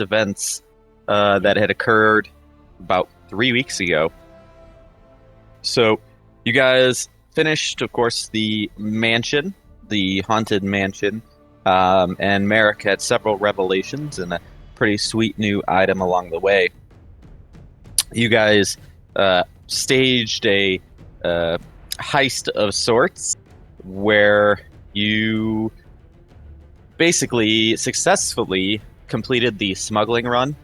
events that had occurred about 3 weeks ago. So, you guys finished, of course, the mansion, the haunted mansion, and Merrick had several revelations and a pretty sweet new item along the way. You guys staged a heist of sorts where you basically successfully completed the smuggling run,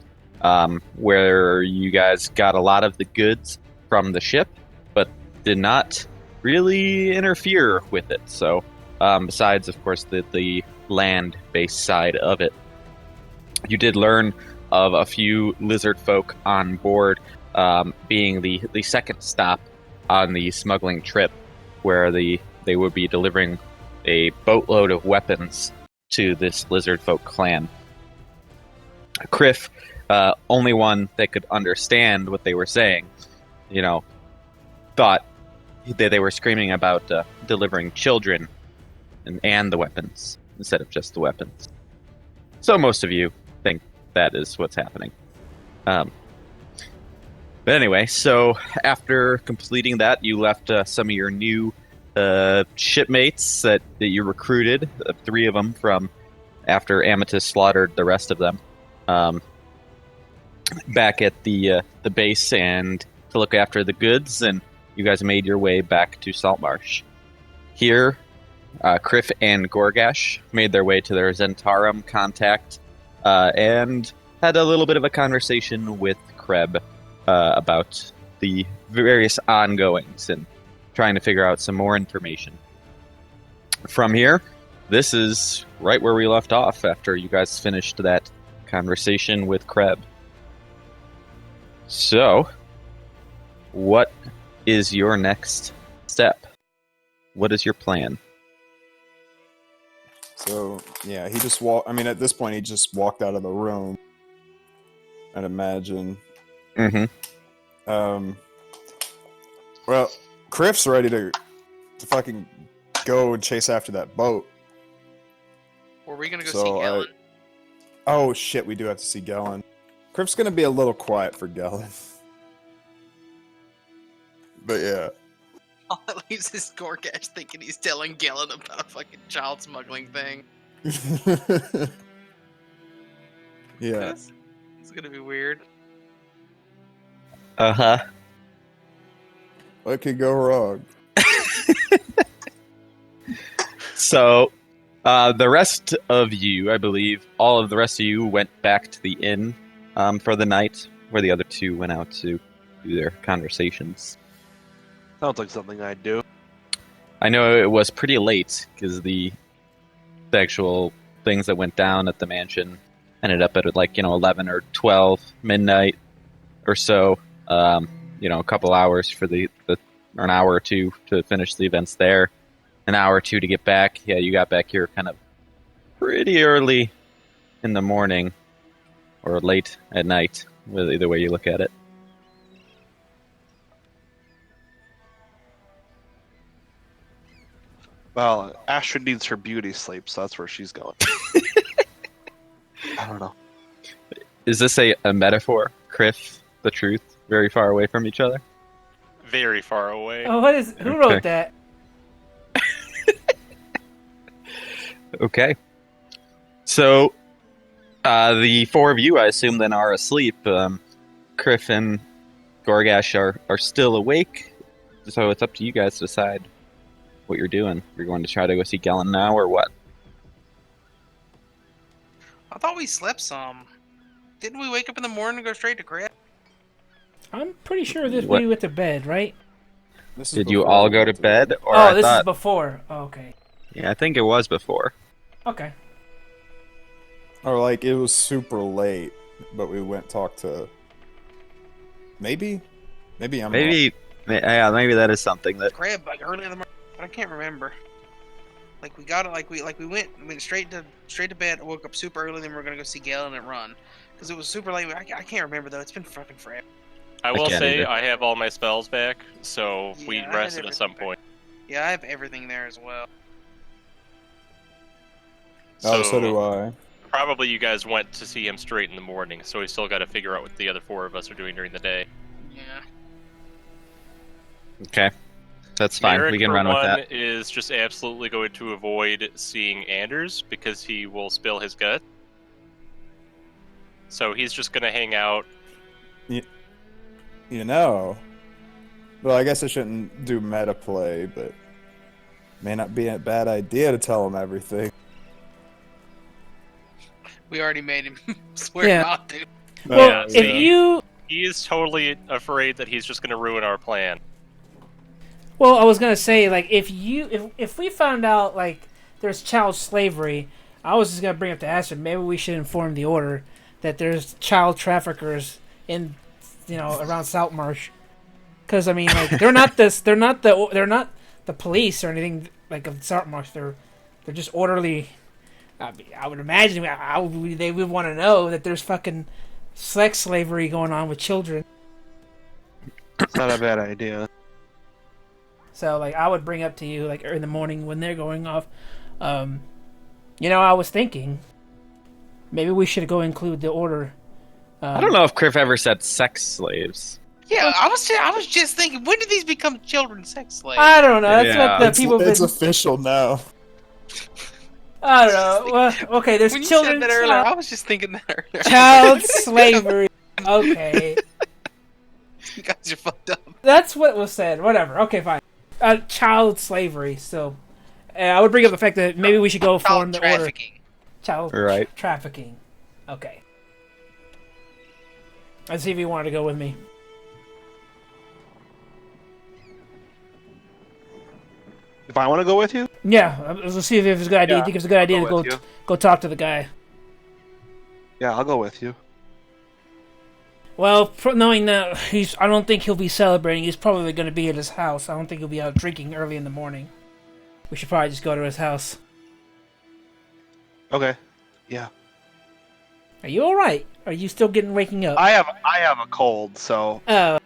where you guys got a lot of the goods from the ship, but did not really interfere with it. So, besides, of course, the land-based side of it, you did learn of a few lizard folk on board, being the second stop on the smuggling trip, where they would be delivering a boatload of weapons to this lizard folk clan. Kriff, only one that could understand what they were saying, thought that they were screaming about delivering children and the weapons instead of just the weapons. So most of you think that is what's happening. But anyway, so after completing that, you left some of your new shipmates that you recruited, 3 of them from after Ametus slaughtered the rest of them, back at the base and to look after the goods, and you guys made your way back to Saltmarsh. Here, Kriff and Goregash made their way to their Zentarum contact and had a little bit of a conversation with Kreb about the various ongoings and trying to figure out some more information. From here, this is right where we left off after you guys finished that conversation with Kreb. So, what is your next step? What is your plan? So, yeah, he just walked... I mean, at this point, he just walked out of the room, I'd imagine. Mm-hmm. Well, Kriff's ready to fucking go and chase after that boat. Or are we gonna go see Gellin? Oh, shit, we do have to see Gellin. Kriff's gonna be a little quiet for Gellin. But yeah. All that leaves is Goregash thinking he's telling Gellin about a fucking child smuggling thing. Yeah. It's gonna be weird. Uh-huh. What could go wrong? So, the rest of you, I believe, all of the rest of you went back to the inn for the night, where the other 2 went out to do their conversations. Sounds like something I'd do. I know it was pretty late, because the actual things that went down at the mansion ended up at 11 or 12 midnight or so. A couple hours for or an hour or 2 to finish the events there. An hour or 2 to get back. Yeah, you got back here kind of pretty early in the morning, or late at night, either way you look at it. Well, Astrid needs her beauty sleep, so that's where she's going. I don't know. Is this a metaphor, Kriff, the truth, very far away from each other? Very far away. Oh, who wrote that? Okay. So, the 4 of you, I assume, then are asleep. Kriff and Goregash are still awake, so it's up to you guys to decide what you're doing. You're going to try to go see Gellin now, or what? I thought we slept some. Didn't we wake up in the morning and go straight to Kriff? I'm pretty sure we went to bed, right? Did you all go to bed? Or this is before. Oh, okay. Yeah, I think it was before. Okay. Or it was super late, but we went talk to... Maybe I'm Maybe that is something that... Kriff, early in the morning. But I can't remember. We got it. We went straight to bed. Woke up super early. Then we were gonna go see Gellin and run because it was super late. I can't remember though. It's been fucking forever. I will say I have all my spells back, so Yeah, we I had rested at some everything point. Yeah, I have everything there as well. Oh, so do I. probably you guys went to see him straight in the morning, so we still got to figure out what the other 4 of us are doing during the day. Yeah. Okay. That's fine. Merrick, We can for run with one, that. is just absolutely going to avoid seeing Anders because he will spill his gut. So he's just going to hang out. You know. Well, I guess I shouldn't do meta play, but may not be a bad idea to tell him everything. We already made him swear Yeah. not to. Well, Yeah, if see. you... He is totally afraid that he's just going to ruin our plan. Well, I was gonna say, like, if we found out, like, there's child slavery, I was just gonna bring up to Astrid, maybe we should inform the Order that there's child traffickers in, around Saltmarsh. Because, I mean, like, they're not the police or anything, like, of Saltmarsh. They're just orderly. I would imagine they would want to know that there's fucking sex slavery going on with children. It's not a bad idea. So, like, I would bring up to you, like, in the morning when they're going off. I was thinking maybe we should go include the Order. I don't know if Kriff ever said sex slaves. Yeah, I was just thinking, when did these become children sex slaves? I don't know. That's Yeah. what the people. It's official now. I don't know. Well, okay, there's when you children. said that earlier, I was just thinking that earlier. Child slavery. Okay, You guys are fucked up. that's what was said. Whatever. Okay, fine. Child slavery. So, I would bring up the fact that maybe we should go form Child the Order. trafficking. Child Right. trafficking. Okay. Let's see if you wanted to go with me. If I want to go with you, Yeah, let's see if it's a good idea. Yeah, I think it's a good idea I'll to go with you. go talk to the guy. yeah, I'll go with you. Well, knowing that I don't think he'll be celebrating. He's probably going to be at his house. I don't think he'll be out drinking early in the morning. We should probably just go to his house. Okay. Yeah. Are you all right? Are you still waking up? I have a cold, so Oh.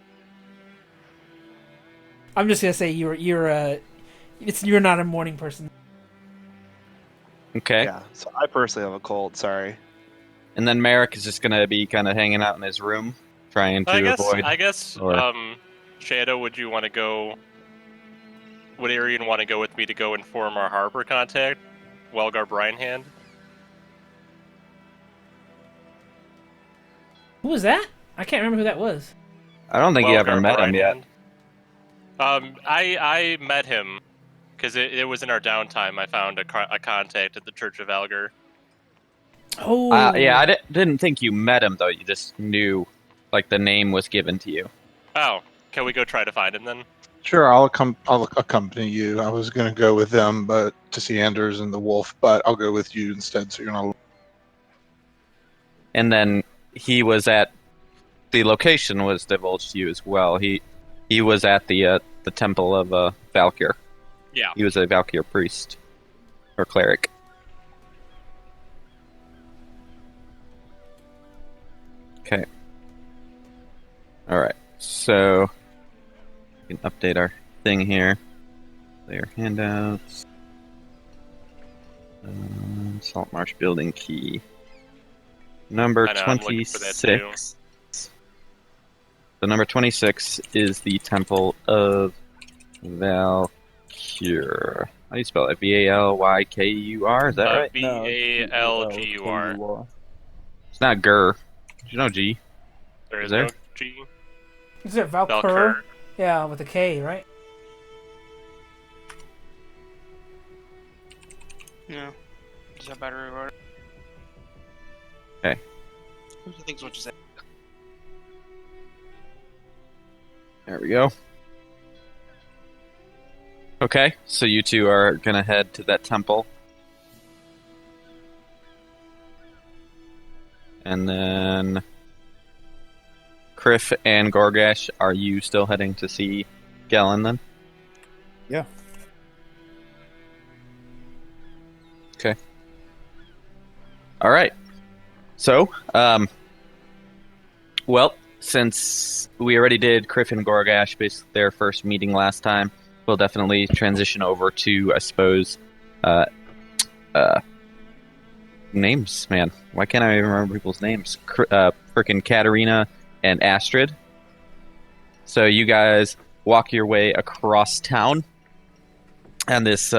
I'm just gonna say you're not a morning person. Okay. yeah. So I personally have a cold. Sorry. And then Merrick is just going to be kind of hanging out in his room, trying to avoid... I guess, or- Shadow, would you want to go... Would Aryan want to go with me to go inform our harbor contact, Welgar Brianhand? Who was that? I can't remember who that was. I don't think you ever Welgar met him yet. Brianhand? I met him because it was in our downtime. I found a contact at the Church of Algar. Oh, Yeah, I didn't think you met him, though. You just knew, like, the name was given to you. Oh, can we go try to find him then? Sure, I'll accompany you. I was going to go with them, but to see Anders and the wolf, but I'll go with you instead, so you're not. And then he was at... The location was divulged to you as well. He was at the temple of Valkyr. Yeah. He was a Valkyr priest. Or cleric. Okay. Alright, so... We can update our thing here. Player handouts. Saltmarsh building key. Number I know, I'm looking for that too. 26. The number 26 is the Temple of Valkyr. How do you spell it? Valkykur? Is that right? Valgur. It's not Gur. Did you know G? There Is is there? no G. is it Valkyr? Valkur. Yeah, with a K, right? No. Is that battery order? Okay. Who do you think's what you said? There we go. Okay, so you two are gonna head to that temple. And then... Kriff and Goregash, are you still heading to see Galen then? Yeah. Okay. Alright. So, well, since we already did Kriff and Goregash, basically their first meeting last time, we'll definitely transition over to, I suppose, names, man. Why can't I even remember people's names? Frickin' Katarina and Astrid. So you guys walk your way across town, and this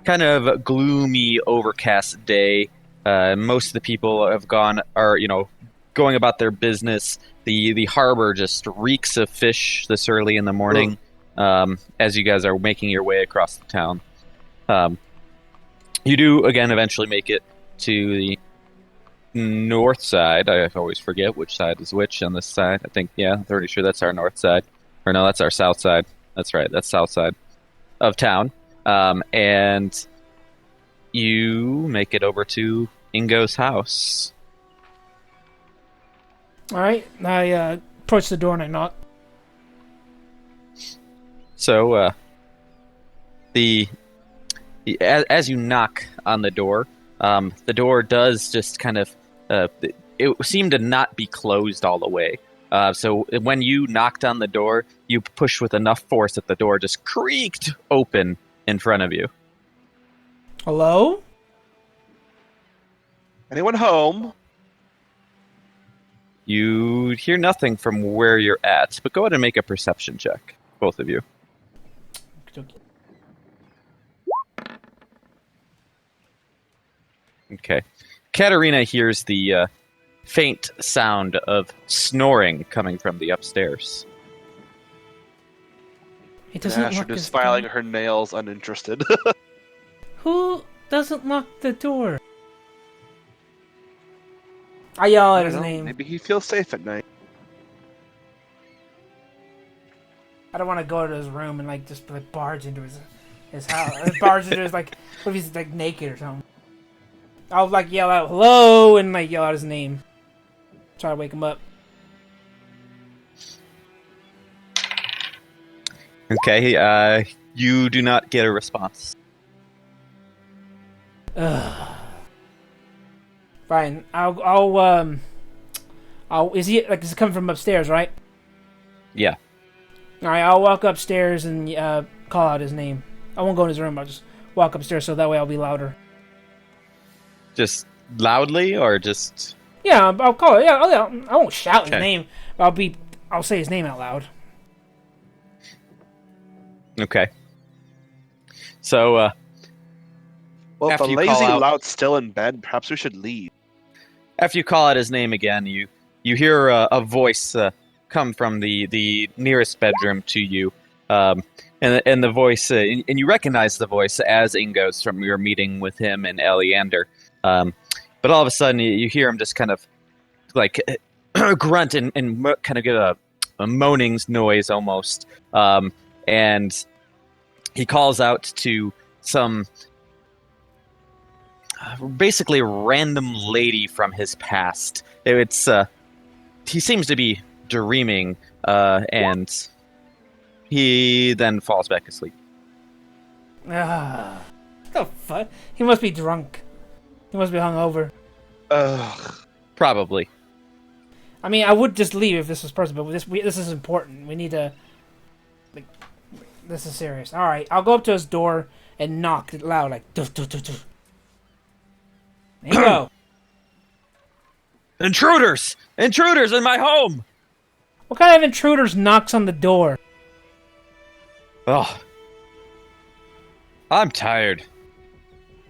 kind of gloomy, overcast day. Most of the people are going about their business. The harbor just reeks of fish this early in the morning. As you guys are making your way across the town. You do again eventually make it to the north side. I always forget which side is which on this side. I think, I'm pretty sure that's our north side. Or no, that's our south side. That's right, that's south side of town. And you make it over to Ingo's house. Alright, I approach the door and I knock. So, as you knock on the door does just kind of, it seemed to not be closed all the way. So when you knocked on the door, you pushed with enough force that the door just creaked open in front of you. Hello? Anyone home? You hear nothing from where you're at, but go ahead and make a perception check, both of you. Okay. Katarina hears the faint sound of snoring coming from the upstairs. It doesn't lock Astrid is his filing door. her nails, uninterested. Who doesn't lock the door? I yell at his name. Maybe he feels safe at night. I don't want to go to his room and just barge into his house. Barge into his what if he's naked or something? I'll yell out hello and yell out his name. Try to wake him up. Okay, you do not get a response. Fine. Is it coming from upstairs, right? Yeah. Alright, I'll walk upstairs and call out his name. I won't go in his room, I'll just walk upstairs so that way I'll be louder. Just loudly, or just... Yeah, I'll call it. Yeah, I won't shout his Okay. name. But I'll say his name out loud. Okay. So, Well, if After the you lazy call out- lout's still in bed, perhaps we should leave. after you call out his name again, you hear a voice come from the nearest bedroom to you, and the voice, and you recognize the voice as Ingo's from your meeting with him and Eleander. But all of a sudden, you hear him just kind of grunt and kind of get a moaning noise almost, and he calls out to some basically random lady from his past. He seems to be dreaming, and he then falls back asleep. What the fuck? He must be drunk. He must be hungover. Ugh. Probably. I mean, I would just leave if this was personal, but this is important. We need to... this is serious. Alright, I'll go up to his door and knock it loud, doof, doof, doof, doof. There you go. Intruders! Intruders in my home! What kind of intruders knocks on the door? Oh. I'm tired.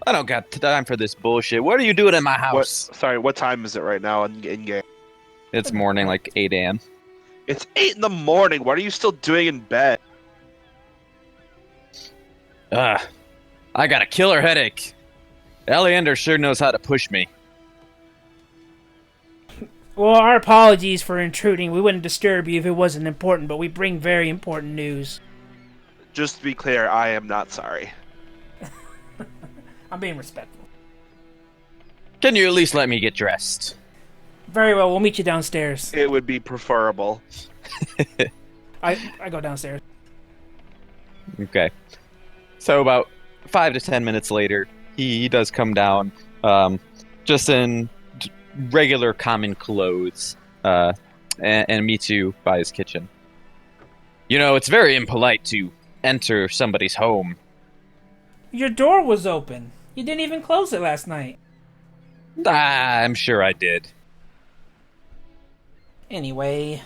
I don't got time for this bullshit. What are you doing in my house? What time is it right now in game? It's morning, 8 a.m. It's 8 in the morning. What are you still doing in bed? I got a killer headache. Eleander sure knows how to push me. Well, our apologies for intruding. We wouldn't disturb you if it wasn't important, but we bring very important news. Just to be clear, I am not sorry. I'm being respectful. Can you at least let me get dressed? Very well, we'll meet you downstairs. It would be preferable. I go downstairs. Okay. So about 5 to 10 minutes later, he does come down, just in regular common clothes, and meets you by his kitchen. You know, it's very impolite to enter somebody's home. Your door was open. You didn't even close it last night. I'm sure I did. Anyway,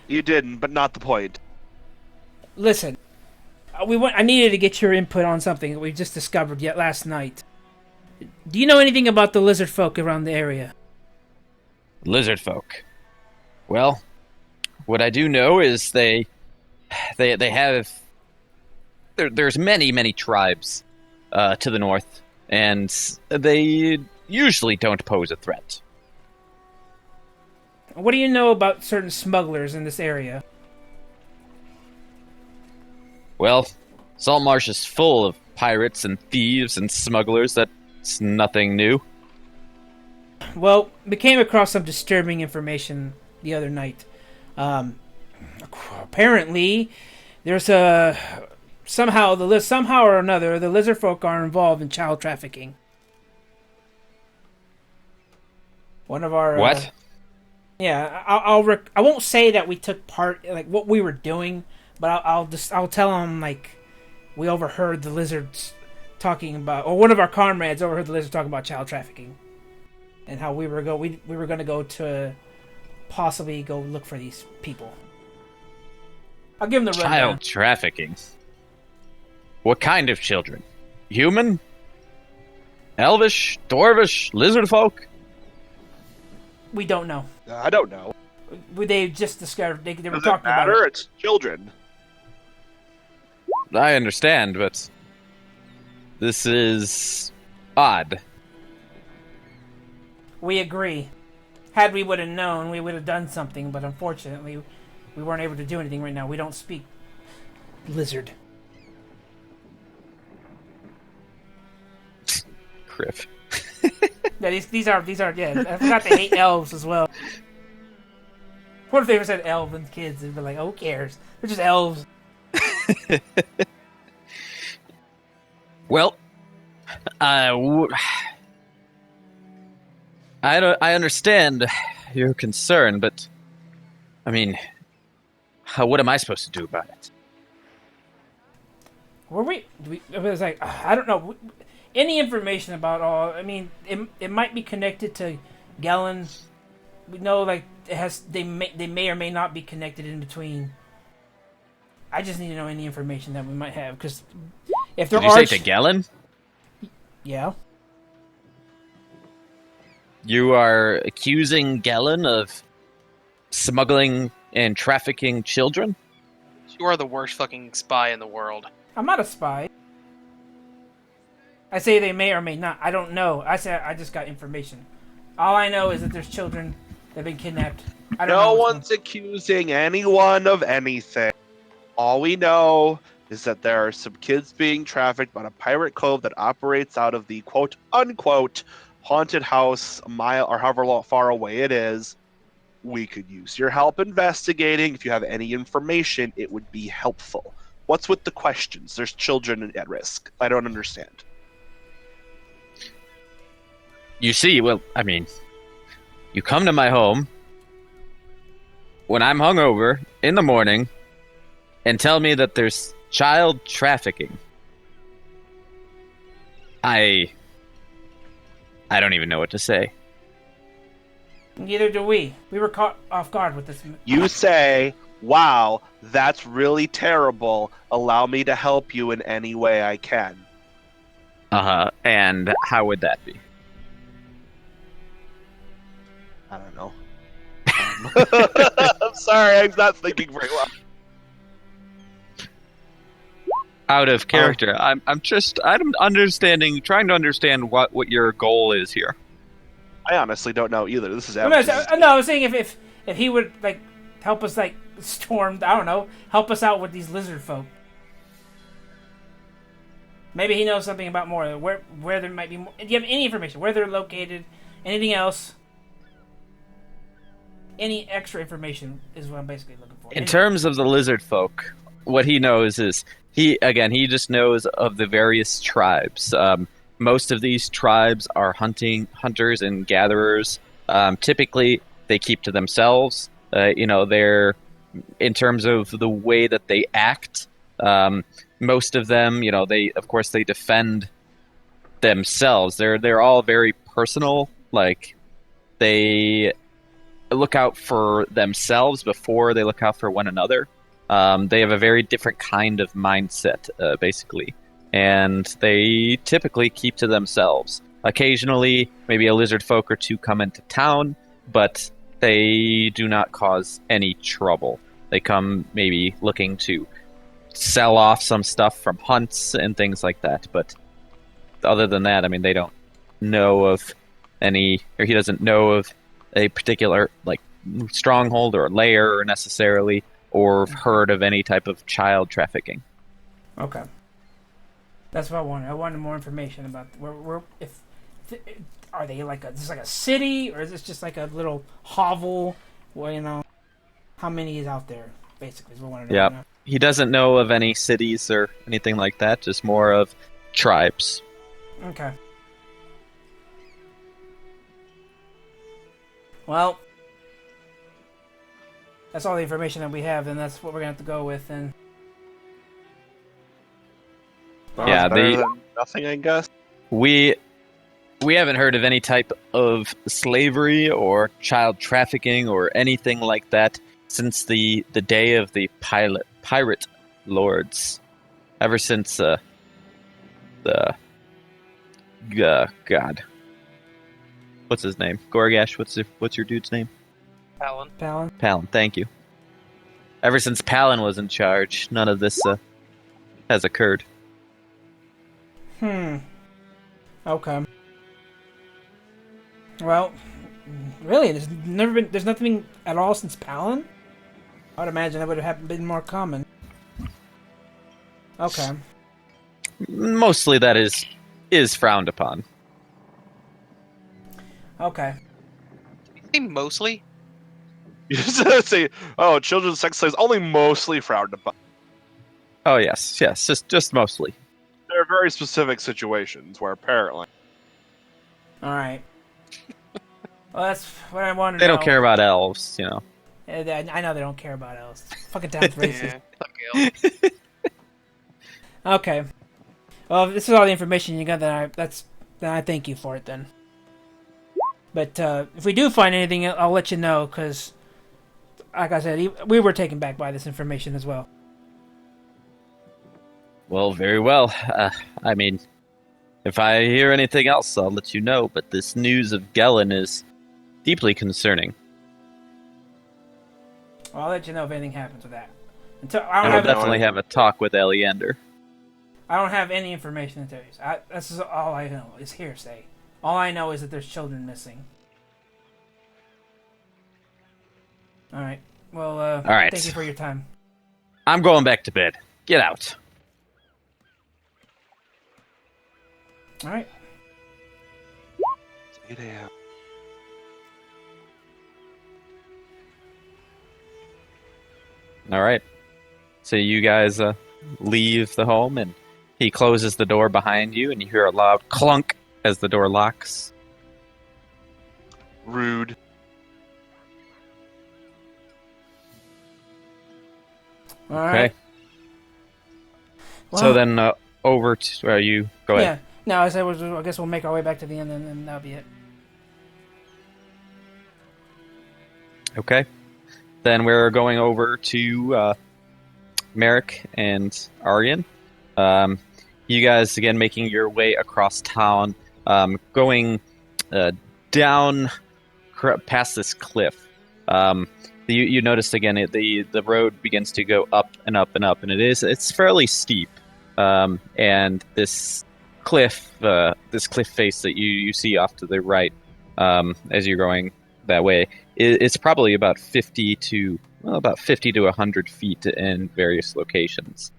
You didn't, but not the point. listen. I needed to get your input on something that we just discovered yet last night. Do you know anything about the lizard folk around the area? Lizard folk. Well, what I do know is they have... There's many tribes to the north, and they usually don't pose a threat. What do you know about certain smugglers in this area? Well, Saltmarsh is full of pirates and thieves and smugglers. That's nothing new. Well, we came across some disturbing information the other night. Apparently, there's somehow or another the lizard folk are involved in child trafficking. One of our What? Yeah, I won't say that we took part, like what we were doing, but I'll tell them like we overheard the lizards talking about, or one of our comrades overheard the lizards talking about child trafficking, and how we were going to go to possibly go look for these people. I'll give them the rundown. Child trafficking? What kind of children? Human? Elvish? Dwarvish? Lizard folk? We don't know. I don't know. They just discovered they were Does it talking about matter? it. It's children. I understand, but this is odd. We agree. Had we would have known, we would have done something, but unfortunately, we weren't able to do anything right now. We don't speak lizard. Kriff. Yeah, these are yeah. I forgot they hate elves as well. What if they ever said elven kids? They'd be like, "Oh, who cares? They're just elves." Well, I understand your concern, but I mean, what am I supposed to do about it? It was like I don't know. Any information about all? I mean, it might be connected to Galen. We know like it has. They may or may not be connected in between. I just need to know any information that we might have, because if there Did you say to Galen? Yeah. You are accusing Galen of smuggling and trafficking children? You are the worst fucking spy in the world. I'm not a spy. I say they may or may not. I don't know. I say I just got information. All I know is that there's children that have been kidnapped. I don't know No what's one's accusing anyone of anything. All we know is that there are some kids being trafficked by a pirate cove that operates out of the quote-unquote haunted house a mile or however far away it is. We could use your help investigating. If you have any information, it would be helpful. What's with the questions? There's children at risk. I don't understand. You see, well, I mean, you come to my home when I'm hungover in the morning and tell me that there's child trafficking. I don't even know what to say. Neither do we. We were caught off guard with this. You say, wow, that's really terrible. Allow me to help you in any way I can. Uh-huh. And how would that be? I don't know. I'm sorry, I'm not thinking very well. Out of character. I'm trying to understand what your goal is here. I honestly don't know either. This is I was saying if he would like help us like storm, I don't know, help us out with these lizard folk. Maybe he knows something about more where there might be more. Do you have any information where they're located? Anything else? Any extra information is what I'm basically looking for. In terms of the lizard folk, what he knows is he just knows of the various tribes. Most of these tribes are hunters and gatherers. Typically, they keep to themselves. They're in terms of the way that they act. Most of them, they defend themselves. They're all very personal Like, they look out for themselves before they look out for one another. They have a very different kind of mindset, basically. And they typically keep to themselves. Occasionally, maybe a lizard folk or two come into town, but they do not cause any trouble. They come maybe looking to sell off some stuff from hunts and things like that. But other than that, I mean, they don't know of any, or he doesn't know of a particular like stronghold or lair necessarily, or heard of any type of child trafficking. Okay. That's what I wanted. I wanted more information about are they like just like a city, or is this just like a little hovel? Well, how many is out there? Basically, is what I want to know. Yeah, he doesn't know of any cities or anything like that. Just more of tribes. Okay. Well, that's all the information that we have, and that's what we're gonna have to go with. And yeah, better than nothing, I guess. We haven't heard of any type of slavery or child trafficking or anything like that since the day of the pirate lords. Ever since God, what's his name? Goregash. What's your dude's name? Paladin. Palin. Thank you. Ever since Palin was in charge, none of this has occurred. Okay. Well, really, there's nothing at all since Palin? I would imagine that would have been more common. Okay. Mostly that is frowned upon. Okay. Say mostly? You just say, oh, children's sex slaves only mostly frowned upon. Oh yes, just mostly. There are very specific situations where apparently. Alright. Well, that's what I wanted to They know. don't care about elves, I know they don't care about elves. Fucking town's racist. Yeah. Fuck Okay. Well, if this is all the information you got, then I thank you for it then. But if we do find anything, I'll let you know, because, like I said, we were taken back by this information as well. Well, very well. I mean, if I hear anything else, I'll let you know, but this news of Gellin is deeply concerning. Well, I'll let you know if anything happens with that. I'll definitely have a talk with Eleander. I don't have any information to tell you. This is all I know, is hearsay. All I know is that there's children missing. Alright. Well, Alright. Thank you for your time. I'm going back to bed. Get out. Alright. 8 a.m. Alright. So you guys leave the home, and he closes the door behind you, and you hear a loud clunk as the door locks. Rude. Alright. Okay. So then over to you. Go ahead. Yeah. No, I guess we'll make our way back to the end, and that'll be it. Okay. Then we're going over to Merrick and Aryan. You guys, again, making your way across town, going down past this cliff. You noticed, again, the road begins to go up and up and up, and it's fairly steep. And this cliff face that you see off to the right, as you're going that way, it's probably about 50 to 100 feet in various locations.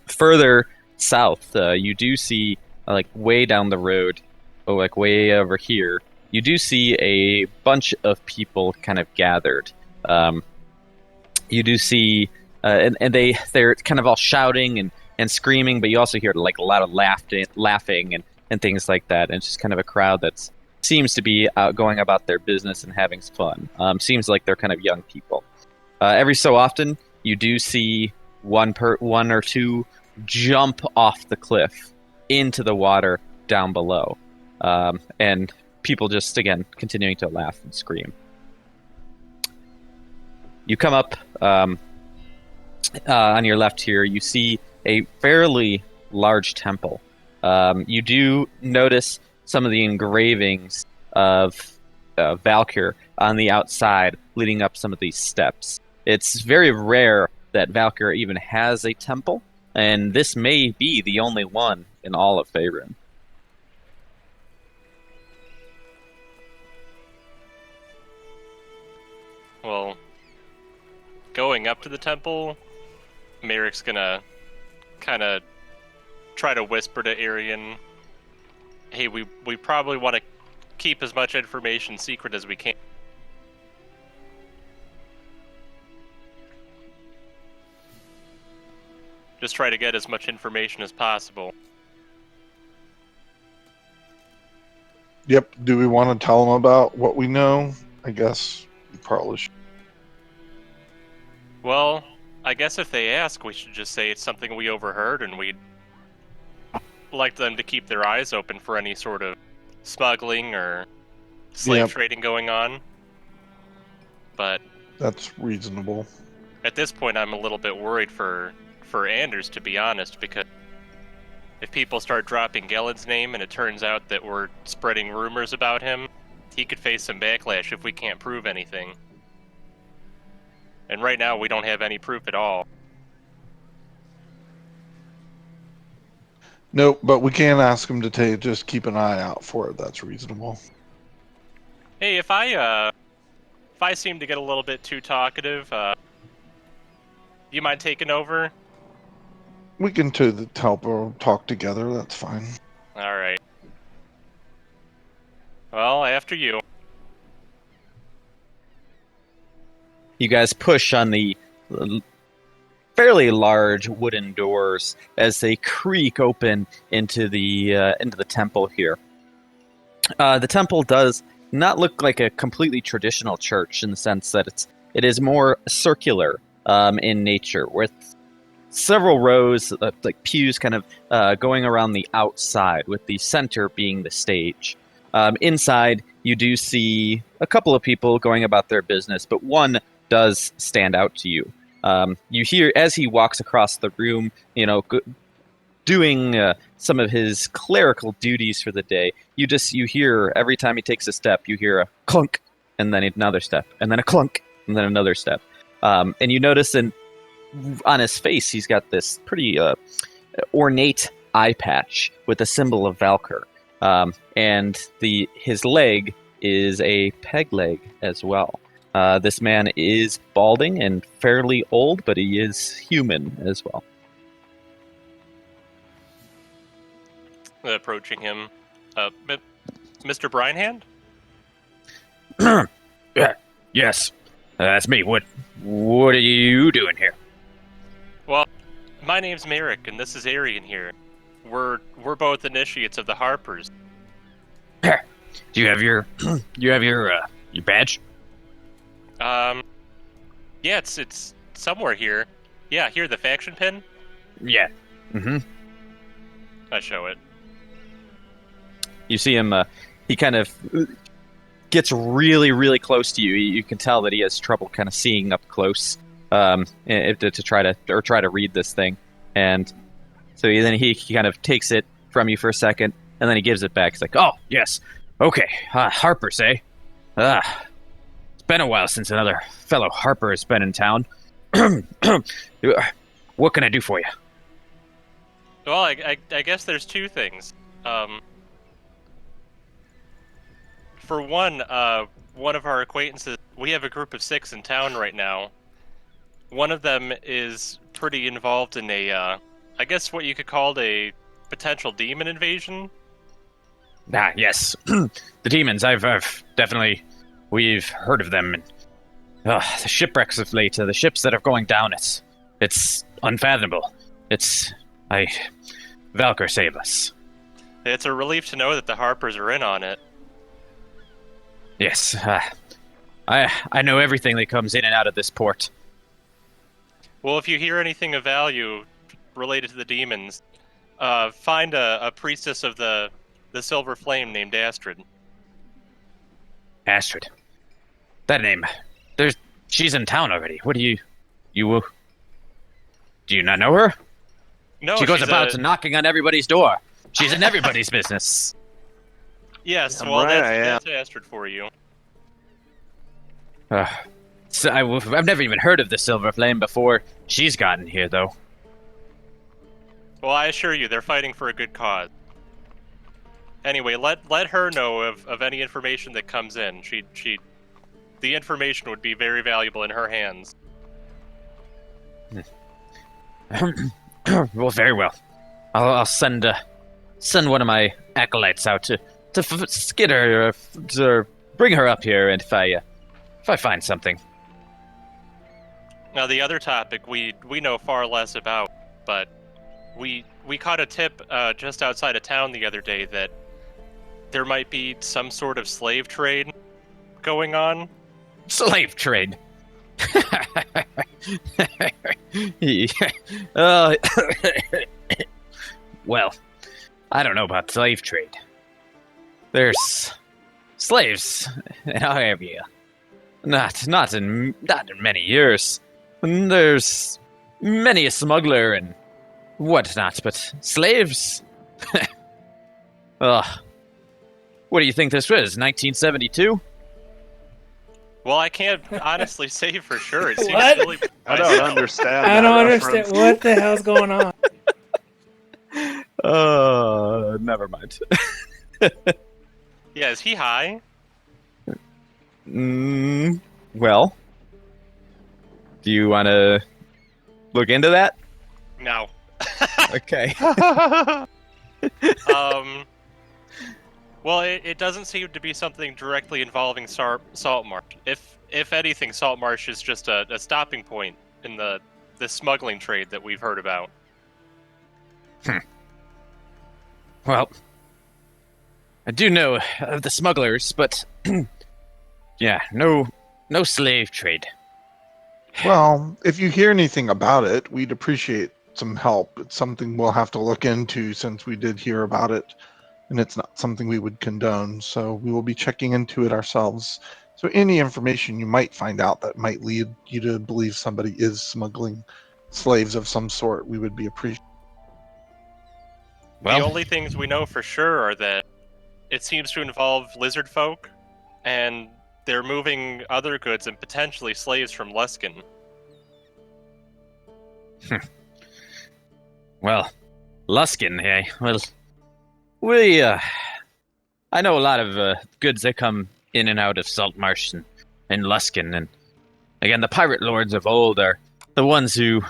Further south, you do see, like way down the road, like way over here, you do see a bunch of people kind of gathered. You do see, and they're kind of all shouting and screaming, but you also hear like a lot of laughing and things like that. And it's just kind of a crowd that seems to be going about their business and having fun. Seems like they're kind of young people. Every so often, you do see one or two jump off the cliff into the water down below. And people just, again, continuing to laugh and scream. You come up on your left here. You see a fairly large temple. You do notice some of the engravings of Valkyr on the outside leading up some of these steps. It's very rare that Valkyr even has a temple, and this may be the only one in all of Faerun. Well, going up to the temple, Merrick's gonna kind of try to whisper to Aryan, hey, we probably want to keep as much information secret as we can. Just try to get as much information as possible. Yep. Do we want to tell them about what we know? I guess we probably should. Well, I guess if they ask, we should just say it's something we overheard, and we'd like them to keep their eyes open for any sort of smuggling or slave trading going on. But that's reasonable. At this point, I'm a little bit worried for Anders, to be honest, because if people start dropping Gellen's name and it turns out that we're spreading rumors about him, he could face some backlash if we can't prove anything. And right now, we don't have any proof at all. Nope, but we can ask him to just keep an eye out for it. That's reasonable. Hey, if I seem to get a little bit too talkative, you mind taking over? We can help or talk together. That's fine. All right. Well, after you. You guys push on the fairly large wooden doors as they creak open into the temple here. The temple does not look like a completely traditional church in the sense that it is more circular in nature, with several rows like pews kind of going around the outside, with the center being the stage. Inside, you do see a couple of people going about their business, but one does stand out to you. You hear, as he walks across the room, doing some of his clerical duties for the day, you hear, every time he takes a step, you hear a clunk, and then another step, and then a clunk, and then another step. And you notice on his face, he's got this pretty ornate eye patch with a symbol of Valkyr. And his leg is a peg leg as well. This man is balding and fairly old, but he is human as well. Approaching him, Mr. Brinehanded? Yes, that's me. What are you doing here? Well, my name's Merrick, and this is Aryan here. We're both initiates of the Harpers. Do you have your your badge? Yeah, it's somewhere here. Yeah, here, the faction pin? Yeah. Mm-hmm. I show it. You see him, he kind of gets really, really close to you. You can tell that he has trouble kind of seeing up close to try to read this thing. And so then he kind of takes it from you for a second, and then he gives it back. He's like, "Oh, yes. Okay. Harpers, eh? It's been a while since another fellow Harper has been in town. What can I do for you?" Well, I guess there's two things. For one of our acquaintances, we have a group of 6 in town right now. One of them is pretty involved in I guess what you could call a potential demon invasion. Yes. The demons, I've definitely, we've heard of them. And, the shipwrecks of late, the ships that are going down, it's unfathomable. Valkyr save us. It's a relief to know that the Harpers are in on it. Yes, I know everything that comes in and out of this port. Well, if you hear anything of value related to the demons, find a priestess of the Silver Flame named Astrid. Astrid. That name. She's in town already. What do you not know her? No, She goes she's about knocking on everybody's door. She's in everybody's business. Yes, I'm well, right, that's Astrid for you. So I've never even heard of the Silver Flame before she's gotten here, though. Well, I assure you, they're fighting for a good cause. Anyway, let her know of any information that comes in. The information would be very valuable in her hands. Well, very well. I'll send one of my acolytes out to skid her or bring her up here, and if I find something. Now, the other topic we know far less about, but we caught a tip just outside of town the other day that there might be some sort of slave trade going on. Slave trade. Well, I don't know about slave trade. There's slaves in our area. Not in many years. There's many a smuggler and whatnot, but slaves? Ugh. What do you think this was, 1972? Well, I can't honestly say for sure. It seems What? really. I don't understand. I that don't reference. understand what the hell's going on. Never mind. Yeah, is he high? Well, do you want to look into that? No. Okay. Well, it doesn't seem to be something directly involving Salt Marsh. If anything, Salt Marsh is just a stopping point in the smuggling trade that we've heard about. Well, I do know of the smugglers, but yeah, no slave trade. Well, if you hear anything about it, we'd appreciate some help. It's something we'll have to look into since we did hear about it, and it's not something we would condone, so we will be checking into it ourselves. So any information you might find out that might lead you to believe somebody is smuggling slaves of some sort, we would be appreciative. Well, The only things we know for sure are that it seems to involve lizard folk, and they're moving other goods and potentially slaves from Luskin. well, Luskin, hey. Well, I know a lot of goods that come in and out of Saltmarsh and Luskin, and again, the pirate lords of old are the ones who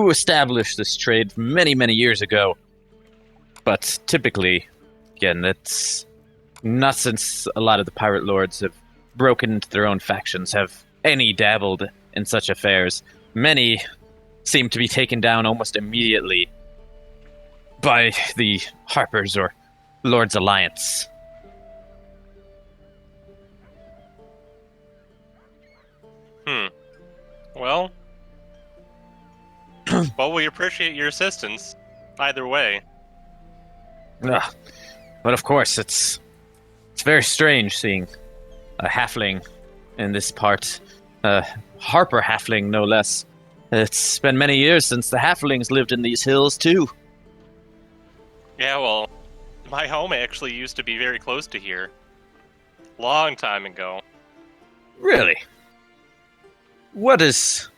established this trade many, many years ago. But typically, again, that's not since a lot of the pirate lords have broken into their own factions, have any dabbled in such affairs. Many seem to be taken down almost immediately by the Harpers or Lord's Alliance. Well, we appreciate your assistance. Either way. Ugh. But of course, it's very strange seeing a halfling in this part. Harper halfling, no less. It's been many years since the halflings lived in these hills, too. Yeah, well, my home actually used to be very close to here. Long time ago. Really? What is...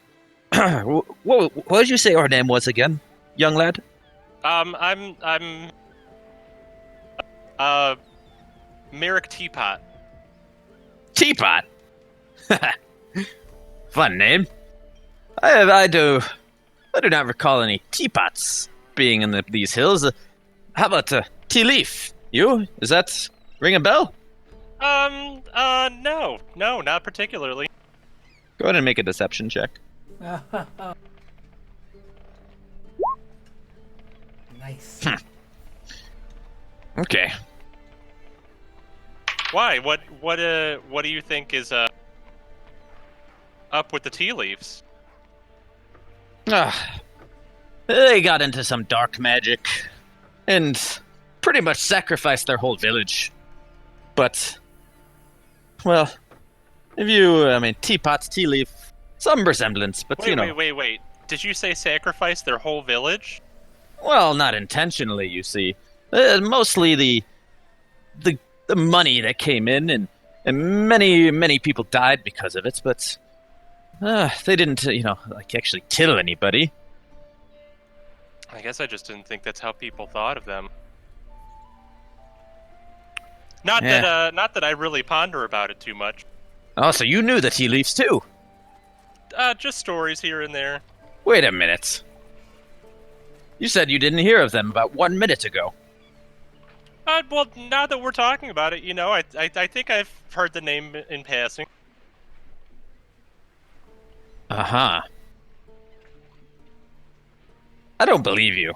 what did you say our name was again, young lad? I'm Merrick Teapot. Teapot? Fun name. I do not recall any teapots being in these hills. How about Tea Leaf? You? Is that ring a bell? No, not particularly. Go ahead and make a deception check. Nice. Okay. Why? What do you think is up with the tea leaves? They got into some dark magic and pretty much sacrificed their whole village. But, well, teapots, tea leaf, some resemblance, but Wait. Did you say sacrifice their whole village? Well, not intentionally, you see. Mostly the money that came in, and many people died because of it, but they didn't, actually kill anybody. I guess I just didn't think that's how people thought of them. Not that I really ponder about it too much. Oh, so you knew the tea leaves too? Just stories here and there. Wait a minute. You said you didn't hear of them about 1 minute ago. Well, now that we're talking about it, I think I've heard the name in passing. Uh-huh. I don't believe you.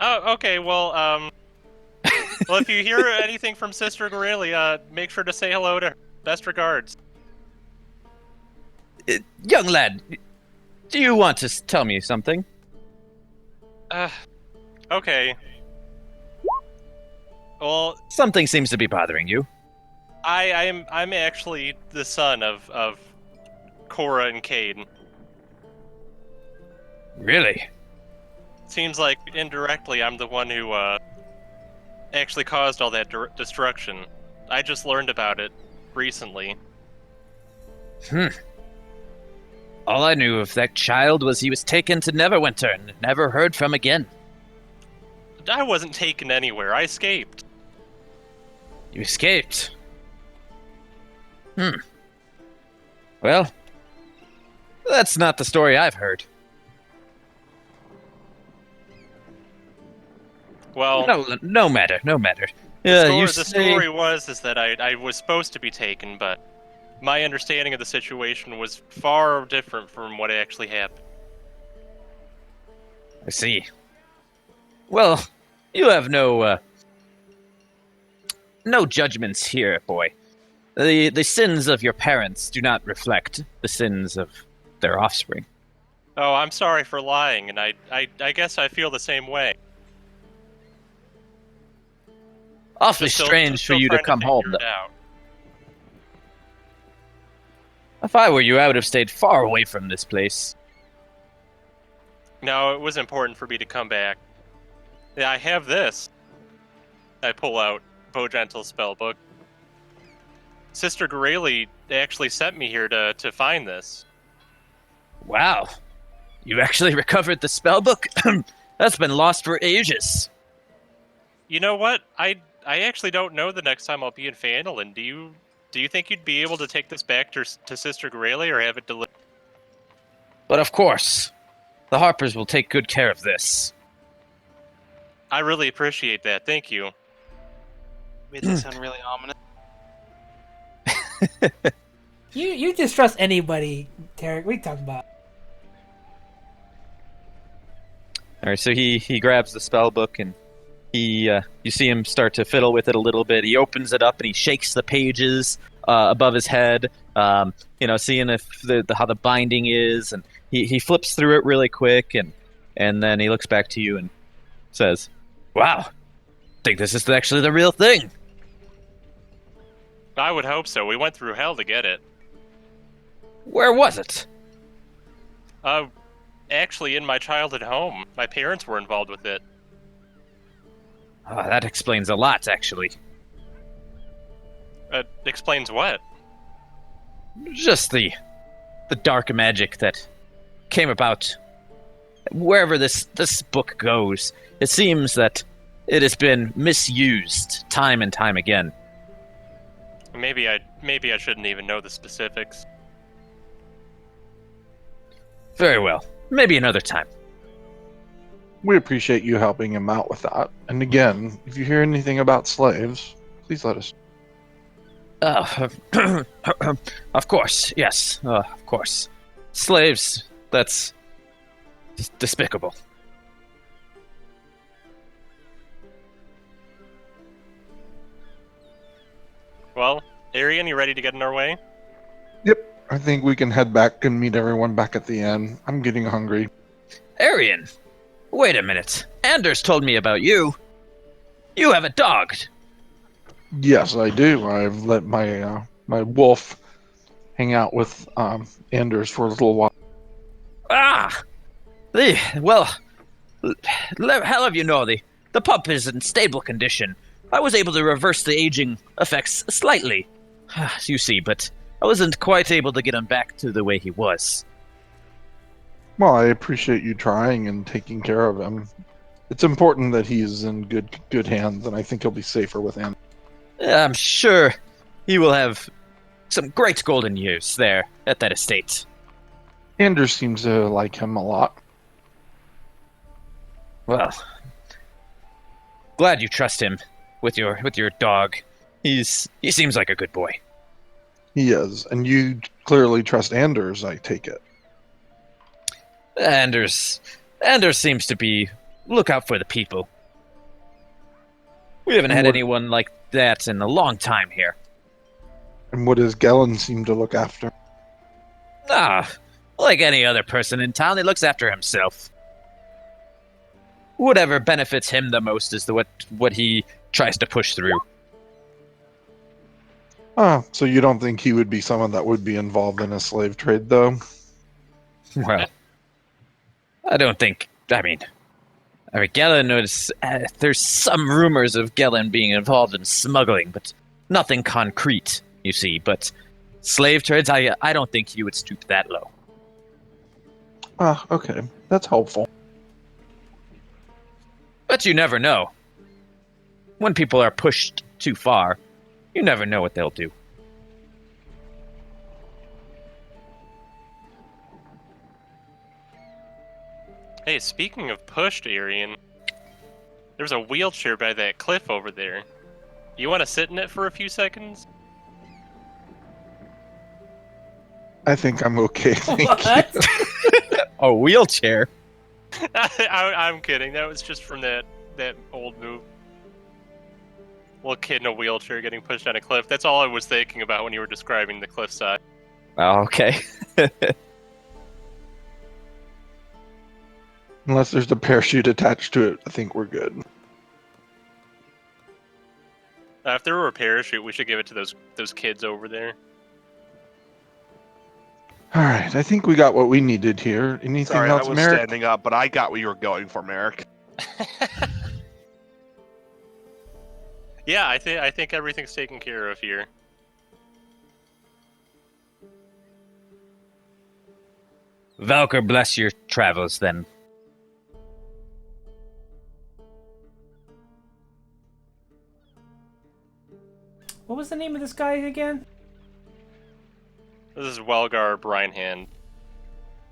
Oh, okay, well, well, if you hear anything from Sister Goreli, make sure to say hello to her. Best regards. Young lad, do you want to tell me something? Okay. Well, something seems to be bothering you. I'm actually the son of Cora and Cade. Really? Seems like indirectly I'm the one who actually caused all that destruction. I just learned about it recently. All I knew of that child was he was taken to Neverwinter and never heard from again. I wasn't taken anywhere. I escaped. You escaped? Well, that's not the story I've heard. Well, no matter. The story was that I was supposed to be taken, but my understanding of the situation was far different from what actually happened. I see. Well, you have no judgments here, boy. The sins of your parents do not reflect the sins of their offspring. Oh, I'm sorry for lying, and I guess I feel the same way. Awfully strange for you to come home, though. If I were you, I would have stayed far away from this place. No, it was important for me to come back. Yeah, I have this. I pull out Bogentle's spellbook. Sister Goreli actually sent me here to find this. Wow. You actually recovered the spellbook? That's been lost for ages. You know what? I actually don't know the next time I'll be in Phandalin. Do you think you'd be able to take this back to Sister Goreli or have it delivered? But of course. The Harpers will take good care of this. I really appreciate that. Thank you. Made that sound really ominous. You distrust anybody, Tarrek. What are you talking about? Alright, so he grabs the spell book and you see him start to fiddle with it a little bit. He opens it up and he shakes the pages above his head, seeing if how the binding is, and he flips through it really quick, and then he looks back to you and says, "Wow, I think this is actually the real thing." I would hope so. We went through hell to get it. Where was it? Actually in my childhood home. My parents were involved with it. That explains a lot, actually. Explains what? Just the dark magic that came about. Wherever this book goes, it seems that it has been misused time and time again. Maybe I shouldn't even know the specifics. Very well. Maybe another time. We appreciate you helping him out with that. And again, if you hear anything about slaves, please let us. Of course, yes. Of course. Slaves, that's despicable. Well, Aryan, you ready to get in our way? Yep. I think we can head back and meet everyone back at the inn. I'm getting hungry. Aryan! Wait a minute. Anders told me about you. You have a dog. Yes, I do. I've let my my wolf hang out with Anders for a little while. Ah! Well, hell of you know, the pup is in stable condition. I was able to reverse the aging effects slightly, you see, but I wasn't quite able to get him back to the way he was. Well, I appreciate you trying and taking care of him. It's important that he's in good hands, and I think he'll be safer with Anders. I'm sure he will have some great golden years there at that estate. Anders seems to like him a lot. Well, glad you trust him with your dog. He seems like a good boy. He is, and you clearly trust Anders, I take it. Anders seems to look out for the people. We haven't had anyone like that in a long time here. And what does Gellin seem to look after? Like any other person in town, he looks after himself. Whatever benefits him the most is what he tries to push through. So you don't think he would be someone that would be involved in a slave trade, though? Well, I don't think. I mean, Gellin was. There's some rumors of Gellin being involved in smuggling, but nothing concrete, you see. But slave trades, I don't think he would stoop that low. Okay. That's helpful. But you never know. When people are pushed too far, you never know what they'll do. Hey, speaking of pushed, Aryan, there's a wheelchair by that cliff over there. You want to sit in it for a few seconds? I think I'm okay, thank you. A wheelchair? I'm kidding. That was just from that old move. Little kid in a wheelchair getting pushed down a cliff. That's all I was thinking about when you were describing the cliffside. Oh, okay. Unless there's a parachute attached to it, I think we're good. If there were a parachute, we should give it to those kids over there. Alright, I think we got what we needed here. Anything Sorry, else, I was Merrick? standing up, but I got what you were going for, Merrick. Yeah, I think everything's taken care of here. Valkyr bless your travels, then. What was the name of this guy again? This is Welgar Brynhand.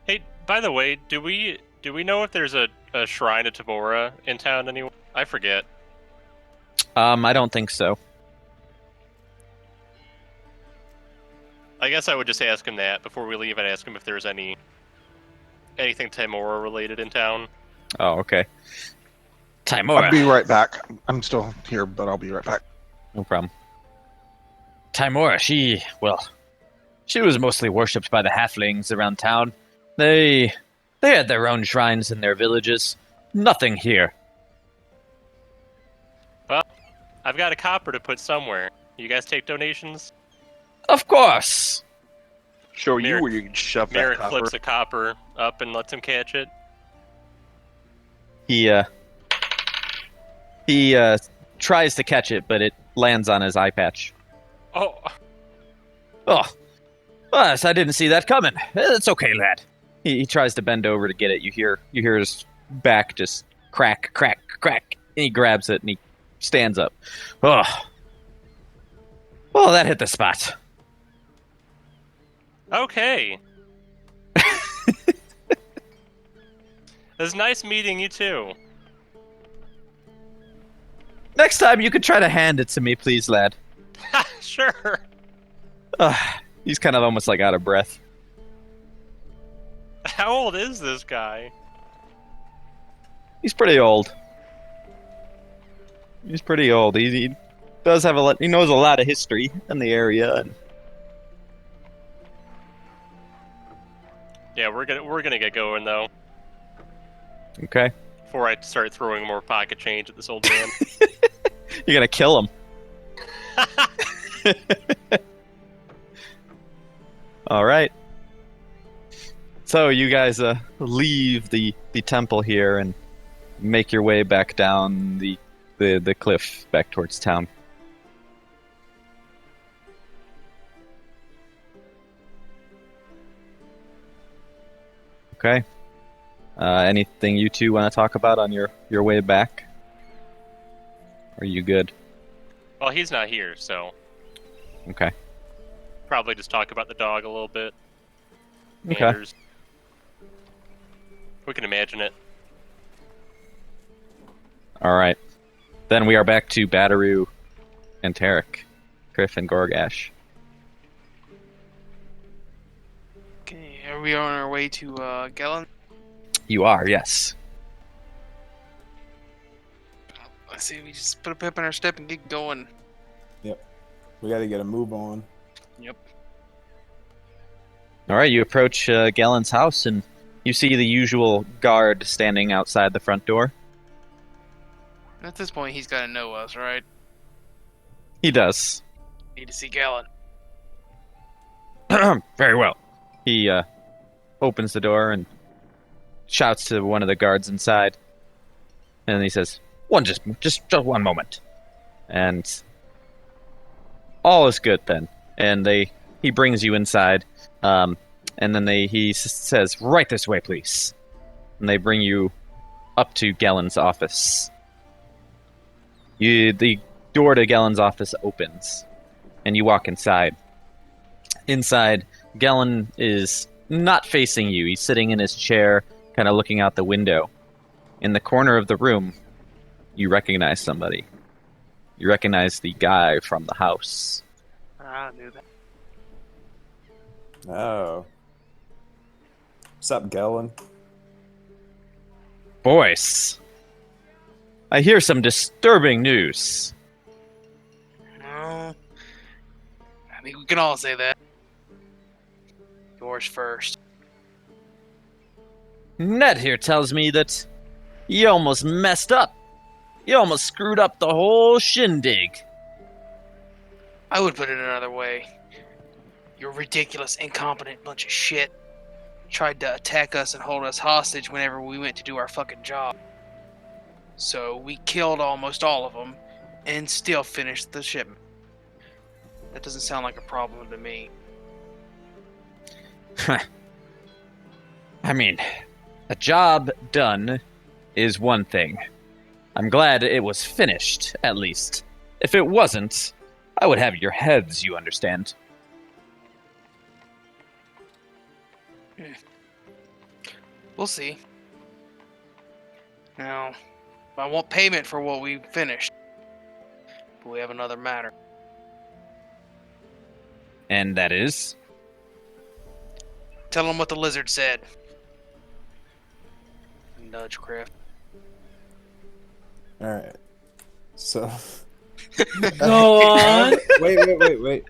Hey, by the way, do we know if there's a shrine to Tabora in town anywhere? I forget. I don't think so. I guess I would just ask him that before we leave. I'd ask him if there's anything Timora related in town. Oh, okay. Timora. I'll be right back. I'm still here, but I'll be right back. No problem. Timora, she was mostly worshipped by the halflings around town. They had their own shrines in their villages. Nothing here. Well, I've got a copper to put somewhere. You guys take donations? Of course. Show you Merrick- where you can shove that Merrick copper. flips a copper up and lets him catch it. He tries to catch it, but it lands on his eye patch. Oh, Oh, well, I didn't see that coming. It's okay, lad. He tries to bend over to get it. You hear his back just crack, crack, crack, and he grabs it and he stands up. Oh, well, that hit the spot. okay. It was nice meeting you too. Next time, you could try to hand it to me, please, lad. Sure. He's kind of almost like out of breath. How old is this guy? He's pretty old. He does have a lot. He knows a lot of history in the area. And Yeah, we're gonna get going though. okay, Before I start throwing more pocket change at this old man. you're gonna kill him. All right. So you guys leave the temple here and make your way back down the cliff back towards town. Okay. Anything you two want to talk about on your way back? Are you good? Well, he's not here, so Okay. probably just talk about the dog a little bit. Okay. Anders. We can imagine it. All right. Then we are back to Batoru and Tarrek, Kriff and Goregash. Okay, are we on our way to Gellin? You are, yes. Let's see, we just put a pep in our step and get going. We got to get a move on. Yep. All right, you approach Gellen's house and you see the usual guard standing outside the front door. At this point, he's got to know us, right? He does. Need to see Gellin. Very well. He opens the door and shouts to one of the guards inside. And he says, just one moment. And all is good then. And he brings you inside. And then he says, right this way, please. And they bring you up to Gellen's office. The door to Gellen's office opens, and you walk inside. Inside, Gellen is not facing you. He's sitting in his chair, kind of looking out the window. In the corner of the room, you recognize somebody. You recognize the guy from the house. I knew that. Oh. What's up, Gellin? Boys, I hear some disturbing news. No. I think we can all say that. Yours first. Ned here tells me that you almost messed up. You almost screwed up the whole shindig. I would put it another way. You're a ridiculous, incompetent bunch of shit. Tried to attack us and hold us hostage whenever we went to do our fucking job. So we killed almost all of them and still finished the shipment. That doesn't sound like a problem to me. I mean, a job done is one thing. I'm glad it was finished, at least. If it wasn't, I would have your heads, you understand. We'll see. Now, I want payment for what we finished. But we have another matter. And that is? Tell them what the lizard said. Nudge, Kriff. Alright. So. Go on. Wait.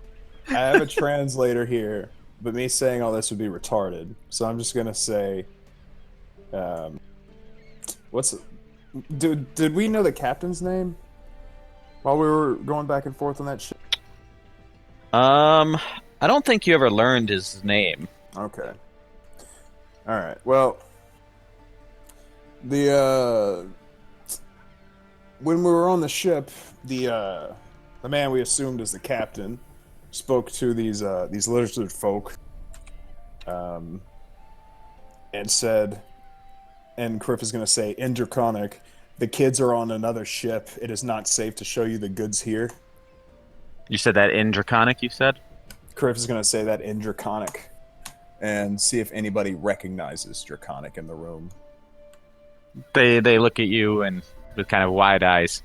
I have a translator here, but me saying all this would be retarded. So I'm just gonna say, did we know the captain's name while we were going back and forth on that shit? I don't think you ever learned his name. Okay. Alright, well, when we were on the ship, the man we assumed as the captain spoke to these lizard folk, and said, and Kriff is going to say, in Draconic, the kids are on another ship. It is not safe to show you the goods here. You said that in Draconic, you said? Kriff is going to say that in Draconic, and see if anybody recognizes Draconic in the room. They look at you and with kind of wide eyes.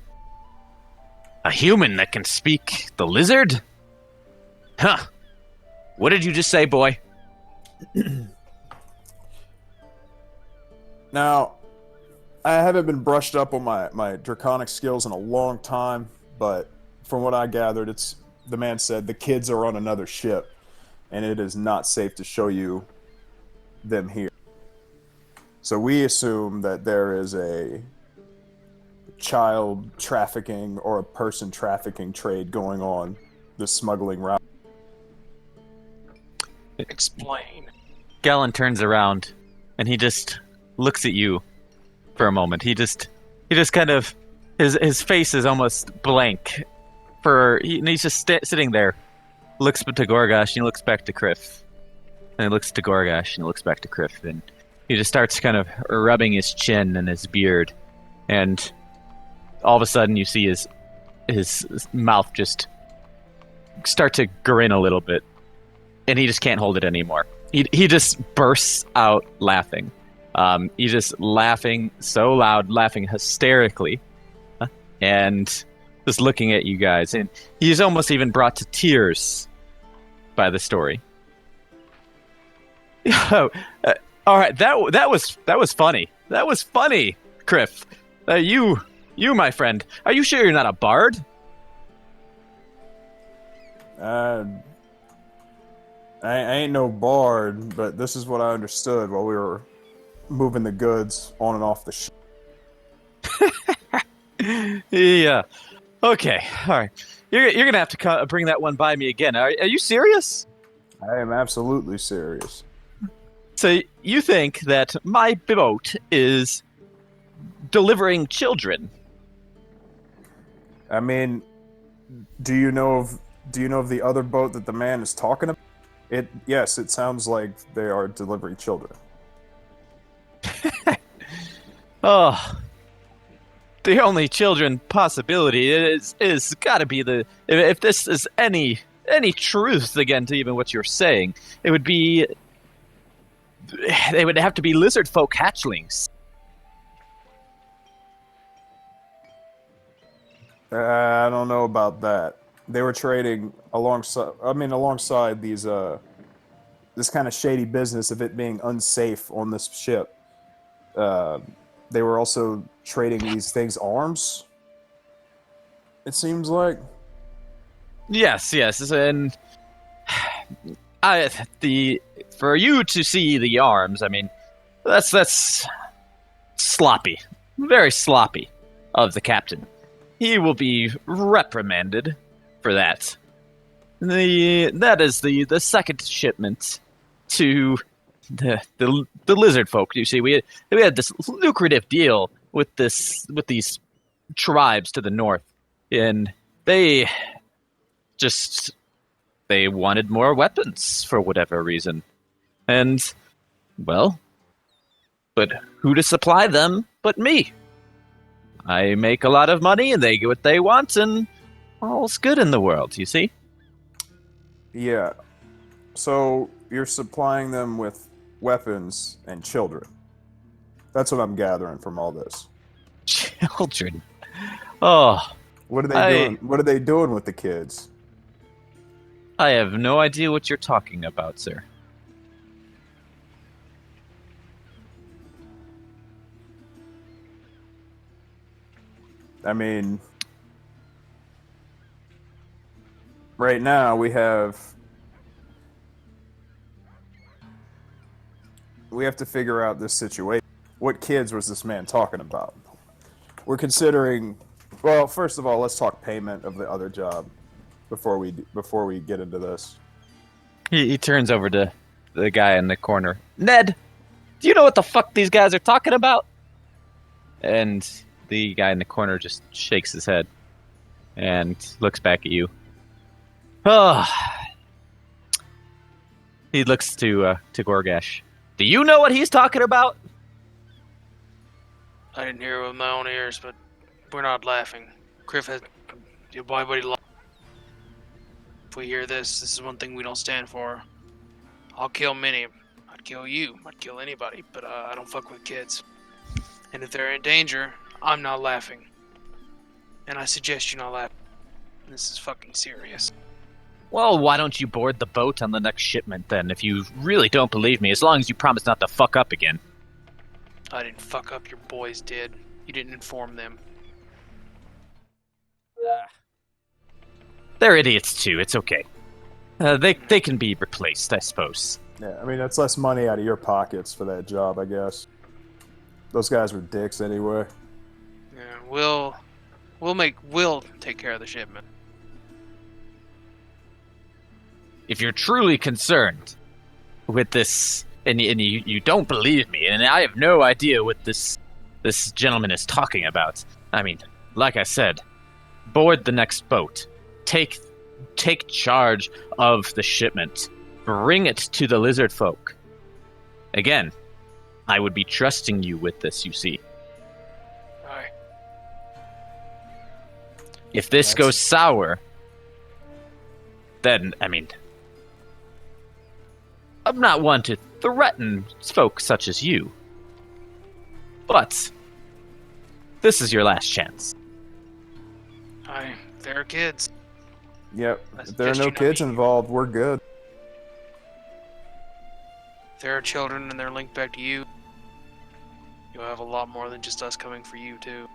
A human that can speak the lizard? Huh. What did you just say, boy? Now, I haven't been brushed up on my Draconic skills in a long time, but from what I gathered, the man said the kids are on another ship, and it is not safe to show you them here. So we assume that there is a child trafficking or a person trafficking trade going on, the smuggling route. Explain. Galen turns around, and he just looks at you for a moment. He just kind of, his face is almost blank. And he's just sitting there, looks to Goregash, and he looks back to Kriff. And he looks to Goregash, and he looks back to Kriff, and he just starts kind of rubbing his chin and his beard. And all of a sudden, you see his mouth just start to grin a little bit. And he just can't hold it anymore. He just bursts out laughing. He's just laughing so loud, laughing hysterically. And just looking at you guys. And he's almost even brought to tears by the story. All right, that was funny. That was funny, Kriff. You, my friend, are you sure you're not a bard? I ain't no bard, but this is what I understood while we were moving the goods on and off the ship. Yeah. Okay. All right. You're gonna have to bring that one by me again. Are you serious? I am absolutely serious. So you think that my boat is delivering children? I mean, do you know of the other boat that the man is talking about? Yes, it sounds like they are delivering children. Oh, the only children possibility is got to be if this is any truth again to even what you're saying, it would be they would have to be lizard folk hatchlings. I don't know about that. They were trading alongside these this kind of shady business of it being unsafe on this ship. They were also trading these things arms. It seems like. Yes, and for you to see the arms, I mean, that's sloppy, very sloppy of the captain. He will be reprimanded for that. That is the second shipment to the lizard folk. You see, we had this lucrative deal with these tribes to the north, and they wanted more weapons for whatever reason. And, well, but who to supply them but me? I make a lot of money, and they get what they want, and all's good in the world, you see? Yeah. So, you're supplying them with weapons and children. That's what I'm gathering from all this. Children? Oh. What are they doing? What are they doing with the kids? I have no idea what you're talking about, sir. I mean, right now we have to figure out this situation. What kids was this man talking about? We're considering. Well, first of all, let's talk payment of the other job before we get into this. He turns over to the guy in the corner. Ned, do you know what the fuck these guys are talking about? And the guy in the corner just shakes his head and looks back at you. Oh. He looks to Goregash. Do you know what he's talking about? I didn't hear it with my own ears, but we're not laughing. Kriff has... Why would he lie? If we hear this is one thing we don't stand for. I'll kill many. I'd kill you. I'd kill anybody, but I don't fuck with kids. And if they're in danger, I'm not laughing. And I suggest you not laugh. This is fucking serious. Well, why don't you board the boat on the next shipment then, if you really don't believe me, as long as you promise not to fuck up again. I didn't fuck up, your boys did. You didn't inform them. They're idiots too, it's okay. They can be replaced, I suppose. Yeah, I mean, that's less money out of your pockets for that job, I guess. Those guys were dicks anyway. Yeah, we'll take care of the shipment. If you're truly concerned, with this, and you don't believe me, and I have no idea what this gentleman is talking about. I mean, like I said, board the next boat. Take charge of the shipment. Bring it to the lizard folk. Again, I would be trusting you with this, you see. Alright. If this goes sour, then, I mean, I'm not one to threaten folk such as you. But this is your last chance. Alright, there are kids. Yep. I If there are suggest no you not kids be- involved, we're good. If there are children and they're linked back to you, you'll have a lot more than just us coming for you, too.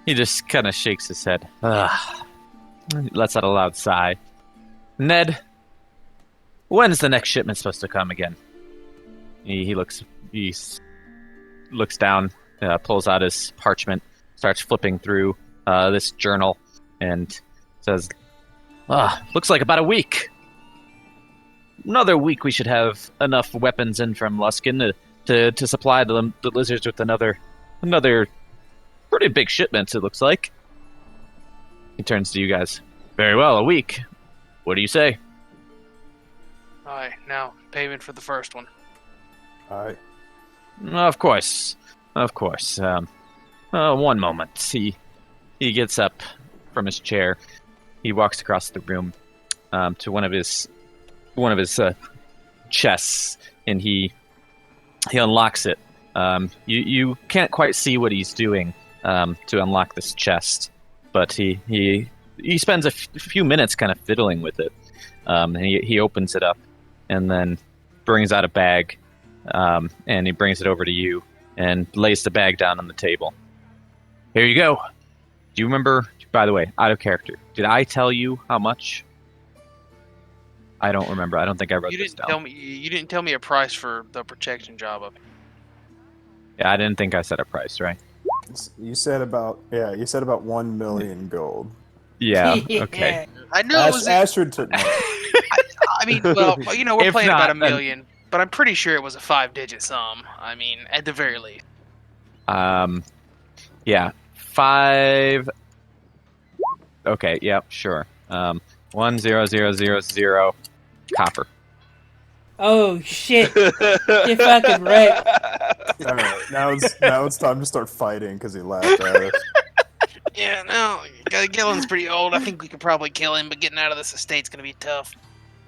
He just kind of shakes his head. Lets out a loud sigh. Ned, when's the next shipment supposed to come again? He looks down, pulls out his parchment, starts flipping through this journal, and says, looks like about a week. Another week we should have enough weapons in from Luskin to supply the lizards with another pretty big shipment, it looks like. He turns to you guys. Very well, a week. What do you say? Alright, now, payment for the first one. Alright. Of course. One moment. He gets up from his chair. He walks across the room to one of his chests, and he unlocks it. You can't quite see what he's doing to unlock this chest, but he spends a few minutes kind of fiddling with it. And he opens it up and then brings out a bag, and he brings it over to you and lays the bag down on the table. Here you go. Do you remember, by the way, out of character, did I tell you how much? I don't remember. I don't think I wrote this down. You didn't tell me a price for the protection job of it. Yeah, I didn't think I said a price, right? You said about 1 million gold. Yeah, okay. I knew it was. Astrid took note. I mean, well, we're If playing not, about $1 million, but I'm pretty sure it was a 5-digit sum. I mean, at the very least. Yeah, 5. Okay, yeah, sure. 10000 copper. Oh shit! You're fucking right. Alright, now it's time to start fighting because he laughed at us. Yeah, no, Gillen's pretty old. I think we could probably kill him, but getting out of this estate's gonna be tough.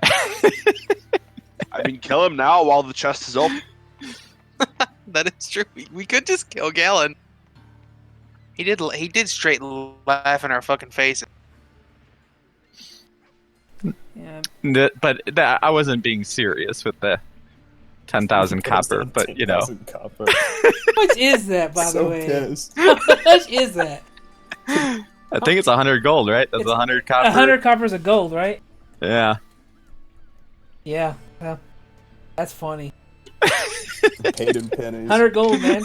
I mean, kill him now while the chest is open. That is true. We could just kill Galen. He did straight laugh in our fucking faces. Yeah. But I wasn't being serious with the 10,000 copper, but you know. 10,000 copper. How much is that, by the So way? pissed. How much is that? I think it's 100 gold, right? That's 100 copper. 100 coppers of gold, right? Yeah. Yeah. Well, that's funny. Paid in pennies. 100 gold, man.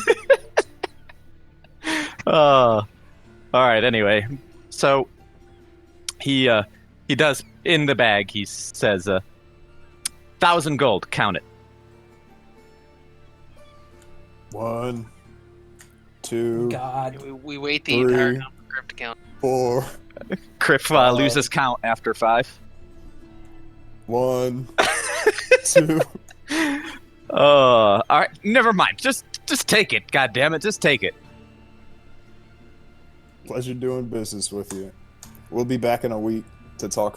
All right. Anyway, so he does in the bag. He says, 1,000 gold. Count it. 1, 2, God. We wait the 3, entire time for Kriff to count. 4, Kriff loses count after 5. 1, 2. All right. Never mind. Just take it. God damn it. Just take it. Pleasure doing business with you. We'll be back in a week to talk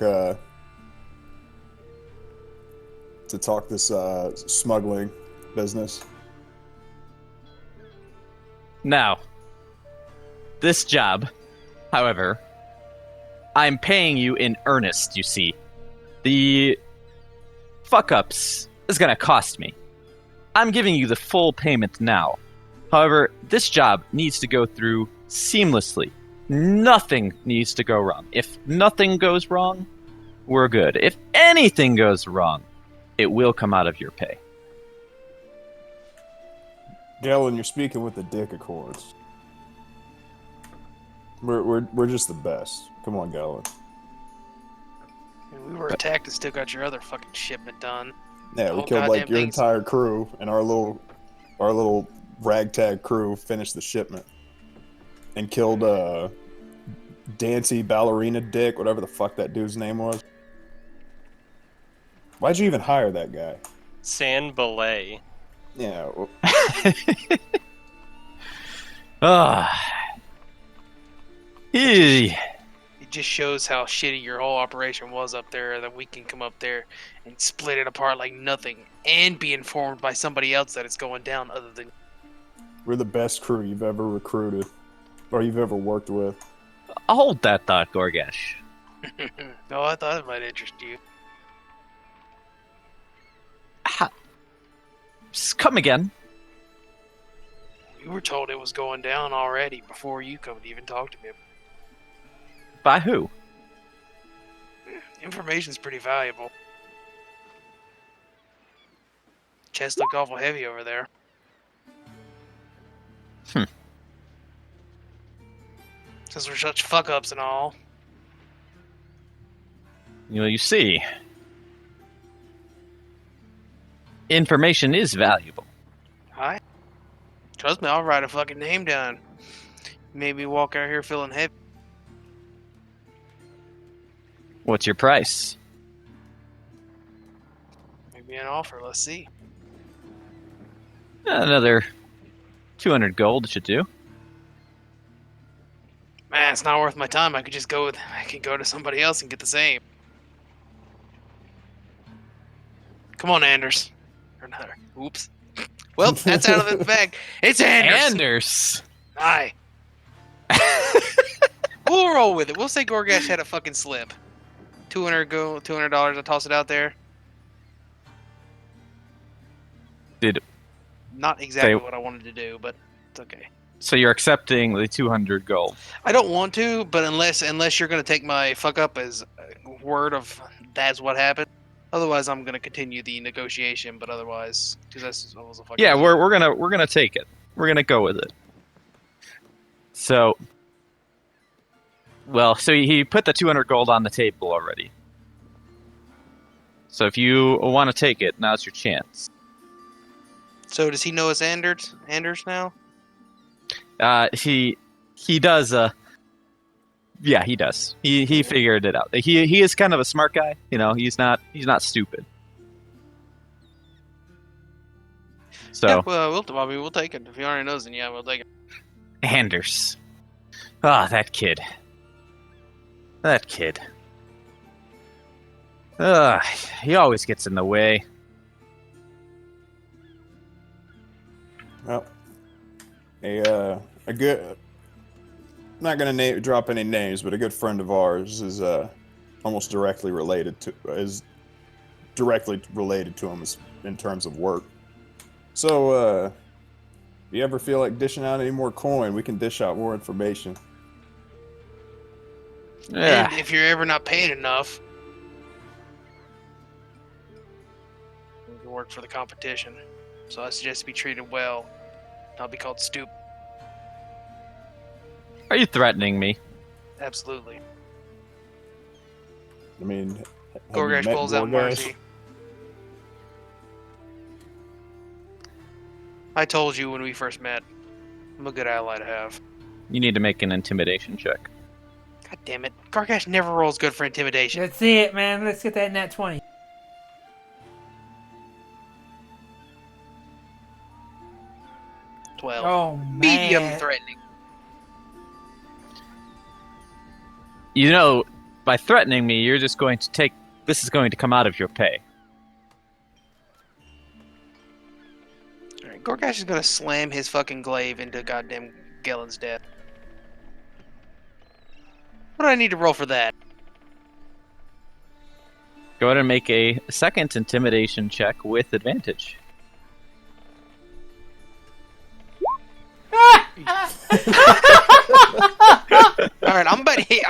this smuggling business. Now, this job, however, I'm paying you in earnest, you see. The fuck-ups is going to cost me. I'm giving you the full payment now. However, this job needs to go through seamlessly. Nothing needs to go wrong. If nothing goes wrong, we're good. If anything goes wrong, it will come out of your pay. Galen, you're speaking with the dick accords. We're just the best. Come on, Galen. We were attacked and still got your other fucking shipment done. Yeah, we Oh, killed like goddamn your things. entire crew, and our little ragtag crew finished the shipment and killed Dancy Ballerina Dick, whatever the fuck that dude's name was. Why'd you even hire that guy? San Belay. Yeah, well, Eey. It just shows how shitty your whole operation was up there, that we can come up there and split it apart like nothing and be informed by somebody else that it's going down other than... we're the best crew you've ever recruited or you've ever worked with. Hold that thought, Goregash. No, I thought it might interest you. Come again. We were told it was going down already before you come to even talk to me. By who? Information's pretty valuable. Chest looked awful heavy over there. Since we're such fuck-ups and all. You know, you see, information is valuable. Hi. Trust me, I'll write a fucking name down. Maybe walk out here feeling heavy. What's your price? Maybe an offer, let's see. Another 200 gold should do. Man, it's not worth my time. I could go to somebody else and get the same. Come on, Anders. Or another. Oops. Well, that's out of the bag. It's Anders. Anders! Aye. We'll roll with it. We'll say Goregash had a fucking slip. $200, I'll toss it out there. Did Not exactly Say- what I wanted to do, but it's okay. So you're accepting the 200 gold. I don't want to, but unless you're going to take my fuck up as a word of that's what happened. Otherwise, I'm going to continue the negotiation, but otherwise, because that's was a fucking... Yeah, we're gonna take it. We're gonna go with it. So, well, so he put the 200 gold on the table already. So if you want to take it, now's your chance. So does he know it's Anders now? He does. Yeah, he does. He figured it out. He is kind of a smart guy. You know, he's not stupid. So Yeah, well, we'll take it. If he already knows, then yeah, we'll take it. Anders. Ah, that kid. That kid. He always gets in the way. Well, a good. I'm not gonna drop any names, but a good friend of ours is almost directly related to him in terms of work. So, if you ever feel like dishing out any more coin, we can dish out more information. Yeah. And if you're ever not paid enough, you can work for the competition. So I suggest to be treated well, not be called stupid. Are you threatening me? Absolutely. I mean, have you Goregash met pulls out Goregash? Marcy. I told you when we first met, I'm a good ally to have. You need to make an intimidation check. God damn it. Goregash never rolls good for intimidation. Let's see it, man. Let's get that nat 20. Well, Oh, man. medium threatening. You know, by threatening me, you're just going to take... This is going to come out of your pay. Alright, Goregash is gonna slam his fucking glaive into goddamn Gellen's death. What do I need to roll for that? Go ahead and make a second intimidation check with advantage. Alright, I'm about to hit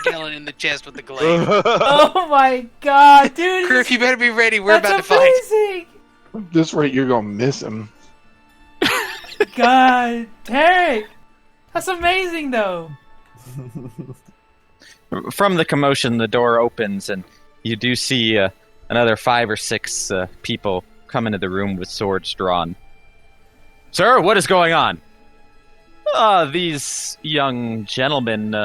Gellen in the chest with the glaive. Oh my god, dude. Kriff, you better be ready. We're about to That's fight. amazing. At this rate, you're gonna miss him. God, Tarrek. That's amazing, though. From the commotion, the door opens, and you do see another 5 or 6 people come into the room with swords drawn. Sir, what is going on? These young gentlemen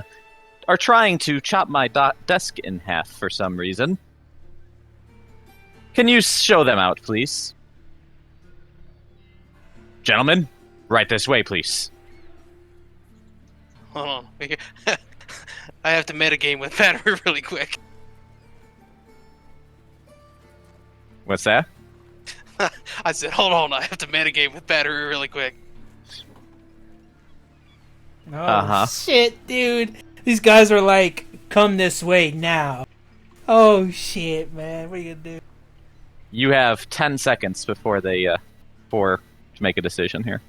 are trying to chop my desk in half for some reason. Can you show them out, please? Gentlemen, right this way, please. Hold on. I have to metagame with Batoru really quick. What's that? I said, hold on, I have to metagame with Batoru really quick. Oh, shit, dude. These guys are like, come this way now. Oh, shit, man. What are you gonna do? You have 10 seconds before they to make a decision here.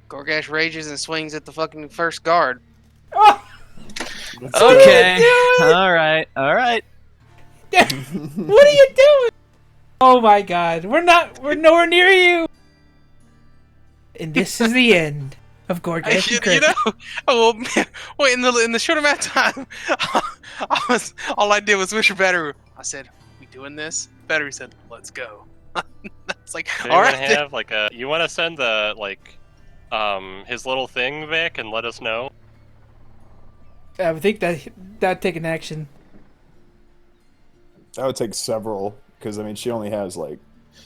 Goregash rages and swings at the fucking first guard. Oh! Okay. All right. What are you doing? Oh my god. We're nowhere near you. And this is the end of Goregash and Kriff. You know, well, in the short amount of time, all I did was whisper Batoru. I said, "We doing this?" Batoru said, "Let's go." That's like, Do all you right. want to have like a? You want to send the his little thing back and let us know? I would think that'd take an action. That would take several, because I mean, she only has like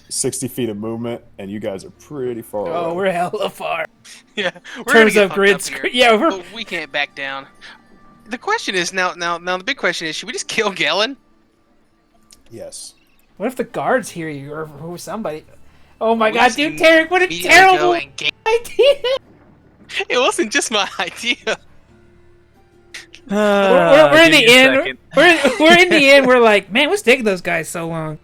60 feet of movement, and you guys are pretty far away. Oh, we're hella far. Yeah, we're Terms gonna get of fucked grid up here, screen. Yeah, but we can't back down. The question is now. The big question is: should we just kill Galen? Yes. What if the guards hear you or somebody? Oh my We god, just dude, Tarrek, what a immediately terrible go and idea! It wasn't just my idea. We're in the inn. We're in the inn. We're like, man, what's taking those guys so long?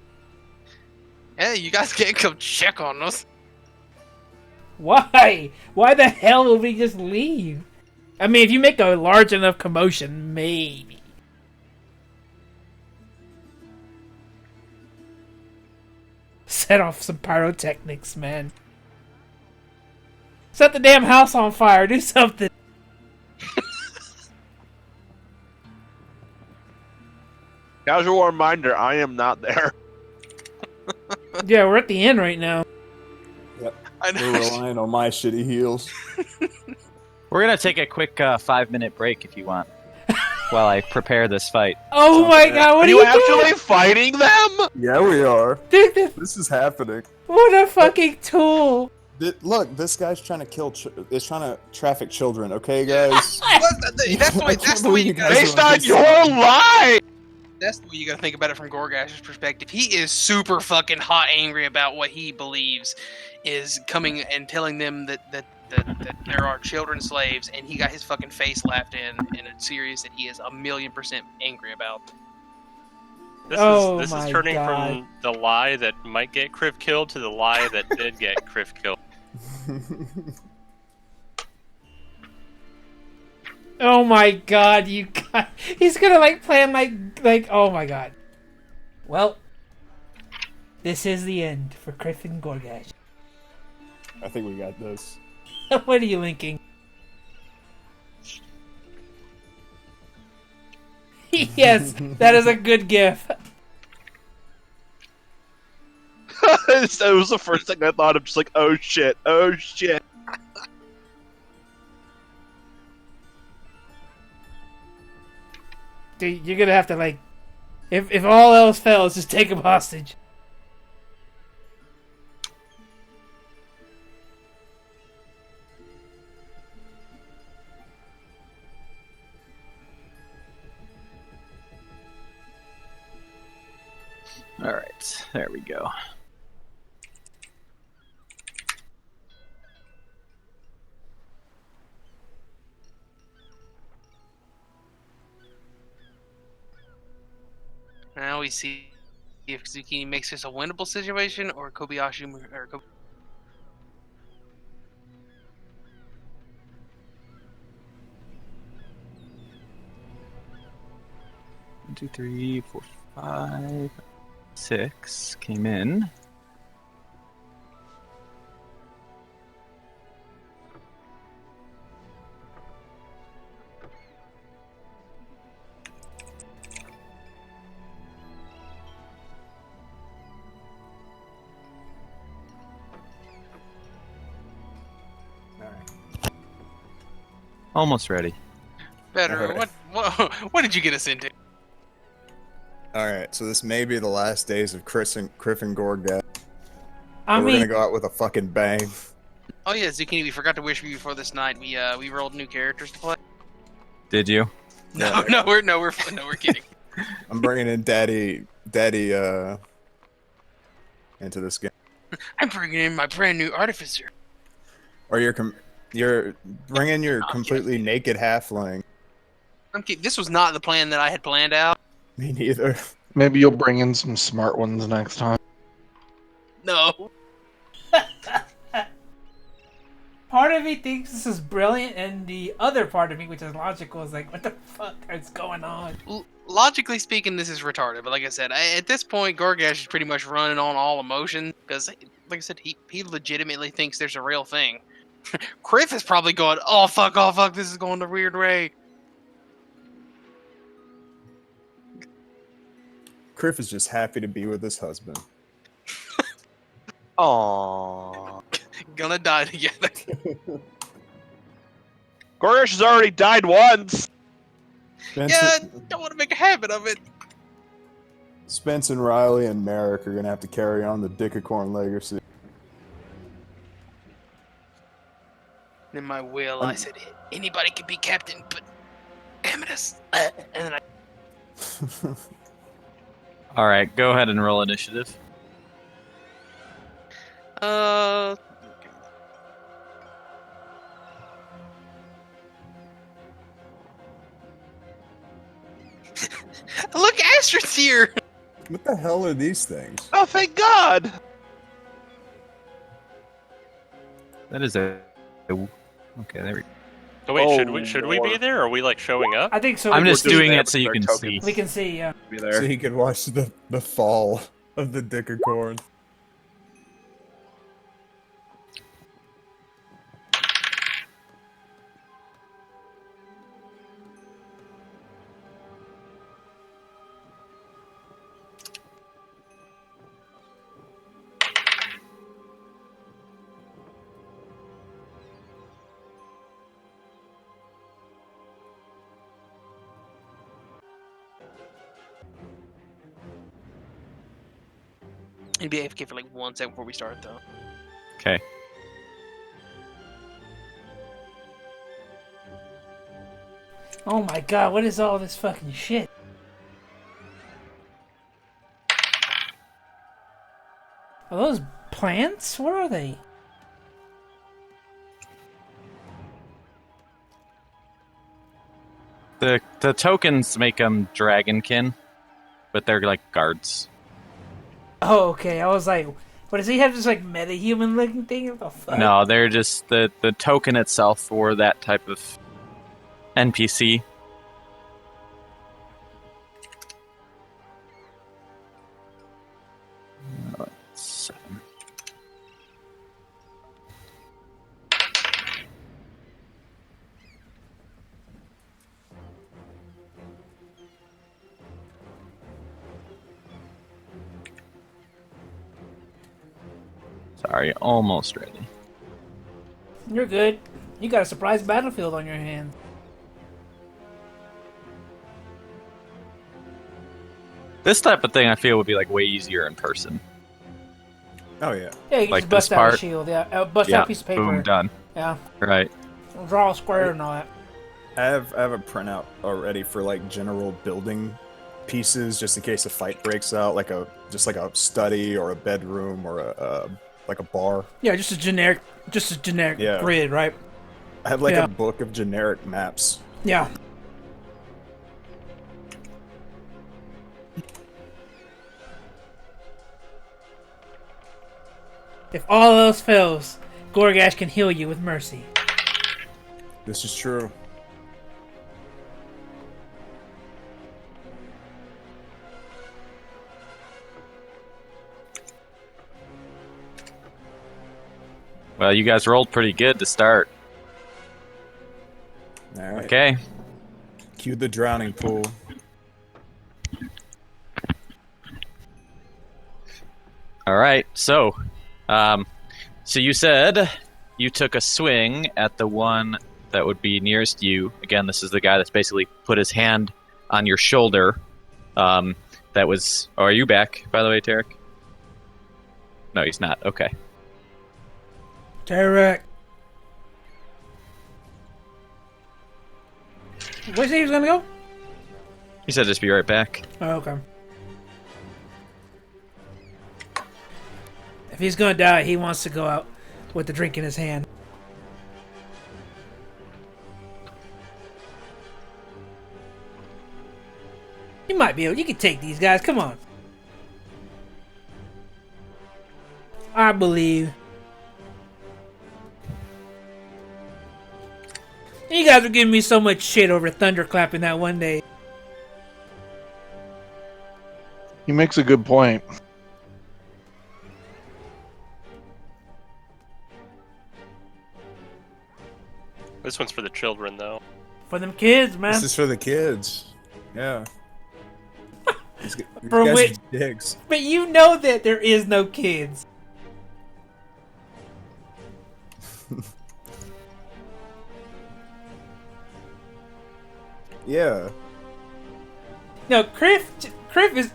Hey, you guys can't come check on us. Why? Why the hell would we just leave? I mean, if you make a large enough commotion, maybe. Set off some pyrotechnics, man. Set the damn house on fire. Do something. Casual reminder, I am not there. Yeah, we're at the inn right now. Yep. I know. We're relying on my shitty heals. We're gonna take a quick 5-minute break if you want, while I prepare this fight. Oh my god, what Are are you you actually doing? fighting them? Yeah, we are. Dude, This is happening. what a fucking tool. Look, this guy's trying to is trying to traffic children. Okay, guys. That's the way you gotta. Based on your lie! That's the way you gotta think about it from Goregash's perspective. He is super fucking hot angry about what he believes is coming and telling them that there are children slaves, and he got his fucking face laughed in a series that he is 1,000,000% angry about. This my is turning God. from the lie that might get Kriff killed to the lie that did get Kriff killed. Oh my god, you guys. He's gonna like plan like oh my god. Well, this is the end for Kriff and Goregash. I think we got this. What are you linking? Yes, that is a good gif. That was the first thing I thought of, just like, oh shit. Dude, you're gonna have to like, if all else fails, just take him hostage. All right, there we go. Now we see if Zucchini makes this a winnable situation or Kobayashi or Kobayashi. 1, 2, 3, 4, 5, 6 came in. Almost ready. Better. Alright. What did you get us into? Alright, so this may be the last days of Kriff and Goregash. I We're mean, gonna go out with a fucking bang. Oh yeah, Zucchini, we forgot to wish you before this night. We rolled new characters to play. Did you? No, we're kidding. I'm bringing in Daddy, into this game. I'm bringing in my brand new artificer. Or you're bringing your completely naked halfling. I'm kidding. This was not the plan that I had planned out. Me neither. Maybe you'll bring in some smart ones next time. No. part of me thinks this is brilliant, and the other part of me, which is logical, is like, what the fuck is going on? Logically speaking, this is retarded. But like I said, at this point, Goregash is pretty much running on all emotion because, like I said, he legitimately thinks there's a real thing. Kriff is probably going, oh fuck, this is going the weird way. Kriff is just happy to be with his husband. Aww. Gonna die together. Goregash has already died once. Yeah, don't want to make a habit of it. Spence and Riley and Merrick are gonna have to carry on the Dickicorn legacy. In my will, I said anybody can be captain, but Ametus. And then I. All right, go ahead and roll initiative. Look, Astrid's here. What the hell are these things? Oh, thank God! That is a. Okay, there we go. So wait, Oh, should we be Lord. there? Or are we like showing up? I think so. I'm just doing doing that it so with you our can tokens. see. We can see, yeah. Be So there. he could watch the fall of the Dickicorn. He'd be AFK for like 1 second before we start, though. Okay. Oh my god, what is all this fucking shit? Are those plants? What are they? The tokens make them dragonkin, but they're like guards. Oh, okay. I was like, what does he have? This like meta-human looking thing? What the fuck? No, they're just the token itself for that type of NPC. Seven. Sorry, almost ready. You're good. You got a surprise battlefield on your hands. This type of thing I feel would be like way easier in person. Oh yeah. Yeah, you can Like just bust this out a part? shield. Yeah, bust out a piece of paper. Boom, done. Yeah, Right. draw a square and all that. I have a printout already for like general building pieces, just in case a fight breaks out, like a study or a bedroom or a bar. Yeah, just a generic Yeah. grid, right? I have like Yeah. a book of generic maps. Yeah. If all else fails, Goregash can heal you with mercy. This is true. Well, you guys rolled pretty good to start. All right. Okay. Cue the drowning pool. All right. So you said you took a swing at the one that would be nearest you. Again, this is the guy that's basically put his hand on your shoulder. That was... Oh, are you back, by the way, Tarrek? No, he's not. Okay. Tarrek. Where'd you say he was gonna go? He said just be right back. Oh, okay. If he's gonna die, he wants to go out with the drink in his hand. You might be able. You can take these guys. Come on. I believe. You guys were giving me so much shit over thunderclapping that one day. He makes a good point. This one's for the children, though. For them kids, man. This is for the kids. Yeah. These For guys which- are dicks. But you know that there is no kids. Yeah. No, Kriff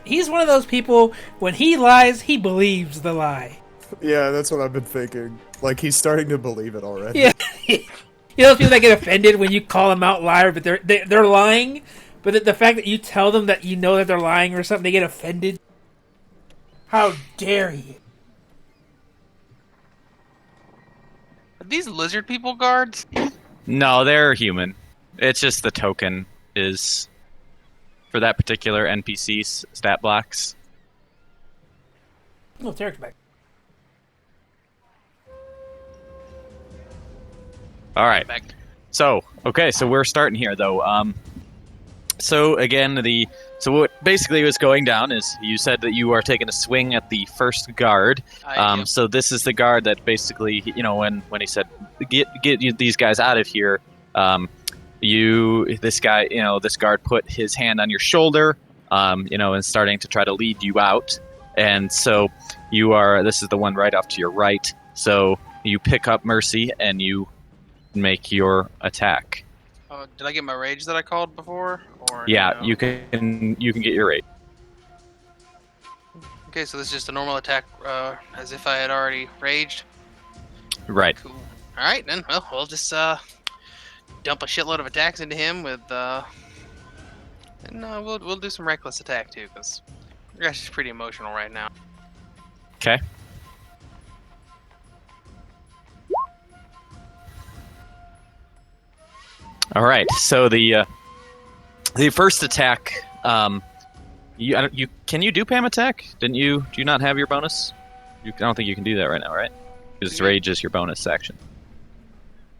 he's one of those people, when he lies, he believes the lie. Yeah, that's what I've been thinking. Like, he's starting to believe it already. Yeah. You know those people that get offended when you call them out liar, but they're lying? But the fact that you tell them that you know that they're lying or something, they get offended? How dare you? Are these lizard people guards? No, they're human. It's just the token is for that particular NPC's stat blocks. Oh, Tarek's back. All right. Back. So we're starting here, though. So again, so what basically was going down is you said that you are taking a swing at the first guard. Yep. So this is the guard that basically, when he said get these guys out of here, this guard put his hand on your shoulder, and starting to try to lead you out. And so this is the one right off to your right. So you pick up Mercy and you make your attack. Did I get my rage that I called before? Or Yeah, no? you can get your rage. Okay, so this is just a normal attack, as if I had already raged. Right. Cool. All right, then. Well, we'll just dump a shitload of attacks into him with, and we'll do some reckless attack too, because Goregash is pretty emotional right now. Okay. All right. So the first attack, you can you do Pam attack? Didn't you? Do you not have your bonus? I don't think you can do that right now, right? Because rage is your bonus action.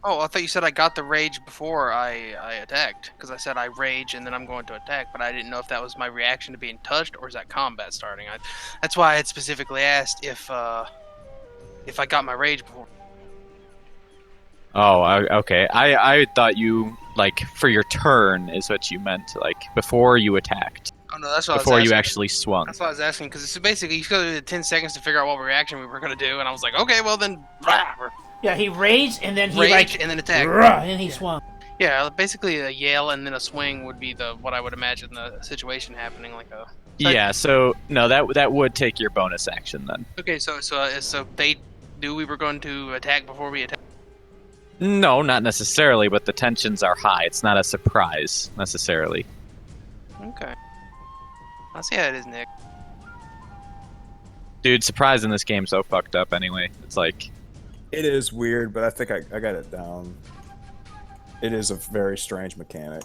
Oh, I thought you said I got the rage before I attacked, because I said I rage and then I'm going to attack, but I didn't know if that was my reaction to being touched or is that combat starting. That's why I had specifically asked if I got my rage before. Oh, okay. I thought you, like, for your turn is what you meant, like, before you attacked. Oh no, that's what Before I was you asking. actually swung. That's what I was asking, because it's basically you got 10 seconds to figure out what reaction we were going to do, and I was like, okay, well then, Yeah, he raged and then he rage and then attack. and then he swung. Yeah, basically a yell and then a swing would be what I would imagine the situation happening, like a. Yeah. So no, that would take your bonus action then. Okay, so they knew we were going to attack before we attacked. No, not necessarily, but the tensions are high. It's not a surprise necessarily. Okay. I'll see how it is, Nick. Dude, surprise in this game's so fucked up anyway. It's like... It is weird, but I think I got it down. It is a very strange mechanic.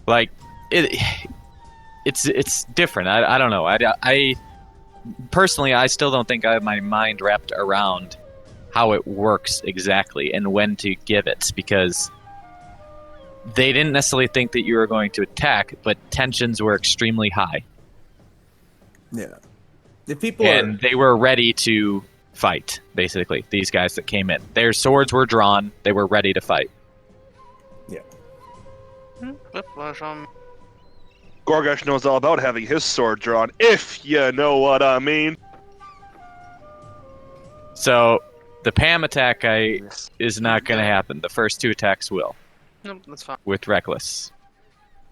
Like, it's different. I don't know. I personally, I still don't think I have my mind wrapped around how it works exactly and when to give it, because they didn't necessarily think that you were going to attack, but tensions were extremely high. Yeah. The people And they were ready to fight, basically, these guys that came in. Their swords were drawn. They were ready to fight. Yeah. Whiplash on. Goregash knows all about having his sword drawn, if you know what I mean. So The Pam attack is not going to happen. The first 2 attacks will. Nope, that's fine. With Reckless.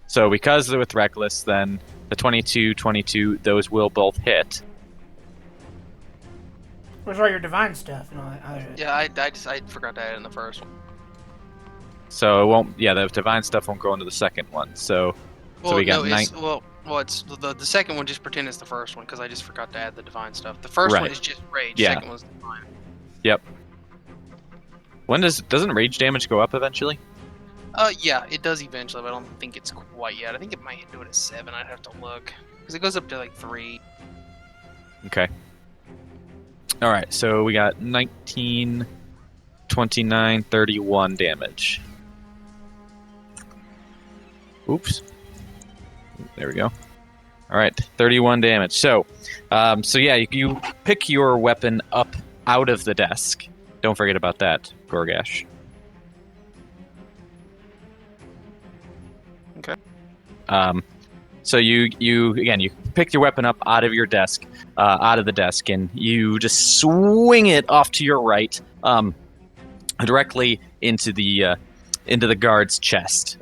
So because they're with Reckless, then the 22, those will both hit. Where's all your divine stuff and all that? Yeah, I forgot to add it in the first one. So it won't. Yeah, the divine stuff won't go into the second one. So we got 9. It's the second one. Just pretend it's the first one because I just forgot to add the divine stuff. The first one is just rage. Yeah. Second one's divine. Yep. When doesn't rage damage go up eventually? Yeah, it does eventually, but I don't think it's quite yet. I think it might do it at 7. I'd have to look because it goes up to like 3. Okay. All right, so we got 19, 29, 31 damage. Oops. There we go. All right, 31 damage. So yeah, you pick your weapon up out of the desk. Don't forget about that, Goregash. Okay. So you pick your weapon up out of your desk, out of the desk, and you just swing it off to your right, directly into the guard's chest.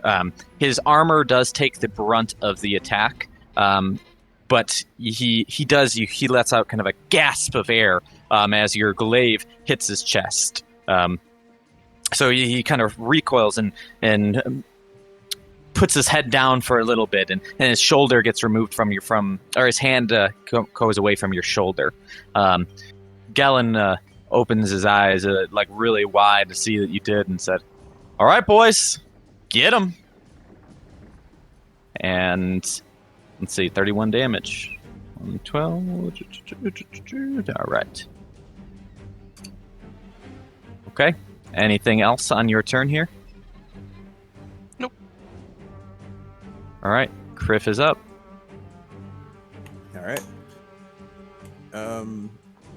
His armor does take the brunt of the attack, but he lets out kind of a gasp of air as your glaive hits his chest. So he kind of recoils and puts his head down for a little bit, and his shoulder gets removed or his hand goes away from your shoulder. Galen opens his eyes like really wide to see that you did, and said, "All right, boys, get him." And let's see, 31 damage. 12. All right. Okay. Anything else on your turn here? Nope. All right. Kriff is up. All right.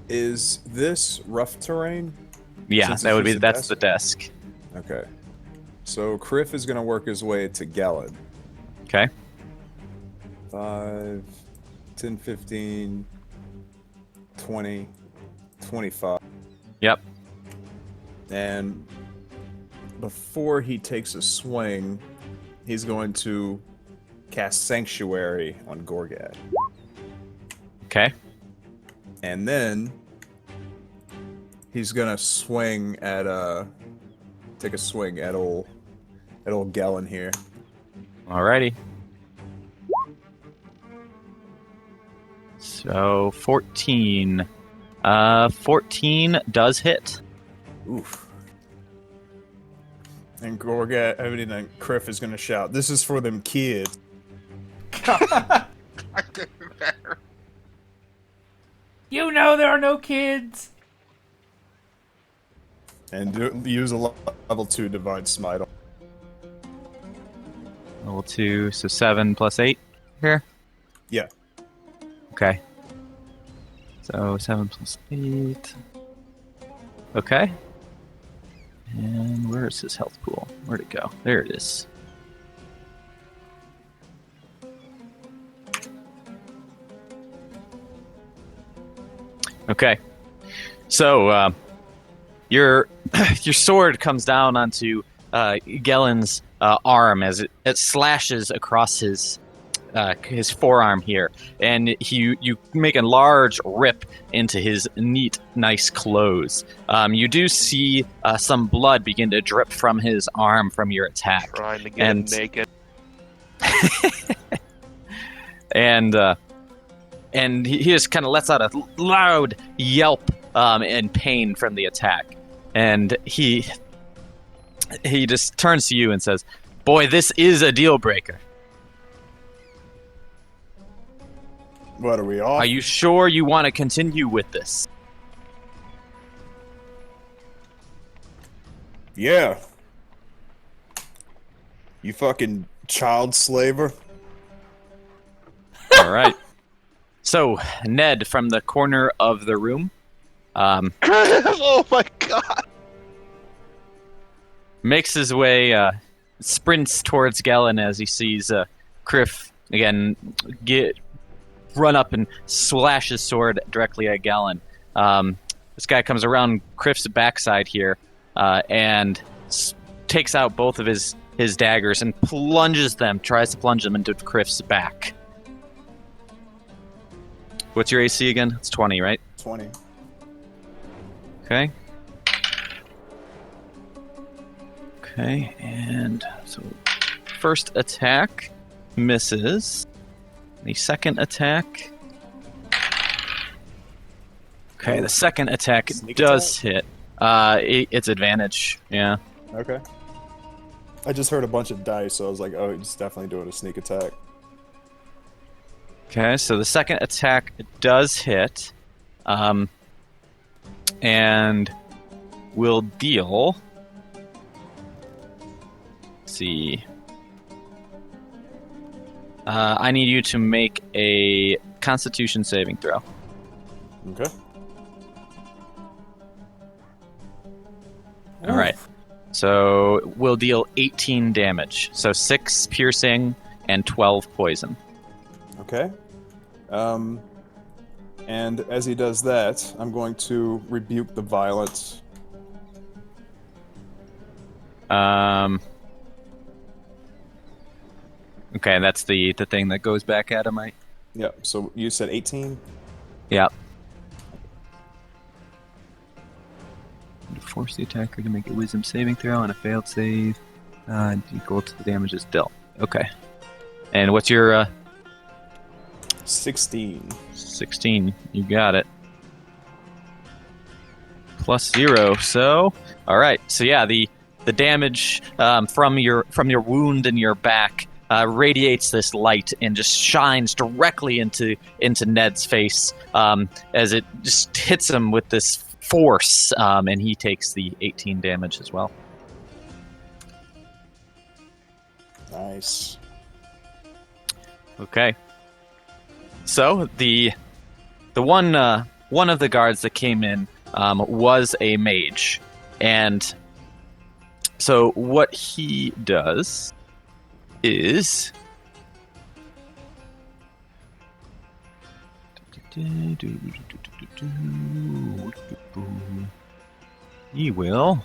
Is this rough terrain? Yeah, Since that would be. it's a That's desk? the desk. Okay. So Kriff is going to work his way to Galen. Okay. 5, 10, 15, 20, 25. Yep. And before he takes a swing, he's going to cast Sanctuary on Goregash. Okay. And then he's gonna swing at take a swing at old Galen here. Alrighty. So 14. 14 does hit. Oof. And Kriff is gonna shout, "This is for them kids." You know there are no kids. And use a level 2 Divine Smite. Level 2, so 7 plus 8 here? Yeah. Okay. So 7 plus 8. Okay. And where is his health pool? Where'd it go? There it is. Okay. So, your sword comes down onto Galen's arm as it slashes across his forearm here, and you make a large rip into his neat, nice clothes. You do see some blood begin to drip from his arm from your attack. Trying to get him naked. And he just kind of lets out a loud yelp in pain from the attack. And he just turns to you and says, "Boy, this is a deal breaker. What, are we off? Are you sure you want to continue with this?" Yeah. You fucking child slaver. All right. So, Ned, from the corner of the room, Oh my god! makes his way, sprints towards Galen as he sees Kriff again run up and slash his sword directly at Galen. this guy comes around Kriff's backside here and takes out both of his daggers and tries to plunge them into Kriff's back. What's your AC again? It's 20, right? 20. Okay. Okay, and so first attack misses. The second attack... Okay, the second attack does hit. It's advantage, yeah. Okay. I just heard a bunch of dice, so I was like, oh, he's definitely doing a sneak attack. Okay, so the second attack does hit. And will deal... Let's see. I need you to make a Constitution saving throw. Okay. All right. So we'll deal 18 damage. So 6 piercing and 12 poison. Okay. And as he does that, I'm going to rebuke the violence. Okay, that's the thing that goes back at him, right? Yep. So you said 18? Yep. Force the attacker to make a wisdom saving throw on a failed save equal to the damages dealt. Okay. And what's your 16. 16. You got it. Plus 0. So, all right. So yeah, the damage from your wound in your back radiates this light and just shines directly into Ned's face as it just hits him with this force, and he takes the 18 damage as well. Nice. Okay. So the one of the guards that came in was a mage, and so what he does is he will.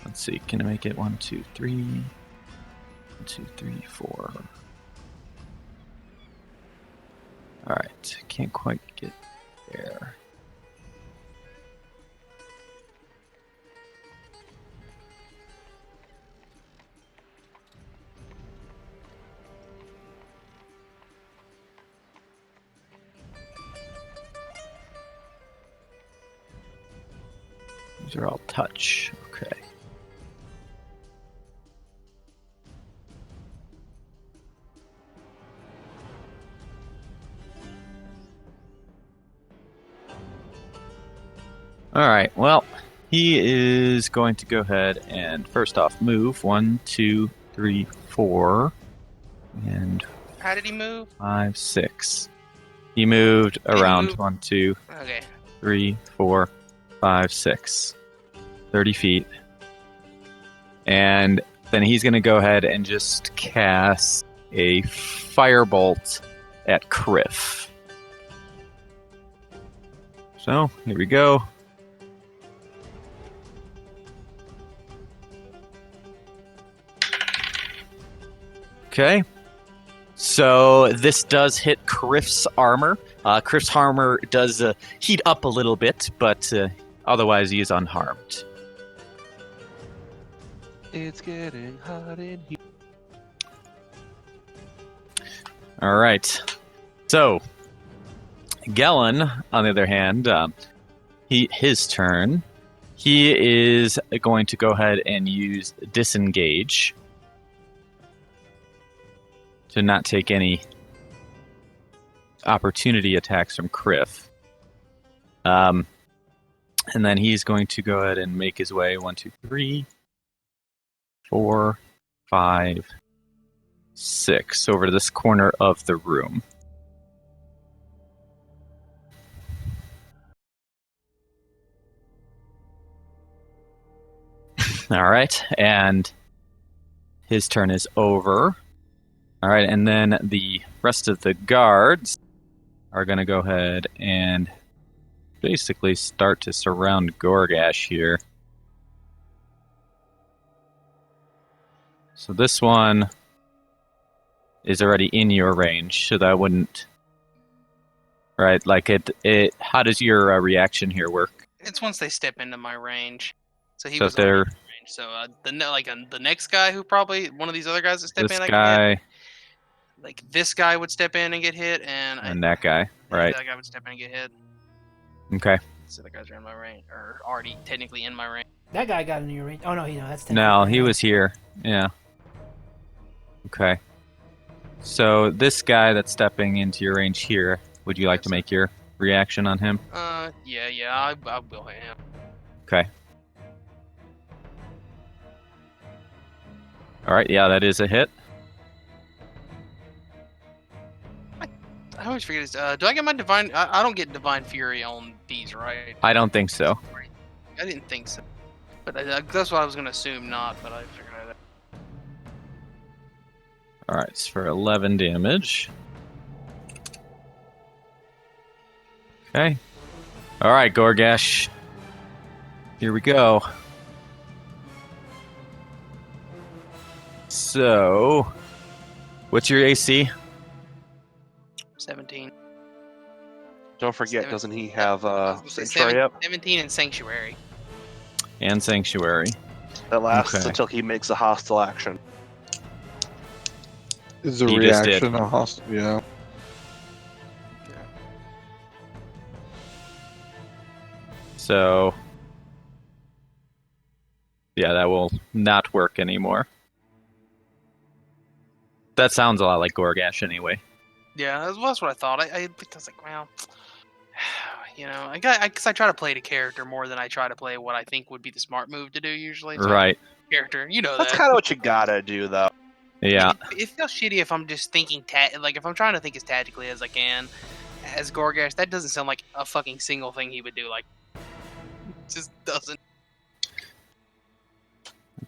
Let's see, can I make it 1, 2, 3? 1, 2, 3, 4. Alright, can't quite get there. These are all touch. Okay. Alright, well, he is going to go ahead and first off move 1, 2, 3, 4, and How did he move? 5, 6. He moved around moved- 1, 2, Okay. 3, 4, 5, 6. 30 feet. And then he's going to go ahead and just cast a firebolt at Kriff. So, here we go. Okay. So, this does hit Kriff's armor. Kriff's armor does heat up a little bit, but otherwise he is unharmed. It's getting hot in here. All right. So, Gellin, on the other hand, his turn. He is going to go ahead and use disengage to not take any opportunity attacks from Kriff. And then he's going to go ahead and make his way 1, 2, 3, 4, 5, 6 over to this corner of the room. All right, and his turn is over. All right, and then the rest of the guards are going to go ahead and basically start to surround Goregash here. So this one is already in your range, so that wouldn't... Right, like it how does your reaction here work? It's once they step into my range. So he So was if they're... already in range. So the next guy who probably one of these other guys that step This in, guy like this guy would step in and get hit, and that guy, right? That guy would step in and get hit. Okay. So the guys are in my range, or already technically in my range. That guy got in your range. Oh no, that's No, he was here. Yeah. Okay. So this guy that's stepping into your range here, would you like to make your reaction on him? Yeah, I will hit him. Okay. All right, yeah, that is a hit. I always forget this. Do I get my divine? I don't get divine fury on these, right? I don't think so. I didn't think so, but that's what I was gonna assume not. But I figured out. All right, it's for 11 damage. Okay. All right, Goregash. Here we go. So, what's your AC? 17. Don't forget, doesn't he have Say Sanctuary up? 17 and Sanctuary. And Sanctuary. That lasts Okay. until he makes a hostile action. Is a He just did. reaction a hostile? Yeah. So, yeah, that will not work anymore. That sounds a lot like Goregash anyway. Yeah, that's what I thought. I was like, well, because I try to play the character more than I try to play what I think would be the smart move to do usually. So Right. Character, That's that. kind of what you gotta do, though. Yeah. It feels shitty if I'm just thinking if I'm trying to think as tactically as I can as Goregash. That doesn't sound like a fucking single thing he would do. Like, it just doesn't.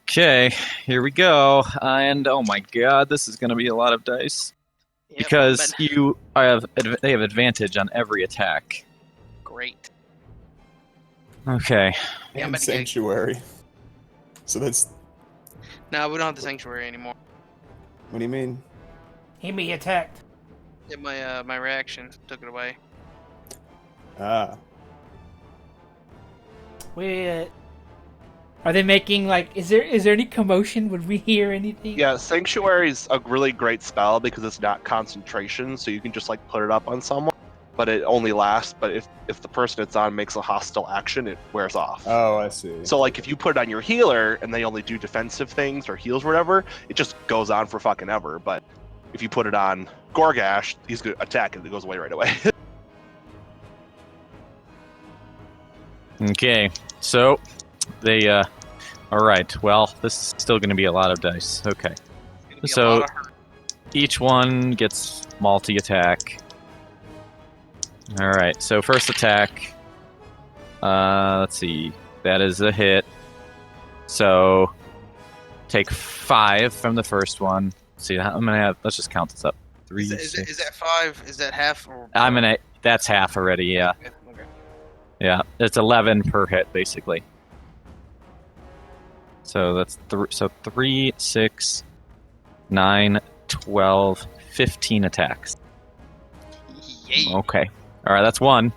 Okay, here we go. And oh my god, this is going to be a lot of dice. Yep, Because but they have advantage on every attack. great. Okay. Yeah, I'm And about to get- Sanctuary. So that's... No, we don't have the Sanctuary anymore. What do you mean? He be attacked. Yeah, my reaction took it away. Ah. Are they making is there any commotion? Would we hear anything? Yeah, Sanctuary's a really great spell because it's not concentration, so you can just put it up on someone, but it only lasts. But if the person it's on makes a hostile action, it wears off. Oh, I see. So if you put it on your healer and they only do defensive things or heals or whatever, it just goes on for fucking ever. But if you put it on Goregash, he's gonna attack and it goes away right away. Okay. So, they, alright, well, this is still going to be a lot of dice. Okay. It's gonna be So- a lot of hurt. Each one gets multi-attack. Alright, so first attack. Let's see. That is a hit. So, take 5 from the first one. Let's see, I'm gonna have, let's just count this up. 3, Is 6. that 5? Is that half? Or... That's half already, yeah. Okay. Yeah, it's 11 per hit, basically. So that's 3, 6, 9, 12, 15 attacks. Yay. Okay. Alright, that's 1.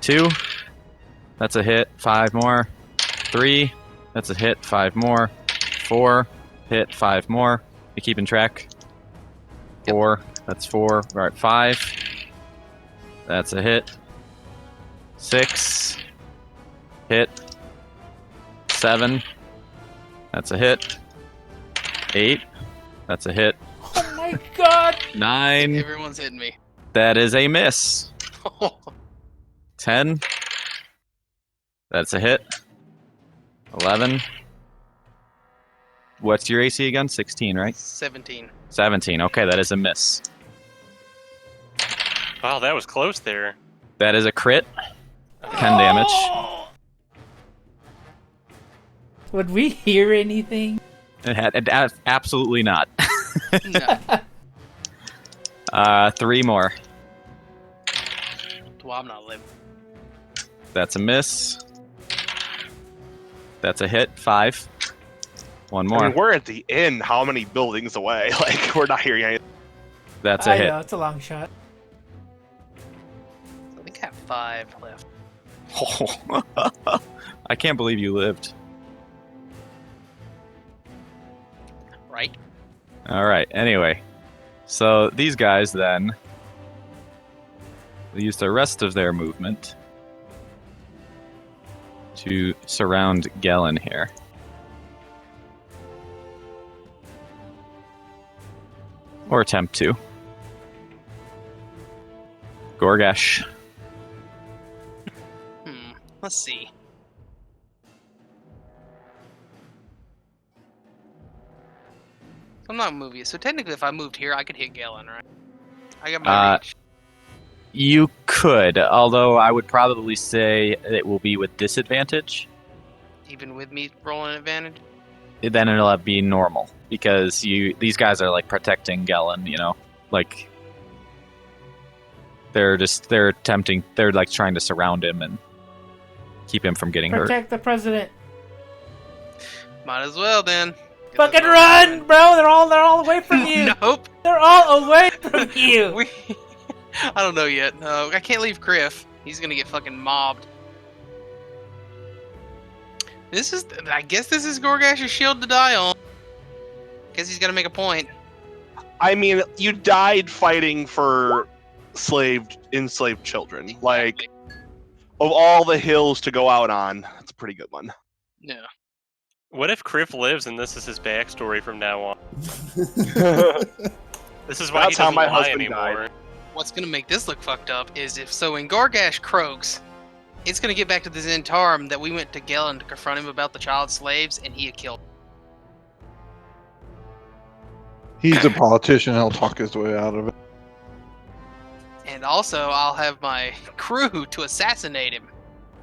2, that's a hit, 5 more. 3, that's a hit, 5 more. 4, hit, 5 more. You keeping track? 4, that's 4. Alright, 5. That's a hit. 6, hit. 7, that's a hit. 8, that's a hit. Oh my god! 9, Everyone's hitting me. that is a miss. 10, that's a hit. 11, what's your AC again? 16, right? 17. 17, okay, that is a miss. Wow, that was close there. That is a crit. 10 damage. Would we hear anything? Absolutely not. No. 3 more. Well, I'm not living. That's a miss. That's a hit. 5. One more. I mean, we're at the inn. How many buildings away? Like, we're not hearing anything. That's a I hit. know, it's a long shot. I think I have 5 left. Oh. I can't believe you lived. Right? All right. Anyway, so these guys then use the rest of their movement to surround Gellin here. Or attempt to. Goregash. Let's see. I'm not moving, so technically if I moved here, I could hit Gellin, right? I got my reach. You could, although I would probably say it will be with disadvantage. Even with me rolling advantage? Then it'll be normal, because these guys are like protecting Gellin, you know? Like, they're like trying to surround him and keep him from getting hurt. Protect the president. Might as well then. Fucking run, bro! They're all away from you. Nope. They're all away from you. I don't know yet. I can't leave Kriff. He's gonna get fucking mobbed. I guess this is Goregash's shield to die on. Guess he's gonna make a point. I mean, you died fighting for enslaved children. Exactly. Like, of all the hills to go out on, that's a pretty good one. Yeah. What if Kriff lives and this is his backstory from now on? This is why That's he how doesn't my lie husband anymore. died. What's gonna make this look fucked up is when Goregash croaks, it's gonna get back to the Zentarum that we went to Gellin to confront him about the child slaves, and he had killed. He's a politician. He'll talk his way out of it. And also, I'll have my crew to assassinate him.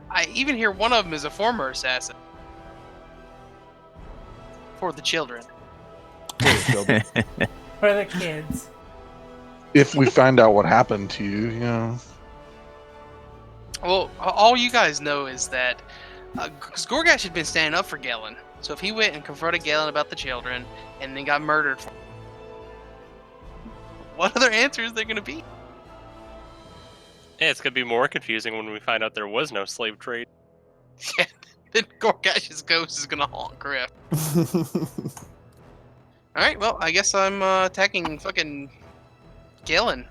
I even hear one of them is a former assassin. For the children. For the kids. If we find out what happened to you, you know. Well, all you guys know is that because Goregash had been standing up for Gellin, so if he went and confronted Gellin about the children and then got murdered, what other answer is there going to be? Yeah, it's gonna be more confusing when we find out there was no slave trade. Yeah, then Goregash's ghost is going to haunt Kriff. Alright, well, I guess I'm attacking fucking Gellin.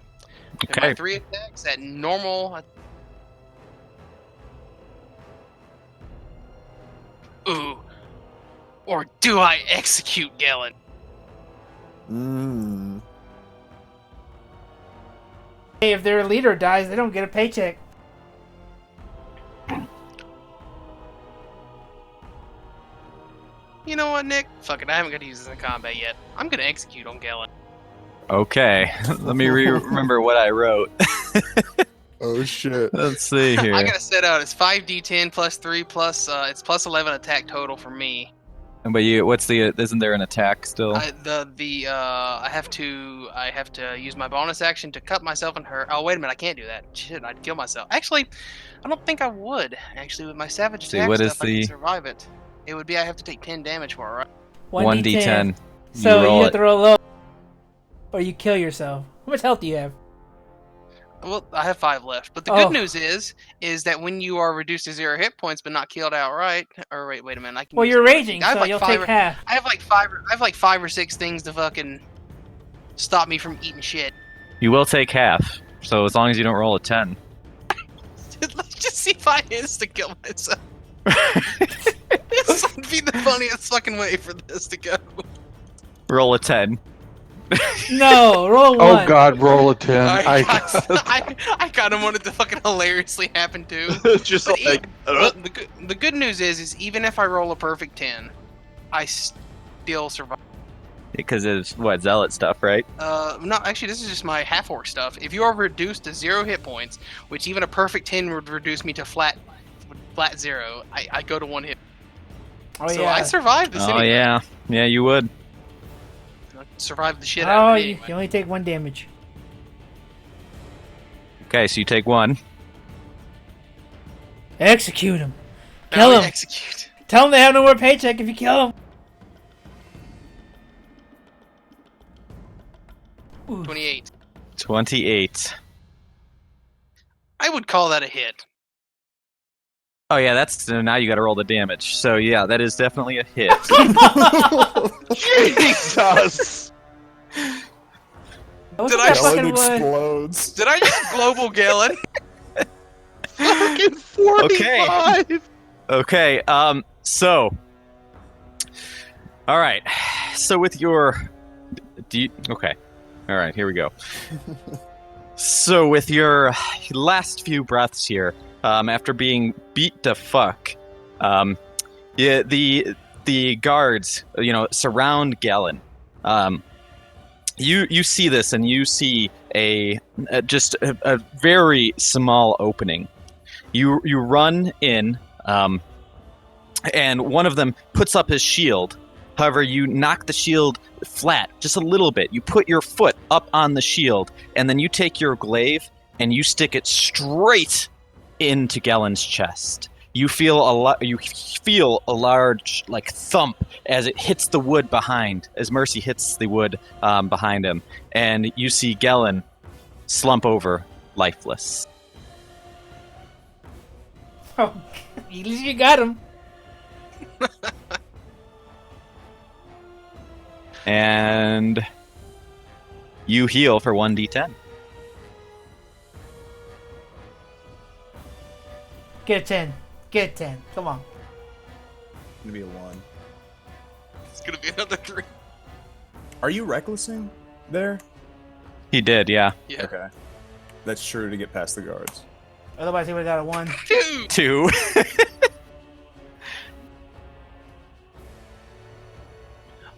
Okay. My 3 attacks at normal. Ooh. Or do I execute Gellin? Hey, if their leader dies, they don't get a paycheck. You know what, Nick? Fuck it, I haven't got to use this in combat yet. I'm gonna execute on Gellin. Okay, let me remember what I wrote. Oh shit. Let's see here. I gotta set out. It's 5d10 plus 3 plus it's plus 11 attack total for me. But isn't there an attack still? I have to use my bonus action to cut myself and hurt. Oh wait a minute, I can't do that. Shit, I'd kill myself. Actually, I don't think I would. Actually, with my savage attack what stuff, is I the- can survive it. It would be I have to take 10 damage for it, right? 1d10. So roll you have it. to roll low, or you kill yourself. How much health do you have? Well, I have 5 left. But the good news is that when you are reduced to 0 hit points but not killed outright, or wait a minute, I can. Well, use you're it. raging, I have so like you'll 5 take half. I have like 5 or 6 things to fucking stop me from eating shit. You will take half, so as long as you don't roll a 10. Let's just see if I insta kill myself. This would be the funniest fucking way for this to go. Roll a 10. No, roll 1. Oh God, roll a 10. I kind of wanted to fucking hilariously happen too. Just But like, the good news is even if I roll a perfect 10, I still survive. Because it's, zealot stuff, right? No, actually, this is just my half-orc stuff. If you are reduced to 0 hit points, which even a perfect 10 would reduce me to flat 0, I go to 1 hit. Oh So yeah. I survived this Oh, anyway. yeah. Yeah, you would. I survived the shit out Oh, of it you anyway. only take 1 damage. Okay, so you take 1. Execute him. Now Kill we him. execute. Tell him they have no more paycheck if you kill him. Ooh. 28. 28. I would call that a hit. Oh yeah, that's now you got to roll the damage. So yeah, that is definitely a hit. Jesus! What's Did that I- fucking Galen wood? explodes. Did I use global Galen? Fucking 45! Okay. So. All right. So with your, okay. All right. Here we go. So with your last few breaths here, after being beat to fuck, yeah, the guards, surround Galen. You see this, and you see a very small opening. You run in, and one of them puts up his shield. However, you knock the shield flat just a little bit. You put your foot up on the shield, and then you take your glaive and you stick it straight into Galen's chest. You feel a large thump as it hits the wood behind, as Mercy hits the wood behind him, and you see Galen slump over, lifeless. Oh, at least you got him. And you heal for 1d10. Get a 10. Get a 10. Come on. It's gonna be a 1. It's gonna be another 3. Are you recklessing there? He did, yeah. Yeah. Okay. That's true to get past the guards. Otherwise, he would have got a 1. 2. 2.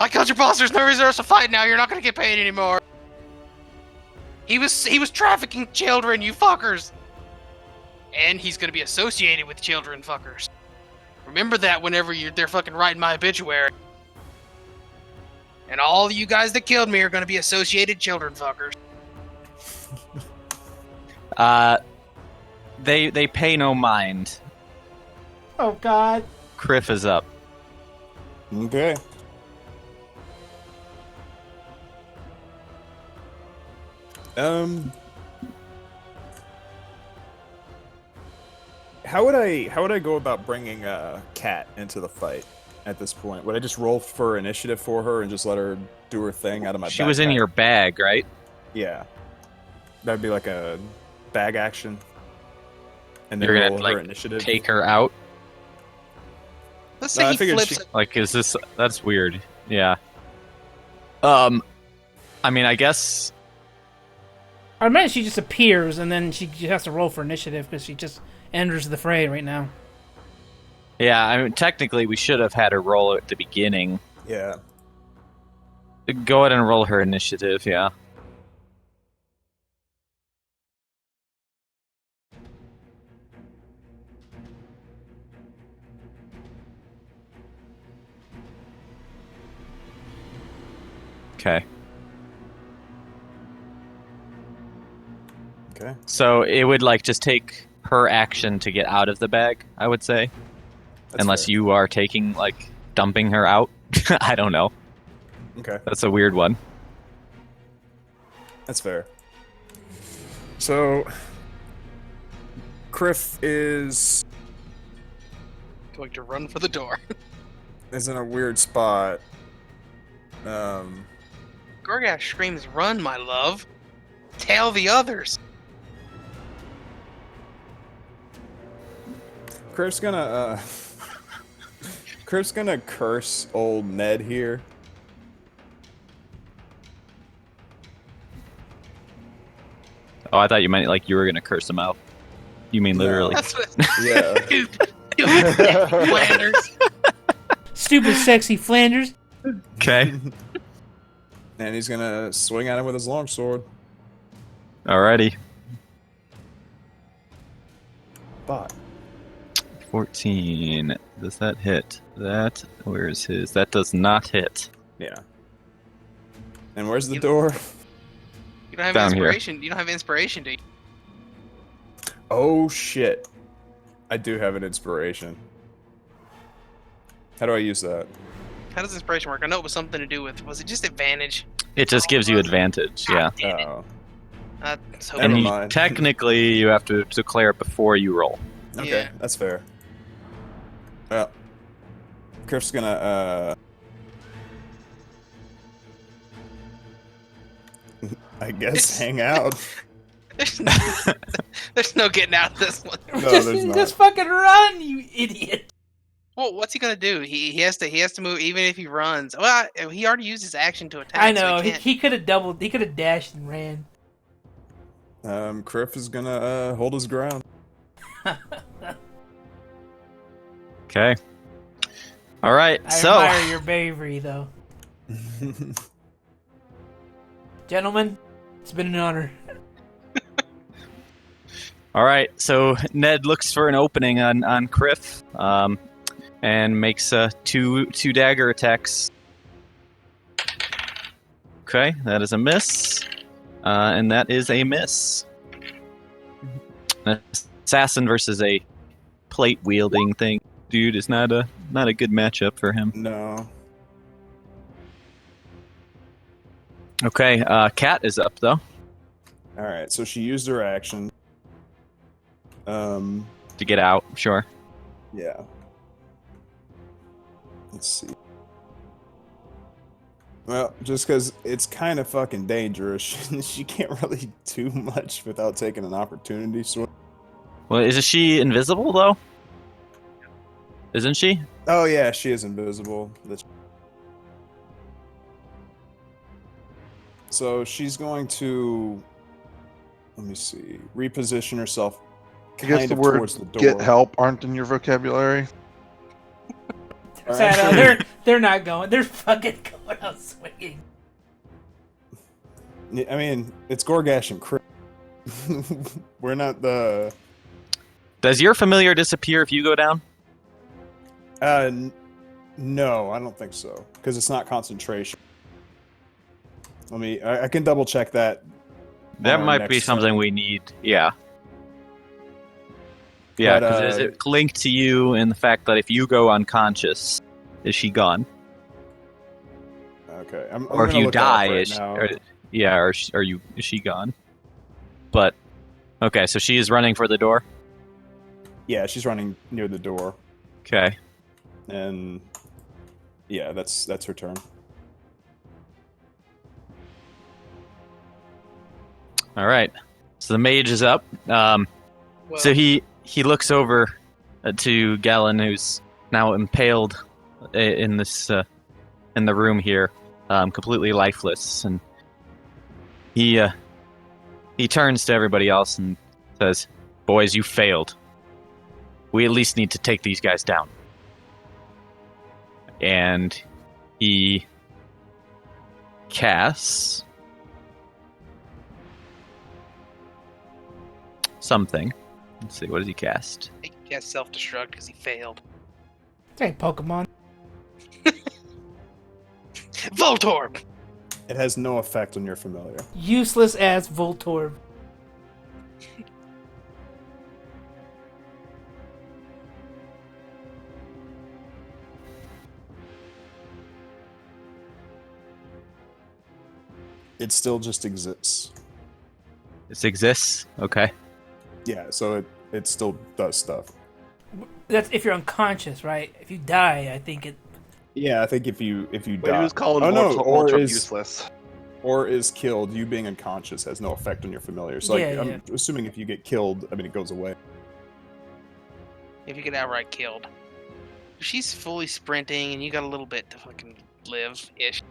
I killed your boss. There's no resource to fight now. You're not gonna get paid anymore. He was trafficking children, you fuckers. And he's gonna be associated with children, fuckers. Remember that whenever they're fucking writing my obituary. And all you guys that killed me are gonna be associated children, fuckers. They pay no mind. Oh, God. Kriff is up. Okay. How would I go about bringing Kat into the fight at this point? Would I just roll for initiative for her and just let her do her thing out of my She was in backpack? your bag, right? Yeah. That'd be like a bag action. And then You're gonna roll her initiative. take her out. Let's No, say I he figured flips she- it. Like, is this? That's weird. Yeah. I mean, I guess. I imagine she just appears and then she has to roll for initiative because she just enters the fray right now. Yeah, I mean, technically, we should have had her roll at the beginning. Yeah. Go ahead and roll her initiative. Yeah. Okay. Okay. So it would just take her action to get out of the bag, I would say. That's Unless fair. you are taking dumping her out. I don't know. Okay. That's a weird one. That's fair. So, Kriff is Going to run for the door. in a weird spot. Goregash screams, "Run, my love! Tell the others!" Kriff's gonna curse old Ned here. Oh, I thought you meant you were gonna curse him out. You mean literally? That's what. Yeah. Flanders. Stupid, sexy Flanders. Okay. And he's gonna swing at him with his longsword. Alrighty. But 14. Does that hit? Where is his? That does not hit. yeah. And where's the door? You don't have Down here. inspiration. You don't have inspiration, do you? Oh shit. I do have an inspiration. How do I use that? How does inspiration work? I know it was something to do with. Was it just advantage? It just gives you advantage, yeah. Damn it. Oh, So Never And mind. technically, you have to declare it before you roll. okay, Yeah. that's fair. Well, Kriff's gonna, I guess hang out. There's no getting out of this one. No, there's not. just fucking run, you idiot. Well, what's he gonna do? He has to move even if he runs. Well, he already used his action to attack. I know. So he can't. He could have doubled. He could have dashed and ran. Kriff is gonna, hold his ground. Okay. All right, I so admire your bravery, though. Gentlemen, it's been an honor. all right, so Ned looks for an opening on Kriff, and makes two dagger attacks. Okay, that is a miss, and that is a miss. An assassin versus a plate wielding thing, dude, is not a good matchup for him. No. Okay, Cat is up though. Alright, so she used her action. To get out, sure. Yeah. Let's see. Well, just because it's kind of fucking dangerous, she can't really do much without taking an opportunity swing. Well, isn't she invisible though? Isn't she? Oh yeah, she is invisible. So she's going to, let me see, reposition herself I guess kind the of words towards the door. "get help" aren't in your vocabulary. Or Sad, actually- they're not going. They're fucking going out swinging. I mean, it's Goregash and Kriff. We're not the. Does your familiar disappear if you go down? No, I don't think so, because it's not concentration. I can double check that. That on our might be next something turn. we need. Yeah. Yeah, But, because is it linked to you in the fact that if you go unconscious, is she gone? Okay. I'm Or if gonna you look that up die, right is she, now. is she gone? But okay, so she is running for the door. Yeah, she's running near the door, Okay. and yeah, that's her turn. All right. So the mage is up. Well, So he looks over to Galen, who's now impaled in this in the room here, completely lifeless, and he turns to everybody else and says, "Boys, you failed. We at least need to take these guys down." And he casts something. Let's see, what does he cast? he cast self-destruct because he failed. Hey, Pokemon. Voltorb. It has no effect on your familiar. Useless as Voltorb. It still just exists. This exists? Okay. Yeah, so it still does stuff. That's if you're unconscious, right? If you die, I think it. Yeah, I think if you Wait, die, who's calling Oh, no, Mortal or Ultra is- useless? or is killed, you being unconscious has no effect on your familiar. So like, Yeah, I'm assuming if you get killed, I mean, it goes away. If you get outright killed. She's fully sprinting, and you got a little bit to fucking live-ish.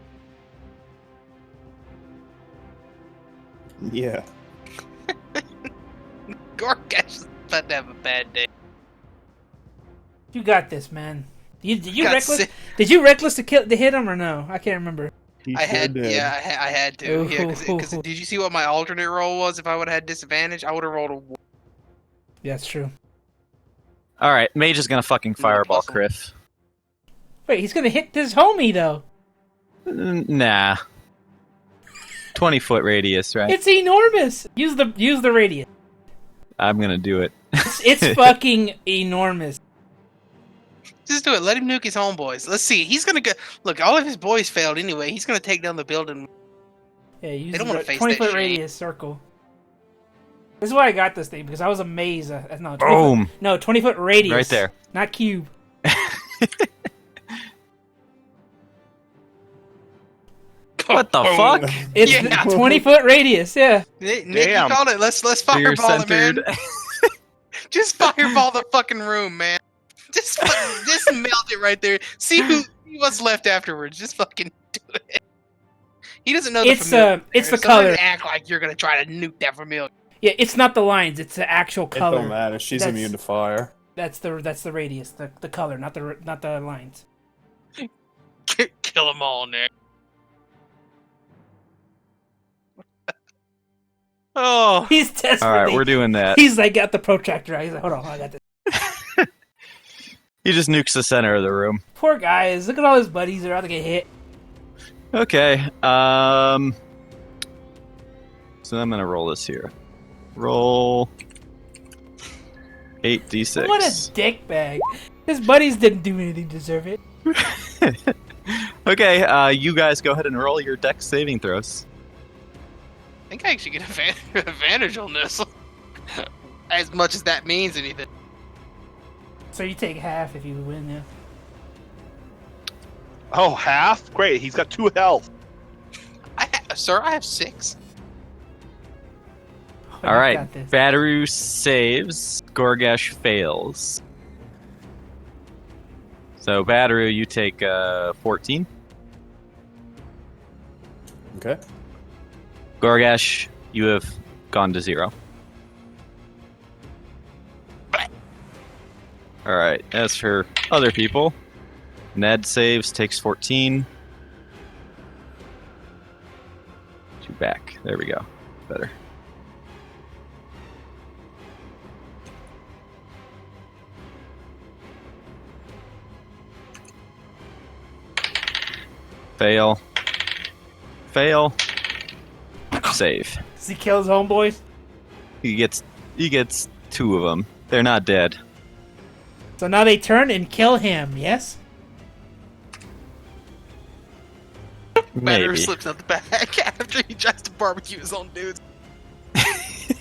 Yeah. Goregash is about to have a bad day. You got this, man. Did you Got reckless? sick. Did you reckless to hit him or no? I can't remember. He I sure had, did. yeah, I had to. Yeah, because Ooh. did you see what my alternate roll was? If I would have had disadvantage, I would have rolled a 1. Yeah, that's true. All right, mage is gonna fucking fireball Plus Kriff. Wait, he's gonna hit this homie though. Nah. 20-foot radius, right? It's enormous. Use the radius. I'm gonna do it. It's fucking enormous. Just do it. Let him nuke his homeboys. Let's see. He's gonna go. Look, all of his boys failed anyway. He's gonna take down the building. Yeah, use They don't the wanna face 20-foot that radius circle. This is why I got this thing, because I was amazed. No, 20 Boom. foot, no, 20-foot radius. Right there. Not cube. What the fuck? It's Yeah. 20-foot radius, yeah. Nick, you Damn. called it. Let's You're fireball it, man. centered. Just fireball the fucking room, man. Just melt it right there. See what's left afterwards. Just fucking do it. He doesn't know the familiar. It's the so color. don't act like you're gonna try to nuke that familiar. Yeah, it's not the lines, it's the actual It color. don't matter. She's That's- immune to fire. That's the radius, the color, not the lines. Kill them all, Nick. Oh, He's desperately. All right, we're doing that. He's like got the protractor out. He's like, hold on, I got this. He just nukes the center of the room. Poor guys. Look at all his buddies. They're about to get hit. Okay. So I'm gonna roll this here. Roll 8d6. What a dick bag. His buddies didn't do anything to deserve it. Okay, you guys go ahead and roll your dex saving throws. I think I actually get advantage on this. As much as that means anything. So you take half if you win, yeah. Oh, half? Great, he's got 2 health. Sir, I have 6. Oh, All you right, got this. Batoru saves. Goregash fails. So Batoru, you take 14. Okay. Goregash, you have gone to 0. All right. As for other people, Ned saves, takes 14. You back. There we go. Better. Fail. Fail. Save. Does he kill his homeboys? He gets 2 of them. They're not dead. So now they turn and kill him, yes? Batter Maybe. slips out the back after he tries to barbecue his own dudes. This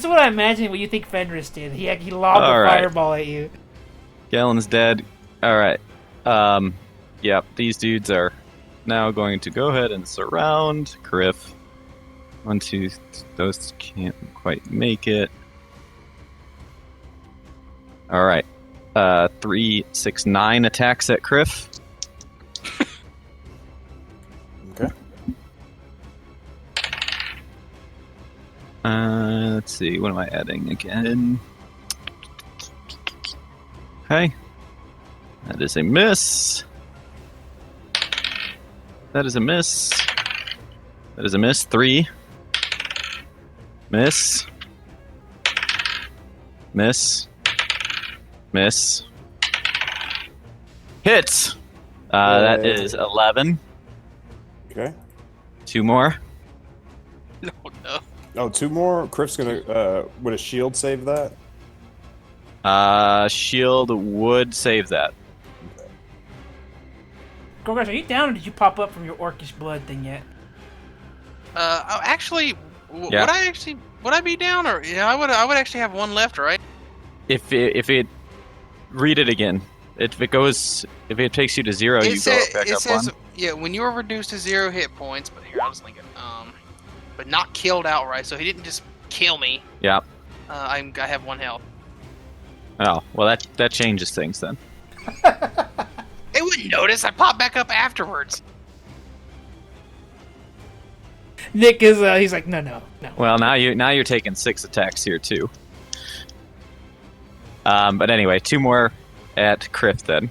is what I imagine what you think Fenris did. He lobbed All a right. fireball at you. Gallen's dead. All right. Yep. These dudes are now going to go ahead and surround Kriff. 1, 2. Those can't quite make it. All right. 3, 6, 9 attacks at Kriff. Okay. Let's see. What am I adding again? Okay. That is a miss. That is a miss. That is a miss. 3. Miss. Miss. Miss. Hits! That is 11. Okay. 2 more. No, no. Oh, 2 more. Kriff's gonna would a shield save that? Shield would save that. Goregash, are you down or did you pop up from your orcish blood thing yet? Actually, Yeah. would I be down or yeah? I would actually have 1 left, right? If it read it again. If it takes you to 0, you go back up 1. Yeah, when you are reduced to 0 hit points. But here, I'll just link it. But not killed outright. So he didn't just kill me. Yeah. I have 1 health. Oh, well that changes things then. They wouldn't notice. I popped back up afterwards. Nick is he's like, no. Well, now you're taking 6 attacks here too. But anyway, 2 more at Kriff then.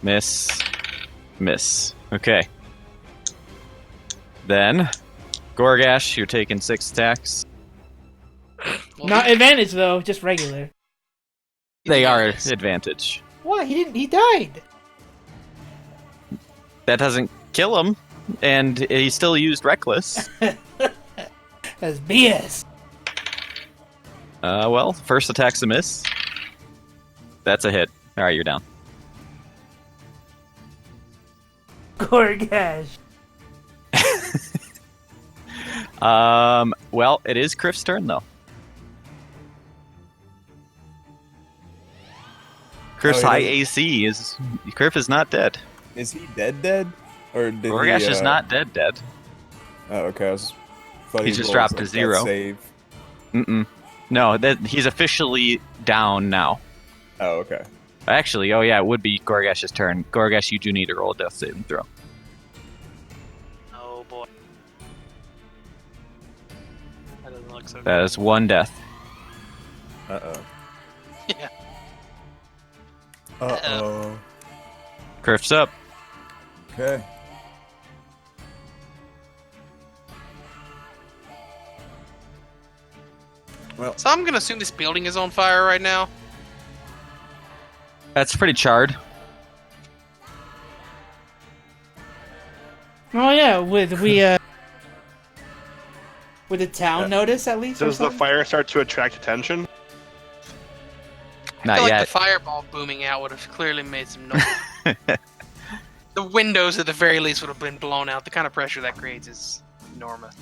Miss. Miss. Okay. Then, Goregash, you're taking 6 attacks. Well, Not advantage though, just regular. They are advantage. What? He died. That doesn't kill him, and he still used Reckless. That's BS. Well, first attack's a miss. That's a hit. All right, you're down. Goregash. Well, it is Kriff's turn though. Kriff's high AC is Kriff is not dead. Is he dead? Or did Goregash he, is not dead. Oh, okay. He just dropped to 0. Save. No, he's officially down now. Oh, okay. Actually, oh yeah, it would be Goregash's turn. Goregash, you do need to roll a death saving throw. Oh boy. That doesn't look so good. That is 1 death. Uh-oh. Yeah. Uh-oh. Kriff's up. Okay. Well, So I'm gonna assume this building is on fire right now. That's pretty charred. Oh yeah, would the town notice at least? or Does the something? fire start to attract attention? I Not feel like yet. the fireball booming out would have clearly made some noise. The windows, at the very least, would have been blown out. The kind of pressure that creates is enormous.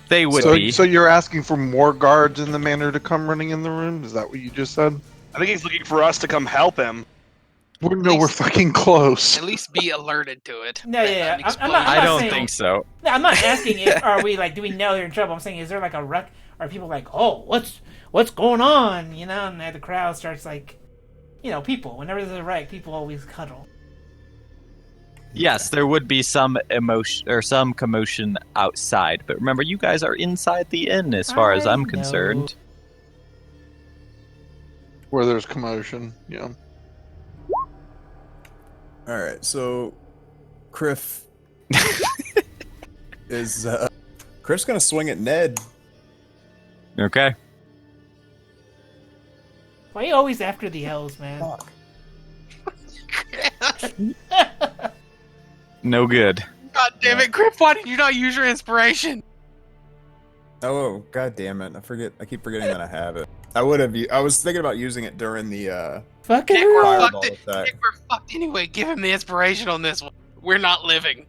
They would so, be. so you're asking for more guards in the manor to come running in the room? Is that what you just said? I think he's looking for us to come help him. We're fucking close. At least be alerted to it. No, yeah. I'm not I don't saying- think so. No, I'm not asking if are we like do we know they're in trouble. I'm saying is there like a wreck? Are people like, oh, what's going on? You know, and then the crowd starts like, you know, people. Whenever there's a wreck, people always cuddle. Yes, there would be some emotion or some commotion outside, but remember, you guys are inside the inn, as far as I I'm know. concerned. Where there's commotion, yeah. all right. So, Kriff is Kriff's gonna swing at Ned. Okay. Why are you always after the elves, man? Fuck. No good. God damn it, Kriff, why did you not use your inspiration? Oh, god damn it! I keep forgetting that I have it. I would have. I was thinking about using it during the Fucking Nick, we're right. fireball fucked. attack. Nick, we're fucked anyway. Give him the inspiration on this one. We're not living.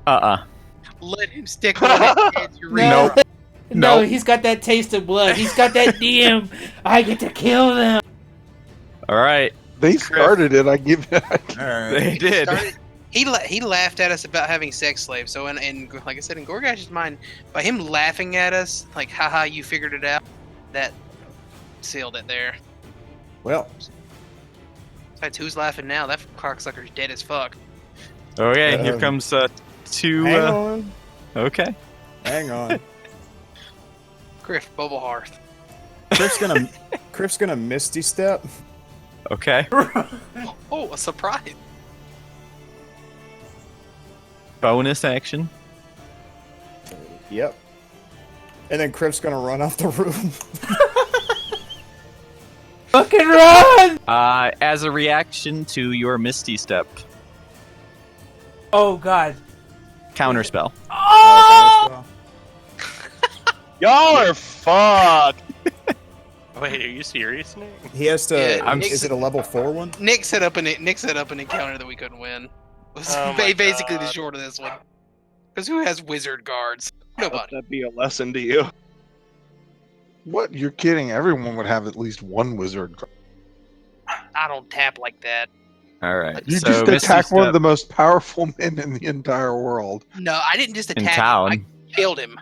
Let him stick with it. No, Nope. no, Nope. he's got that taste of blood. He's got that DM. I get to kill them. All right. They started it, I give it. All right. They did. He laughed at us about having sex slaves. So, in like I said, in Goregash's mind, by him laughing at us, like, haha, you figured it out, that sealed it there. Well, Besides, who's laughing now? That cocksucker's dead as fuck. Okay, here comes two. hang on. Okay. Hang on. Kriff, Bubble Hearth. Kriff's gonna Misty Step. Okay. Oh, a surprise. Bonus action. Yep. And then Kriff's gonna run off the room. Fucking run! As a reaction to your Misty Step Oh god. counterspell. Oh! Y'all are fucked. Wait, are you serious, Nick? He has to. Yeah, is it a level 4 one? Nick set up an encounter that we couldn't win. It was Oh my basically the God. short of this one. Because who has wizard guards? Let Nobody. that be a lesson to you. What? You're kidding. Everyone would have at least one wizard. I don't tap like that. All right. You so just Misty attack one of Step the most powerful men in the entire world. No, I didn't just in attack town. him. I killed him.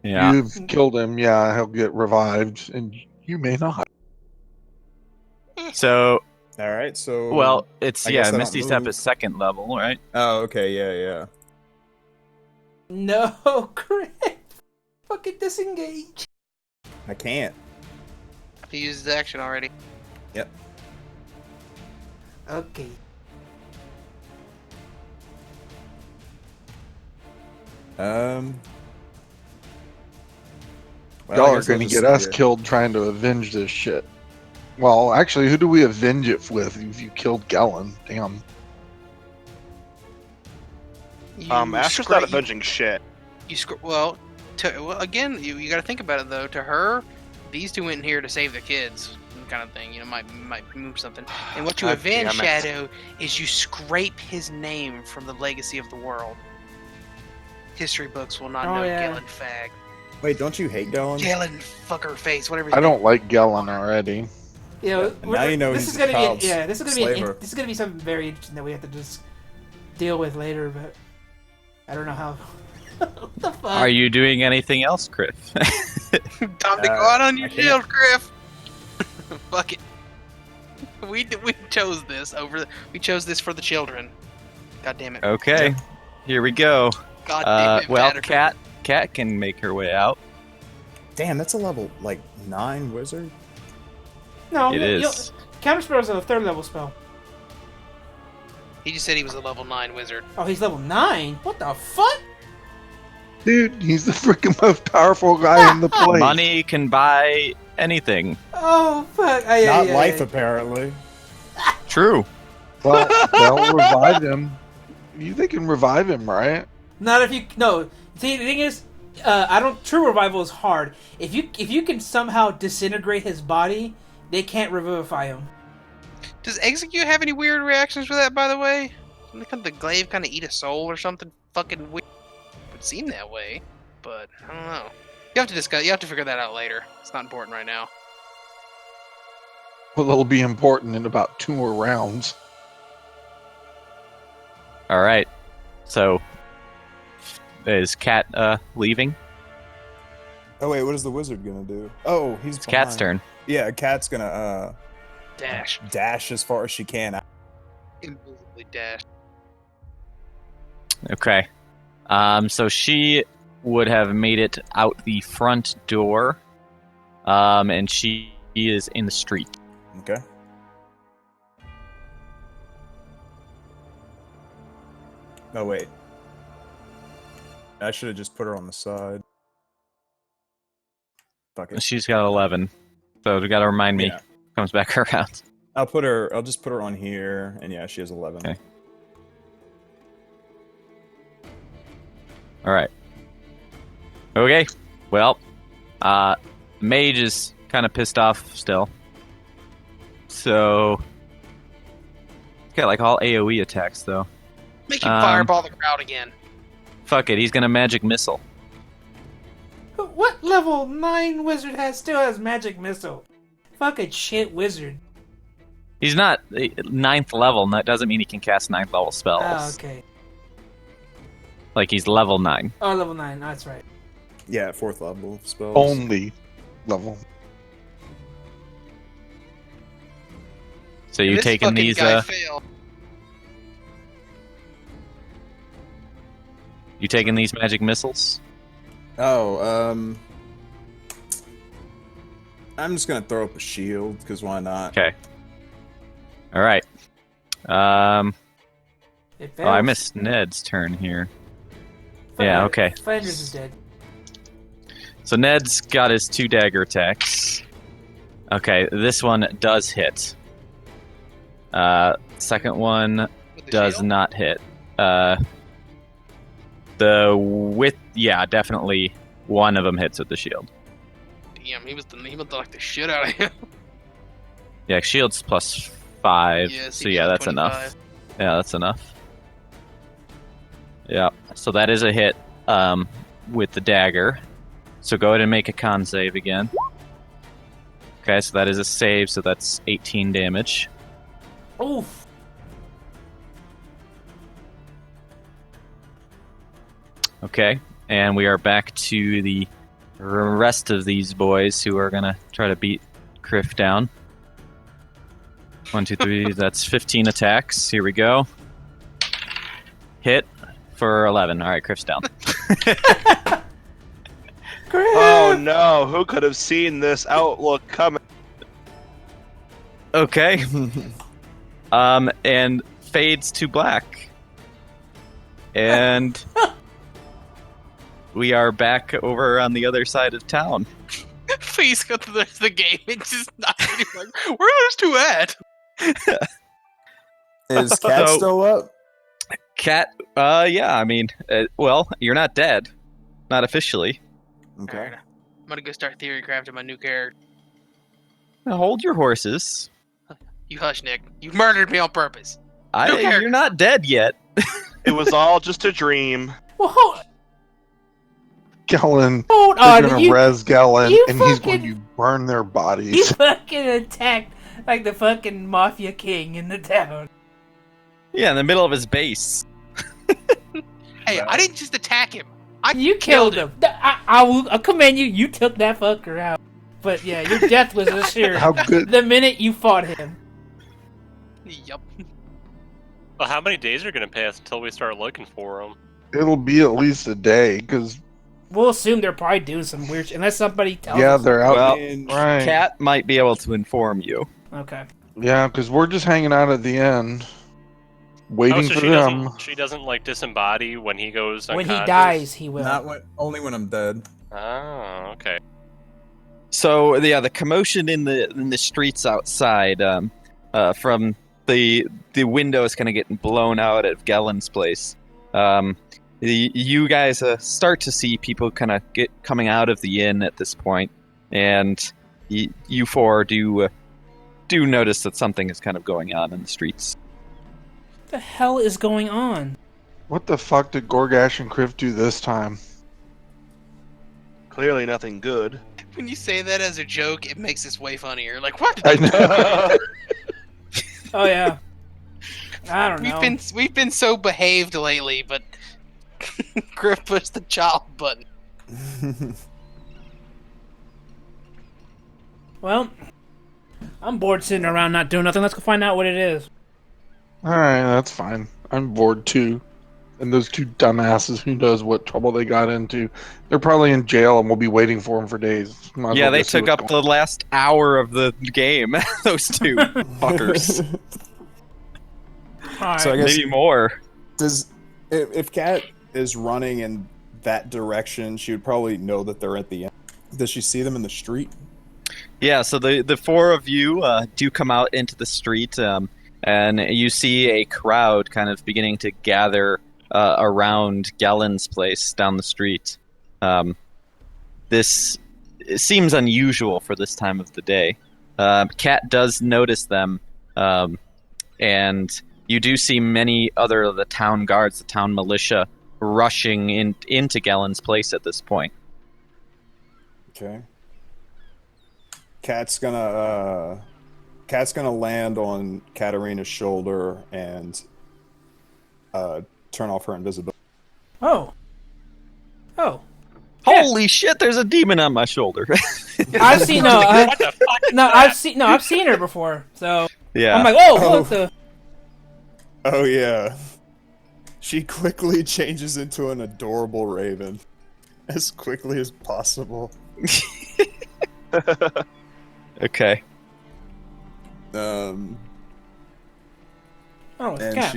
Yeah. You've killed him, yeah, he'll get revived, and you may not. So, All right. So. well, it's I guess I don't Misty Step move. is second level, right? Oh, okay. Yeah. No, Kriff. Fucking disengage. I can't. He used his action already. Yep. Okay. Well, I Y'all are guess I'll going to just get us sit here. killed trying to avenge this shit. Well, actually, who do we avenge it with if you killed Gellin? Damn. You Astrid's not scra- avenging shit. Well, again, you got to think about it though. To her, these two went in here to save the kids, kind of thing. Might move something. And what you God avenge, damn it. Shadow, is you scrape his name from the legacy of the world. History books will not know Gellin fag. Wait, don't you hate Gellin? Gellin fucker face, whatever. His I name don't like Gellin already. Now you know this he's is gonna a child be this is gonna slaver. this is gonna be something very interesting that we have to just deal with later. But I don't know how. What the fuck? Are you doing anything else, Kriff? Time to go out on your I can't. shield, Kriff. Fuck it. We chose this We chose this for the children. God damn it. Okay, here we go. God damn it. Well, Batoru. Cat can make her way out. Damn, that's a level 9 wizard. No, It is. Counterspell is a 3rd level spell. He just said he was a level 9 wizard. Oh, he's level 9. What the fuck? Dude, he's the freaking most powerful guy in the place. Money can buy anything. Oh fuck! Not life, apparently. True. Well, they'll revive him. They can revive him, right? Not if you no. See, the thing is, I don't. True revival is hard. If you can somehow disintegrate his body, they can't revivify him. Does Execute have any weird reactions for that, by the way? Doesn't the glaive kind of eat a soul or something fucking weird? It would seem that way, but I don't know. You have to discuss. You have to figure that out later. It's not important right now. Well, it'll be important in about 2 more rounds. All right. So, is Cat leaving? Oh wait, what is the wizard gonna do? Oh, he's It's Cat's behind. turn. Yeah, Cat's gonna Dash. as far as she can. Invisibly dash. Okay. So she would have made it out the front door, and she is in the street. Okay. Oh wait, I should have just put her on the side. Fuck it. She's got 11, so you got to remind me. Yeah. Comes back around. I'll just put her on here, and yeah, she has 11. Okay. All right. Okay. Well, Mage is kind of pissed off still. So, he's got like all AoE attacks though. Make him fireball the crowd again. Fuck it, he's gonna magic missile. What level 9 wizard still has magic missile? Fucking shit wizard. He's not 9th level, and that doesn't mean he can cast 9th level spells. Oh, okay. Like he's level 9. Oh, level 9. That's right. Yeah, 4th level spells. Only level. So you This taking fucking these? guy failed. You taking these magic missiles? Oh, I'm just gonna throw up a shield because why not? Okay. All right. It Oh, I fails. missed Ned's turn here. Yeah. Okay. Flanders is dead. So Ned's got his 2 dagger attacks. Okay, this one does hit. Second one With the does shield? not hit. Definitely one of them hits with the shield. Damn, he was like the shit out of him. Yeah, shield's plus 5. Yeah, so yeah, that's 25. enough. Yeah, that's enough. Yeah, so that is a hit with the dagger. So go ahead and make a con save again. Okay, so that is a save, so that's 18 damage. Oof. Okay, and we are back to the rest of these boys who are gonna try to beat Kriff down. 1, 2, 3, that's 15 attacks. Here we go. Hit for 11. Alright, Kriff's down. Oh no, who could have seen this outlook coming? Okay. And fades to black. And we are back over on the other side of town. Please go through the rest of the game. It's just not like, where are those two at? Is Cat So- still up? Cat, yeah, I mean, well, you're not dead. not officially. Okay. Alright, I'm gonna go start theory crafting my new character. Now hold your horses. You hush, Nick. You murdered me on purpose. New character. You're not dead yet. It was all just a dream. Well, hold Gellin, on. they're gonna res Gellin, you and he's fucking- going to burn their You bodies. fucking attacked like the fucking mafia king in the town. Yeah, in the middle of his base. Hey, I didn't just attack him. You killed him. I'll commend you. You took that fucker out. But yeah, your death was assured How good? the minute you fought him. Yup. Well, how many days are going to pass until we start looking for them? It'll be at least a day, because We'll assume they're probably doing some weird shit, unless somebody tells yeah, us. they're out. Well, right. Cat might be able to inform you. Okay. Yeah, because we're just hanging out at the end, waiting Oh, so for she them. she doesn't like disembody when he goes When unconscious? he dies, he will. Only when I'm dead. Oh, okay. So yeah, the commotion in the streets outside, from the windows kind of getting blown out at Gellin's place. You guys start to see people kind of coming out of the inn at this point, and you four do notice that something is kind of going on in the streets. What the hell is going on? What the fuck did Goregash and Kriff do this time? Clearly nothing good. When you say that as a joke, it makes this way funnier. Like, what? I know. Oh yeah. I don't know. We've been so behaved lately, but Kriff pushed the child button. Well, I'm bored sitting around not doing nothing. Let's go find out what it is. Alright, that's fine. I'm bored too. And those two dumbasses, who knows what trouble they got into. They're probably in jail and we'll be waiting for them for days. Might as Yeah, well they go see took what's up going the last hour of the game. Those two fuckers. All right. So I guess Maybe more. if Cat is running in that direction, she would probably know that they're at the end. Does she see them in the street? Yeah, so the four of you do come out into the street, and you see a crowd kind of beginning to gather around Gellin's place down the street. This seems unusual for this time of the day. Cat does notice them, and you do see many other of the town guards, the town militia, rushing into Gellin's place at this point. Okay. Cat's gonna land on Katarina's shoulder and turn off her invisibility. Oh. Holy shit! There's a demon on my shoulder. I've seen What the fuck is that? I've seen her before. So Yeah. I'm like, oh, what the? Oh yeah. She quickly changes into an adorable raven as quickly as possible. Okay. Um, Oh, it's and Cat.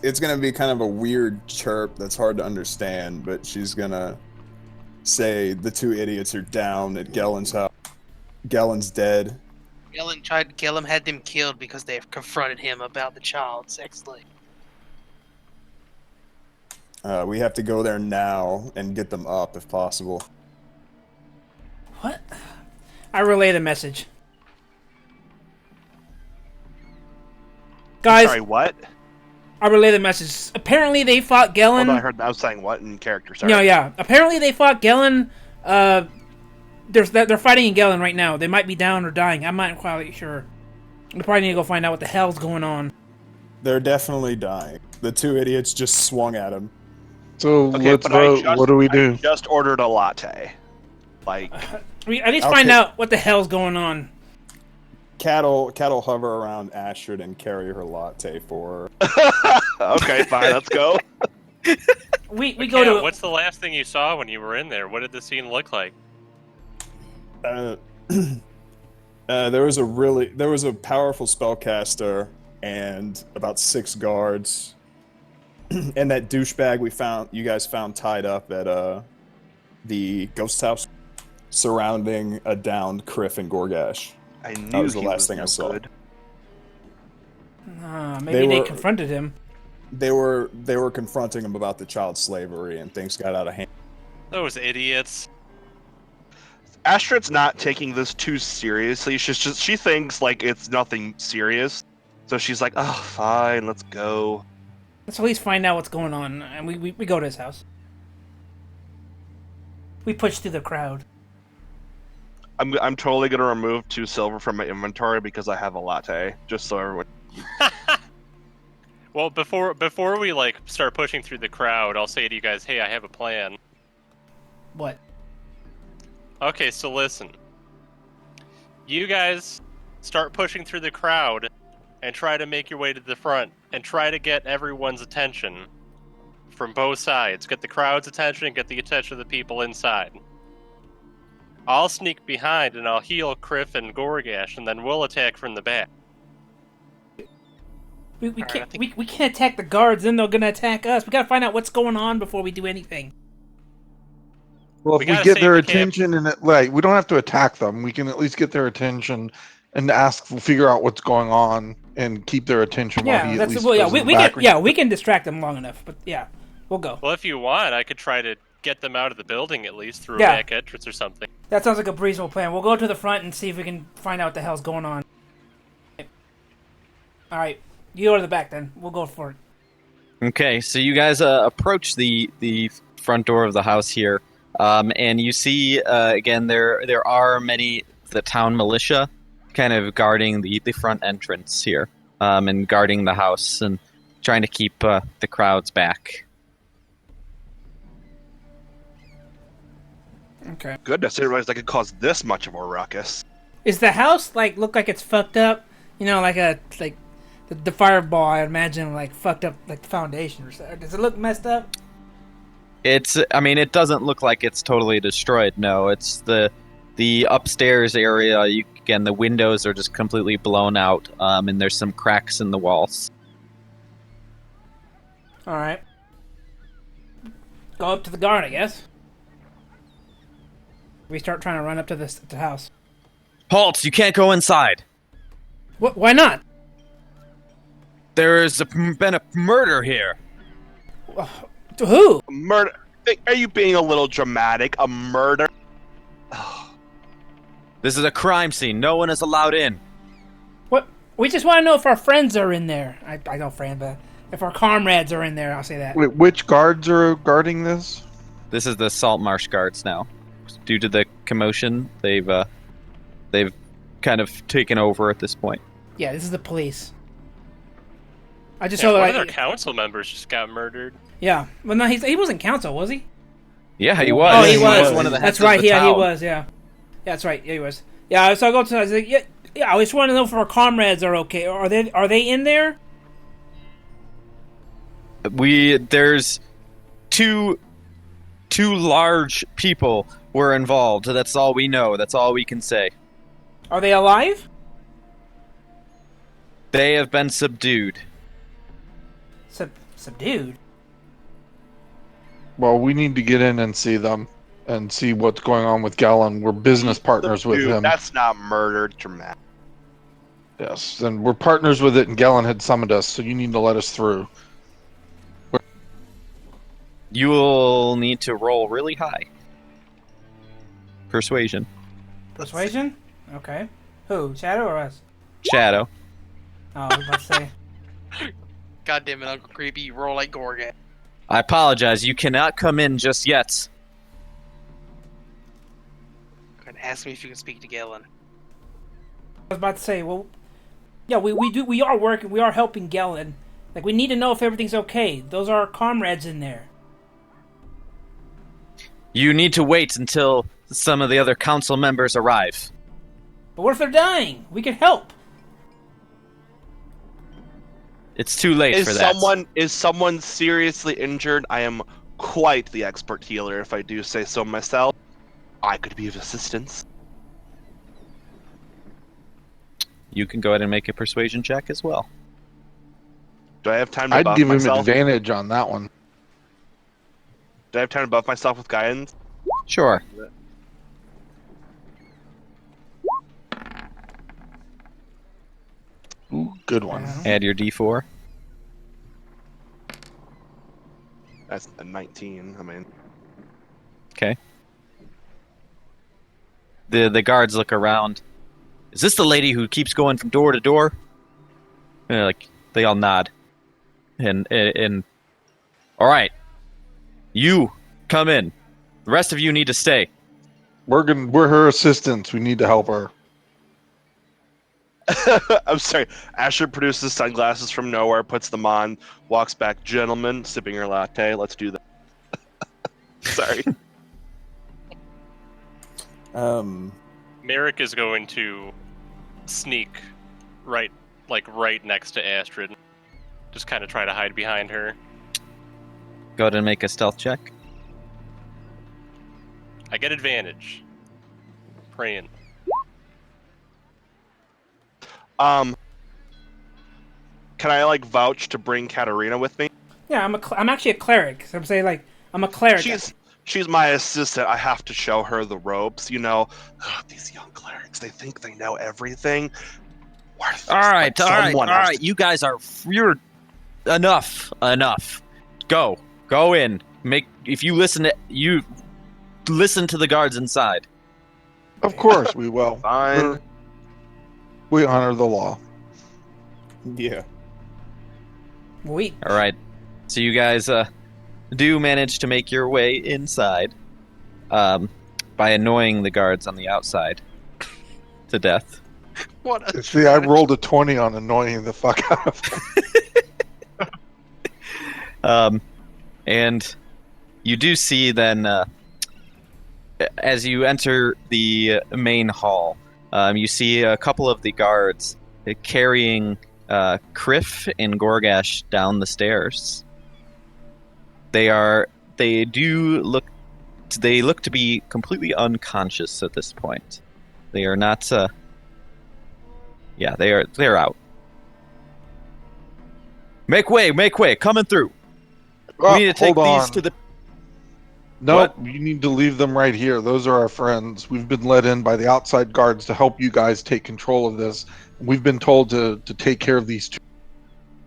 it's gonna be kind of a weird chirp that's hard to understand, but she's gonna say the two idiots are down at Gellin's house. Gellin's dead. Gellin tried to kill him, had them killed because they confronted him about the child sex slave. We have to go there now and get them up if possible. What? I relay the message. Guys, Sorry, what? I relay the message. Apparently they fought Gellin. Hold on, I was saying what in character. Sorry. No, yeah. Apparently they fought Gellin. They're fighting in Gellin right now. They might be down or dying. I'm not quite sure. We probably need to go find out what the hell's going on. They're definitely dying. The two idiots just swung at him. So Okay, let's but I vote. just- What do we I do? just ordered a latte. Like, We at least find Okay. out what the hell's going on. Cat'll hover around Astrid and carry her latte for her. okay, fine, let's go. We But go Kat, to what's the last thing you saw when you were in there? What did the scene look like? There was a powerful spellcaster and about 6 guards, and that douchebag you guys found tied up at the ghost house, surrounding a downed Kriff and Goregash. I knew That was the he last thing I no saw. good. maybe they were- confronted him. They were confronting him about the child slavery, and things got out of hand. Those idiots. Astrid's not taking this too seriously. She thinks like it's nothing serious, so she's like, "Oh, fine, let's go." Let's at least find out what's going on, and we go to his house. We push through the crowd. I'm totally gonna remove 2 silver from my inventory because I have a latte, just so everyone. Well, before we like start pushing through the crowd, I'll say to you guys, hey, I have a plan. What? Okay, so listen. You guys start pushing through the crowd and try to make your way to the front and try to get everyone's attention from both sides. Get the crowd's attention and get the attention of the people inside. I'll sneak behind and I'll heal Kriff and Goregash, and then we'll attack from the back. We can't attack the guards, then they're gonna attack us. We gotta find out what's going on before we do anything. Well, We if we gotta get save their the camp. attention and we don't have to attack them. We can at least get their attention and figure out what's going on and keep their attention while he at least goes in the back. We can distract them long enough. But yeah, we'll go. Well, if you want, I could try to get them out of the building at least through a Yeah. back entrance or something. That sounds like a reasonable plan. We'll go to the front and see if we can find out what the hell's going on. All right, you go to the back then. We'll go for it. Okay, so you guys approach the front door of the house here, and you see again there are many the town militia kind of guarding the front entrance here, and guarding the house and trying to keep the crowds back. Okay. Goodness, I didn't realize I could cause this much of a ruckus. Is the house look like it's fucked up? You know, the fireball. I imagine fucked up the foundation or something. Does it look messed up? It doesn't look like it's totally destroyed. No, it's the upstairs area. Again, the windows are just completely blown out, and there's some cracks in the walls. All right. Go up to the guard, I guess. We start trying to run up to the house. Halt! You can't go inside. Why not? There's been a murder here. To who? Murder? Are you being a little dramatic? A murder? This is a crime scene. No one is allowed in. What? We just want to know if our friends are in there. I know friend, but if our comrades are in there, I'll say that. Wait, which guards are guarding this? This is the Salt Marsh guards now. Due to the commotion, they've kind of taken over at this point. Yeah, this is the police. I just Yeah, saw one that. of their council members just got murdered. Yeah, well, no, he wasn't council, was he? Yeah, he was. Oh, he was. one of the heads That's right. of the Yeah, town. he was. Yeah, that's right. Yeah, he was. Yeah, so I go to. I was like, yeah. I just want to know if our comrades are okay. Are they in there? There's two large people were involved. That's all we know. That's all we can say. Are they alive? They have been subdued. Subdued. Well, we need to get in and see them and see what's going on with Gallon. We're business partners with Dude, him. that's not murder, dramatic. Yes, and we're partners with it, and Gallon had summoned us, so you need to let us through. You'll need to roll really high. Persuasion. Persuasion? Okay. Who? Shadow or us? Shadow. Oh, I was about to say. God damn it, Uncle Creepy, you roll like Goregash. I apologize. You cannot come in just yet. And ask me if you can speak to Galen. I was about to say. Well, yeah, we are working. We are helping Galen. We need to know if everything's okay. Those are our comrades in there. You need to wait until some of the other council members arrive. But what if they're dying? We can help. It's too late for that. Is someone seriously injured? I am quite the expert healer, if I do say so myself. I could be of assistance. You can go ahead and make a persuasion check as well. Do I have time to I'd buff give him myself? advantage on that one. Do I have time to buff myself with guidance? Sure. Ooh, good one. Add your d4. That's a 19. I mean, Okay. The guards look around. Is this the lady who keeps going from door to door? And like they all nod. And all right, you come in. The rest of you need to stay. We're her assistants. We need to help her. I'm sorry. Astrid produces sunglasses from nowhere, puts them on, walks back. Gentlemen, sipping her latte. Let's do that. Sorry. Merrick is going to sneak right next to Astrid. Just kind of try to hide behind her. Go ahead and make a stealth check. I get advantage. Praying. Can I vouch to bring Katarina with me? Yeah, I'm actually a cleric. So I'm saying I'm a cleric. She's my assistant. I have to show her the ropes. You know, these young clerics, they think they know everything. All right. You guys you're enough. Go in. If you listen to the guards inside. Of course we will. Fine. We honor the law. Yeah. Wait. All right. So you guys do manage to make your way inside by annoying the guards on the outside to death. What? See, I rolled a 20 on annoying the fuck out of them. And you do see then, as you enter the main hall, you see a couple of the guards carrying Kriff and Goregash down the stairs. They look to be completely unconscious at this point. They are not. They're out. Make way, coming through. We need to take these to the. Nope, you need to leave them right here. Those are our friends. We've been let in by the outside guards to help you guys take control of this. We've been told to take care of these two.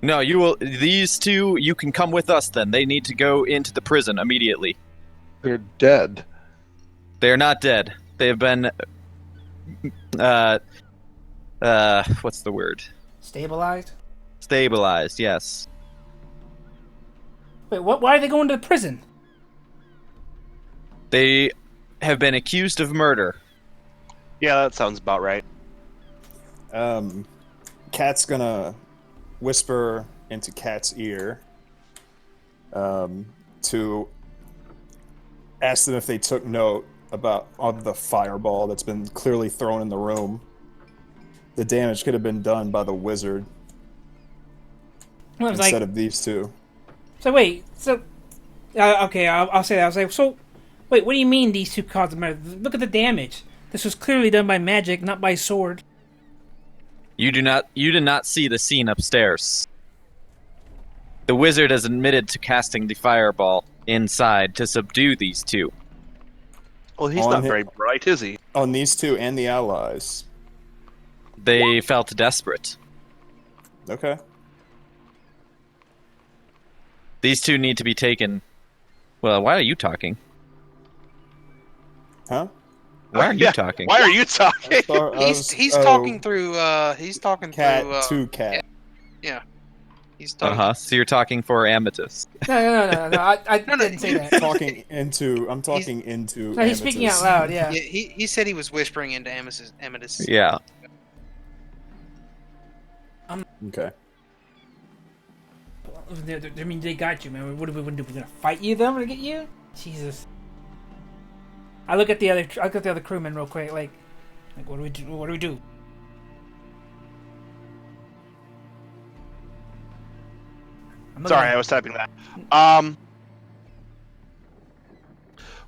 No, you will. These two, you can come with us. Then they need to go into the prison immediately. They're dead. They're not dead. They have been. What's the word? Stabilized? Stabilized. Yes. Wait, what? Why are they going to the prison? They have been accused of murder. Yeah, that sounds about right. Cat's gonna whisper into Cat's ear to ask them if they took note of the fireball that's been clearly thrown in the room. The damage could have been done by the wizard instead of these two. So wait, okay, I'll say that. I was like, so wait, what do you mean these two caused the murder? Look at the damage. This was clearly done by magic, not by sword. You did not see the scene upstairs. The wizard has admitted to casting the fireball inside to subdue these two. Well, he's not very bright, is he? On these two and the allies. They felt desperate. Okay. These two need to be taken. Well, why are you talking? Huh? Why are you talking? Why are you talking? He's talking through. Cat to Cat. Yeah. He's talking. So you're talking for Ametus. No. I didn't say that. I'm talking into. No, he's speaking out loud. Yeah. He said he was whispering into Ametus. Yeah. Okay. I mean, they got you, man. What are we gonna do? We gonna fight you? Them to get you? Jesus. I look at the other crewmen real quick. Like, what do we do? What do we do? Sorry, I was typing that.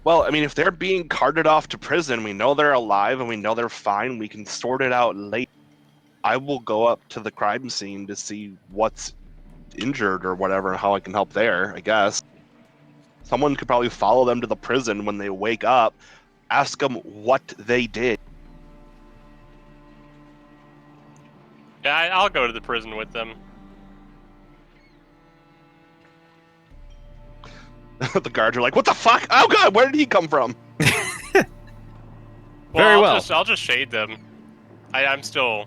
Well, I mean, if they're being carted off to prison, we know they're alive and we know they're fine. We can sort it out later. I will go up to the crime scene to see what's injured or whatever and how I can help there, I guess. Someone could probably follow them to the prison when they wake up, ask them what they did. Yeah, I'll go to the prison with them. The guards are like, "What the fuck? Oh god, where did he come from?" Very well. I'll just shade them. I'm still.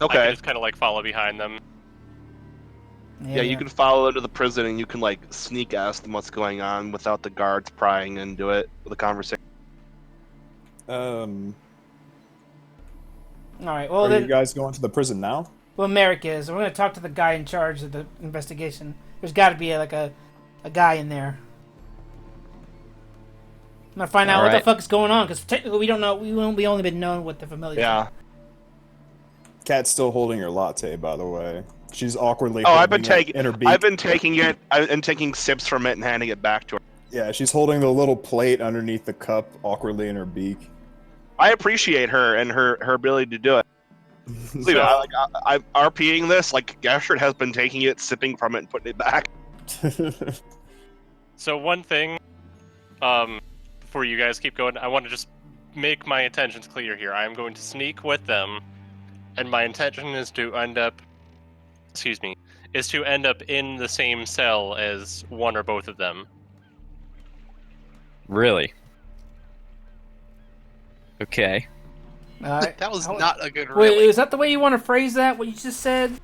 I Okay. can just kind of like follow behind them. Yeah, you can follow them to the prison, and you can like sneak ask them what's going on without the guards prying into it with a conversation. All right. Well, Are then, you guys going to the prison now? well, Merrick is. We're gonna talk to the guy in charge of the investigation. There's got to be a guy in there. I'm gonna find out what the fuck is going on, because technically we don't know. We only been known what the familiar. Yeah. Cat's still holding your latte, by the way. She's awkwardly. Oh, I've been holding it taking. in her beak. I've been taking it. I've been taking sips from it and handing it back to her. Yeah, she's holding the little plate underneath the cup awkwardly in her beak. I appreciate her and her ability to do it. Leave it. I'm RPing this. Like Astrid has been taking it, sipping from it, and putting it back. So one thing, before you guys keep going, I want to just make my intentions clear here. I am going to sneak with them, and my intention is to end up, in the same cell as one or both of them. Really? Okay. That was not a good Wait, really. is that the way you want to phrase that? What you just said?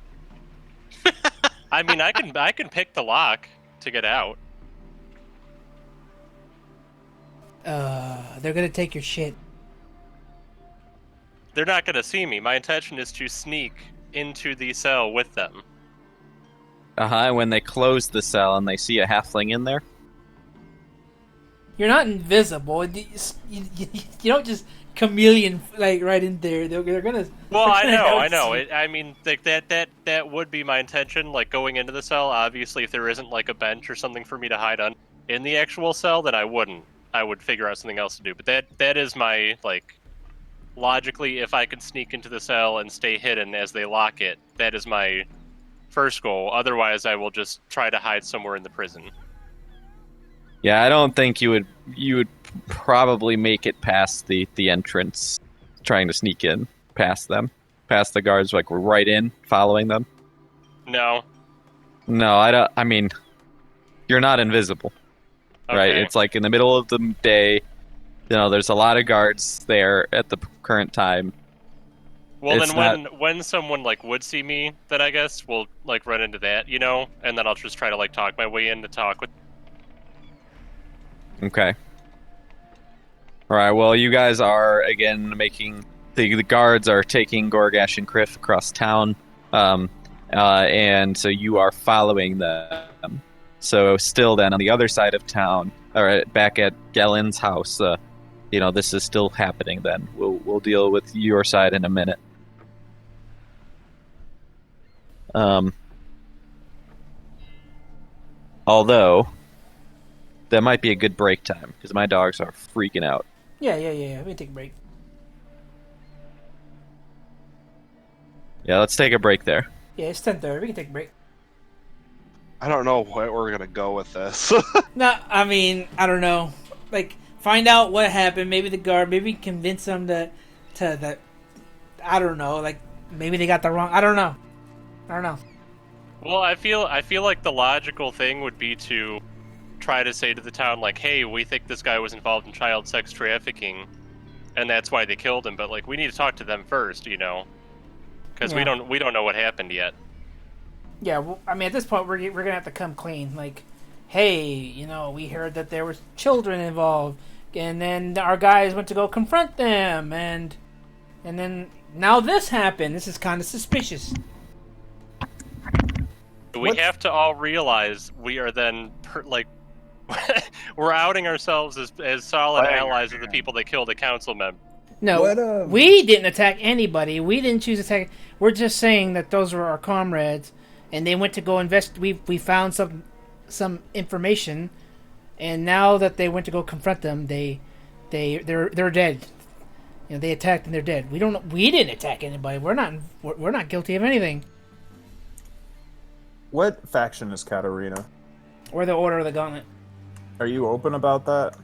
I mean, I can pick the lock to get out. They're gonna take your shit. They're not going to see me. My intention is to sneak into the cell with them. When they close the cell and they see a halfling in there. You're not invisible. You don't just chameleon like right in there. They're gonna. Well, they're I gonna know. notice you. I mean, like that would be my intention. Like going into the cell. Obviously, if there isn't like a bench or something for me to hide on in the actual cell, then I wouldn't. I would figure out something else to do. But that is my like. Logically, if I could sneak into the cell and stay hidden as they lock it, that is my first goal. Otherwise, I will just try to hide somewhere in the prison. Yeah, I don't think you would probably make it past the entrance, trying to sneak in past them, past the guards, like we're right in, following them. No. No, I don't. I mean, you're not invisible, right? Okay. It's like in the middle of the day. You know, there's a lot of guards there at the current time. Well, It's then when someone like would see me, then I guess we'll like run into that, you know, and then I'll just try to like talk my way in to talk with. Okay. All right. Well, you guys are again making the guards are taking Goregash and Kriff across town, and so you are following them. So still, then on the other side of town, or back at Gellin's house, this is still happening. Then we'll deal with your side in a minute. Although that might be a good break time because my dogs are freaking out. Yeah. We can take a break. Yeah, let's take a break there. Yeah, it's 10:30. We can take a break. I don't know where we're gonna go with this. No, I mean, I don't know. Like, find out what happened. Maybe the guard. Maybe convince them that. I don't know. Like, maybe they got the wrong. I don't know. Well, I feel like the logical thing would be to try to say to the town, like, hey, we think this guy was involved in child sex trafficking, and that's why they killed him. But like, we need to talk to them first, you know, because we don't know what happened yet. Yeah, well, I mean, at this point, we're gonna have to come clean. Like, hey, we heard that there were children involved, and then our guys went to go confront them, and then now this happened. This is kind of suspicious. We have to all realize we are then we're outing ourselves as solid allies of the people that killed a council member. No, we didn't attack anybody. We didn't choose to attack. We're just saying that those were our comrades, and they went to go invest. We found some information, and now that they went to go confront them, they're dead. They attacked and they're dead. We didn't attack anybody. We're not guilty of anything. What faction is Katarina? Or the Order of the Gauntlet. Are you open about that?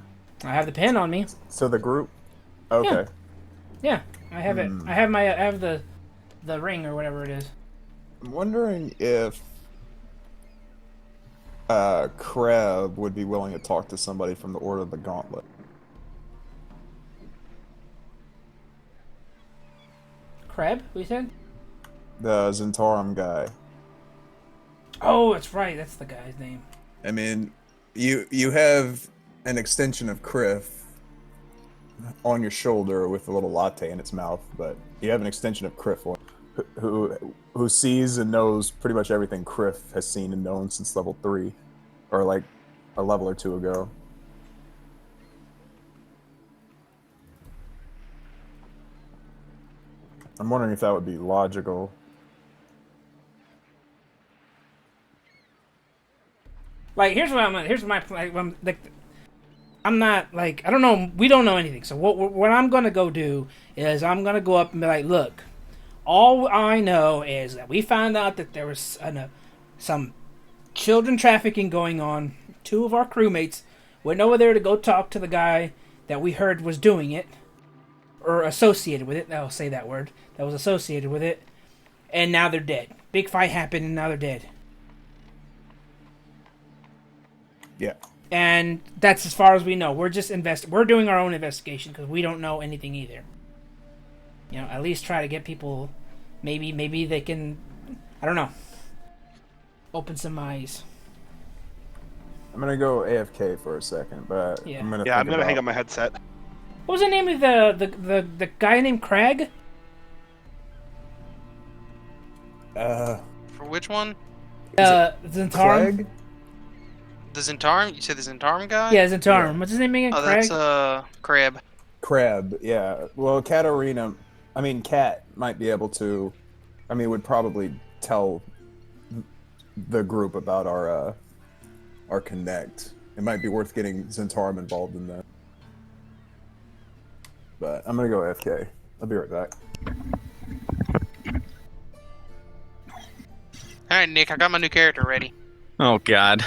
I have the pen on me. So the group? Okay. Yeah, I have it. I have the ring or whatever it is. I'm wondering if Kreb would be willing to talk to somebody from the Order of the Gauntlet. Kreb, we said? The Zentarum guy. Oh, that's right. That's the guy's name. I mean, you have an extension of Kriff on your shoulder with a little latte in its mouth, but you have an extension of Kriff who sees and knows pretty much everything Kriff has seen and known since level 3, or like a level or 2 ago. I'm wondering if that would be logical. Like, here's my plan. I'm not, like, I don't know, we don't know anything. So what I'm going to go do is I'm going to go up and be like, look, all I know is that we found out that there was some children trafficking going on. 2 of our crewmates went over there to go talk to the guy that we heard was doing it, or associated with it. I'll say that word. That was associated with it. And now they're dead. Big fight happened and now they're dead. Yeah. And that's as far as we know. We're just we're doing our own investigation because we don't know anything either. You know, at least try to get people. Maybe they can. I don't know. Open some eyes. I'm gonna go AFK for a second, but Yeah. I'm gonna. Yeah, I'm gonna hang up my headset. What was the name of the guy named Craig? For which one? Zentarum. Craig? The Zentarum? You said the Zentarum guy? Yeah, Zentarum. Yeah. What's his name again? Oh, Craig. that's Crab. Kreb, yeah. Well, Katarina, Kat might be able to. Would probably tell the group about our connect. It might be worth getting Zentarum involved in that. But I'm gonna go AFK. I'll be right back. All right, Nick, I got my new character ready. Oh God.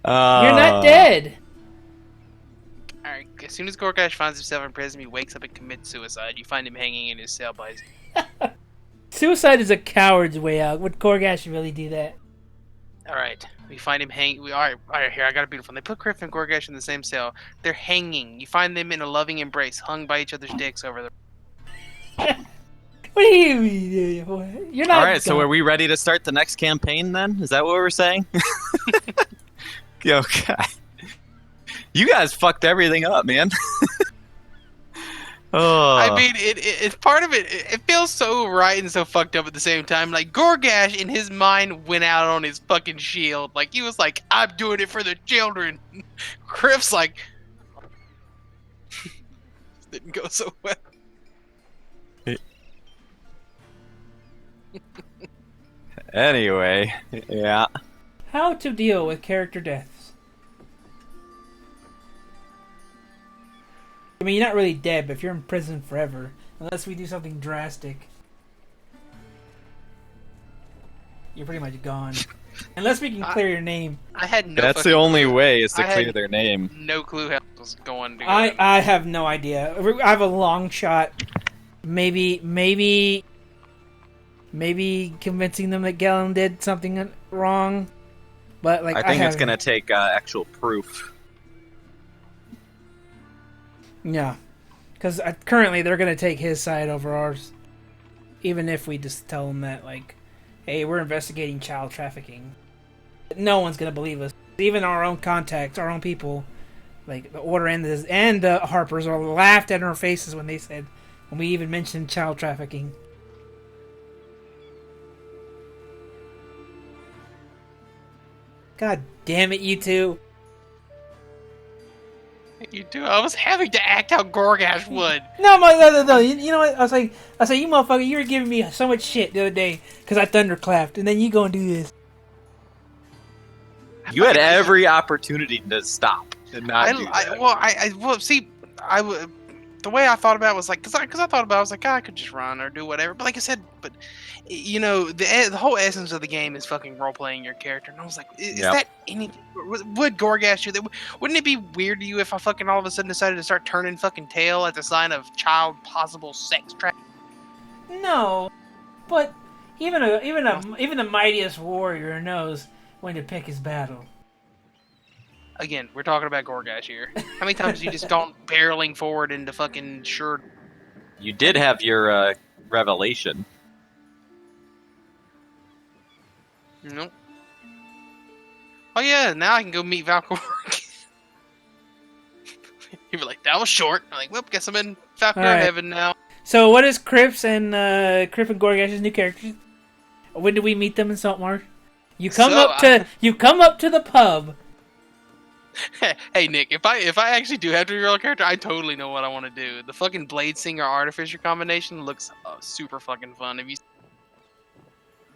You're not dead. All right, as soon as Goregash finds himself in prison, he wakes up and commits suicide. You find him hanging in his cell by his... Suicide is a coward's way out. Would Goregash really do that? All right, we find him hanging. All right, here, I got a beautiful one. They put Kriff and Goregash in the same cell. They're hanging. You find them in a loving embrace, hung by each other's dicks over the... What do you mean? You're not. All right, so are we ready to start the next campaign then? Is that what we're saying? Okay. You guys fucked everything up, man. Oh. I mean, it's part of it. It feels so right and so fucked up at the same time. Like, Goregash, in his mind, went out on his fucking shield. Like, he was like, I'm doing it for the children. Kriff's like... didn't go so well. Anyway, yeah. How to deal with character deaths. I mean, you're not really dead, but if you're in prison forever, unless we do something drastic, you're pretty much gone. Unless we can clear your name. I had no That's the fucking only clue. way is to I clear had their name. No clue how it was going to go. I have no idea. I have a long shot. Maybe convincing them that Galen did something wrong. But like, I think it's gonna take actual proof. Yeah, because currently they're gonna take his side over ours, even if we just tell them that, like, hey, we're investigating child trafficking. No one's gonna believe us. Even our own contacts, our own people, like the Order and the Harpers, all laughed at our faces when we even mentioned child trafficking. God damn it, you two. You do. I was having to act how Goregash would. No. You know what? I was like, you motherfucker, you were giving me so much shit the other day because I thunderclapped, and then you go and do this. You had every opportunity to stop and not do that. The way I thought about it was like, because I thought about it, I was like, I could just run or do whatever. But like I said, you know, the whole essence of the game is fucking role playing your character. And I was like, is that anything? Would Goregash do that? Wouldn't it be weird to you if I fucking all of a sudden decided to start turning fucking tail at the sign of child possible sex trafficking? No, but Even the mightiest warrior knows when to pick his battle. Again, we're talking about Goregash here. How many times you just gone barreling forward into fucking shirt? You did have your revelation. Nope. Oh yeah, now I can go meet Valkyrie. You'd be like, that was short. I'm like, well, guess I'm in Valkyrie heaven now. So what is Kriff and Goregash's new characters? When do we meet them in Saltmarsh? You come up to the pub. Hey Nick, if I actually do have to reroll a character, I totally know what I want to do. The fucking Blade Singer Artificer combination looks super fucking fun. Have you?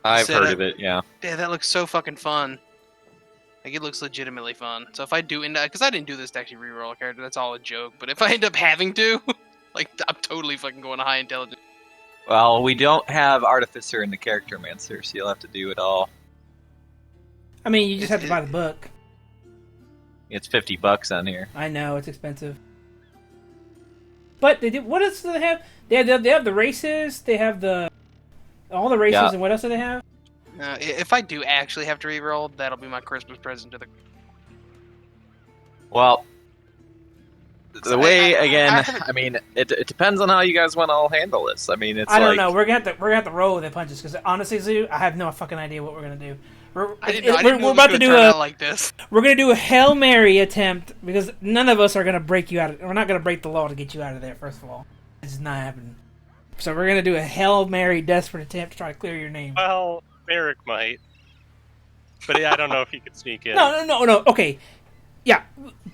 I've heard of it. Yeah. Yeah, that looks so fucking fun. Like it looks legitimately fun. So if I do end up, because I didn't do this to actually reroll a character, that's all a joke. But if I end up having to, like I'm totally fucking going to high intelligence. Well, we don't have Artificer in the Character Mancer, so you'll have to do it all. I mean, you just have to buy the book. It's $50 on here. I know, it's expensive. But they do. What else do they have? They have the races. They have all the races, Yeah. and what else do they have? If I do actually have to reroll, that'll be my Christmas present to the. Well, the way I mean, it depends on how you guys want to all handle this. I mean, it's I don't know. We're gonna have to roll with the punches because honestly, Zoo, I have no fucking idea what we're gonna do. We're about to do like this. We're gonna do a Hail Mary attempt because none of us are gonna break you out. We're not gonna break the law to get you out of there. First of all, it's not happening. So we're gonna do a Hail Mary desperate attempt to try to clear your name. Well, Merrick might, but I don't know if he could sneak in. No. Okay, yeah,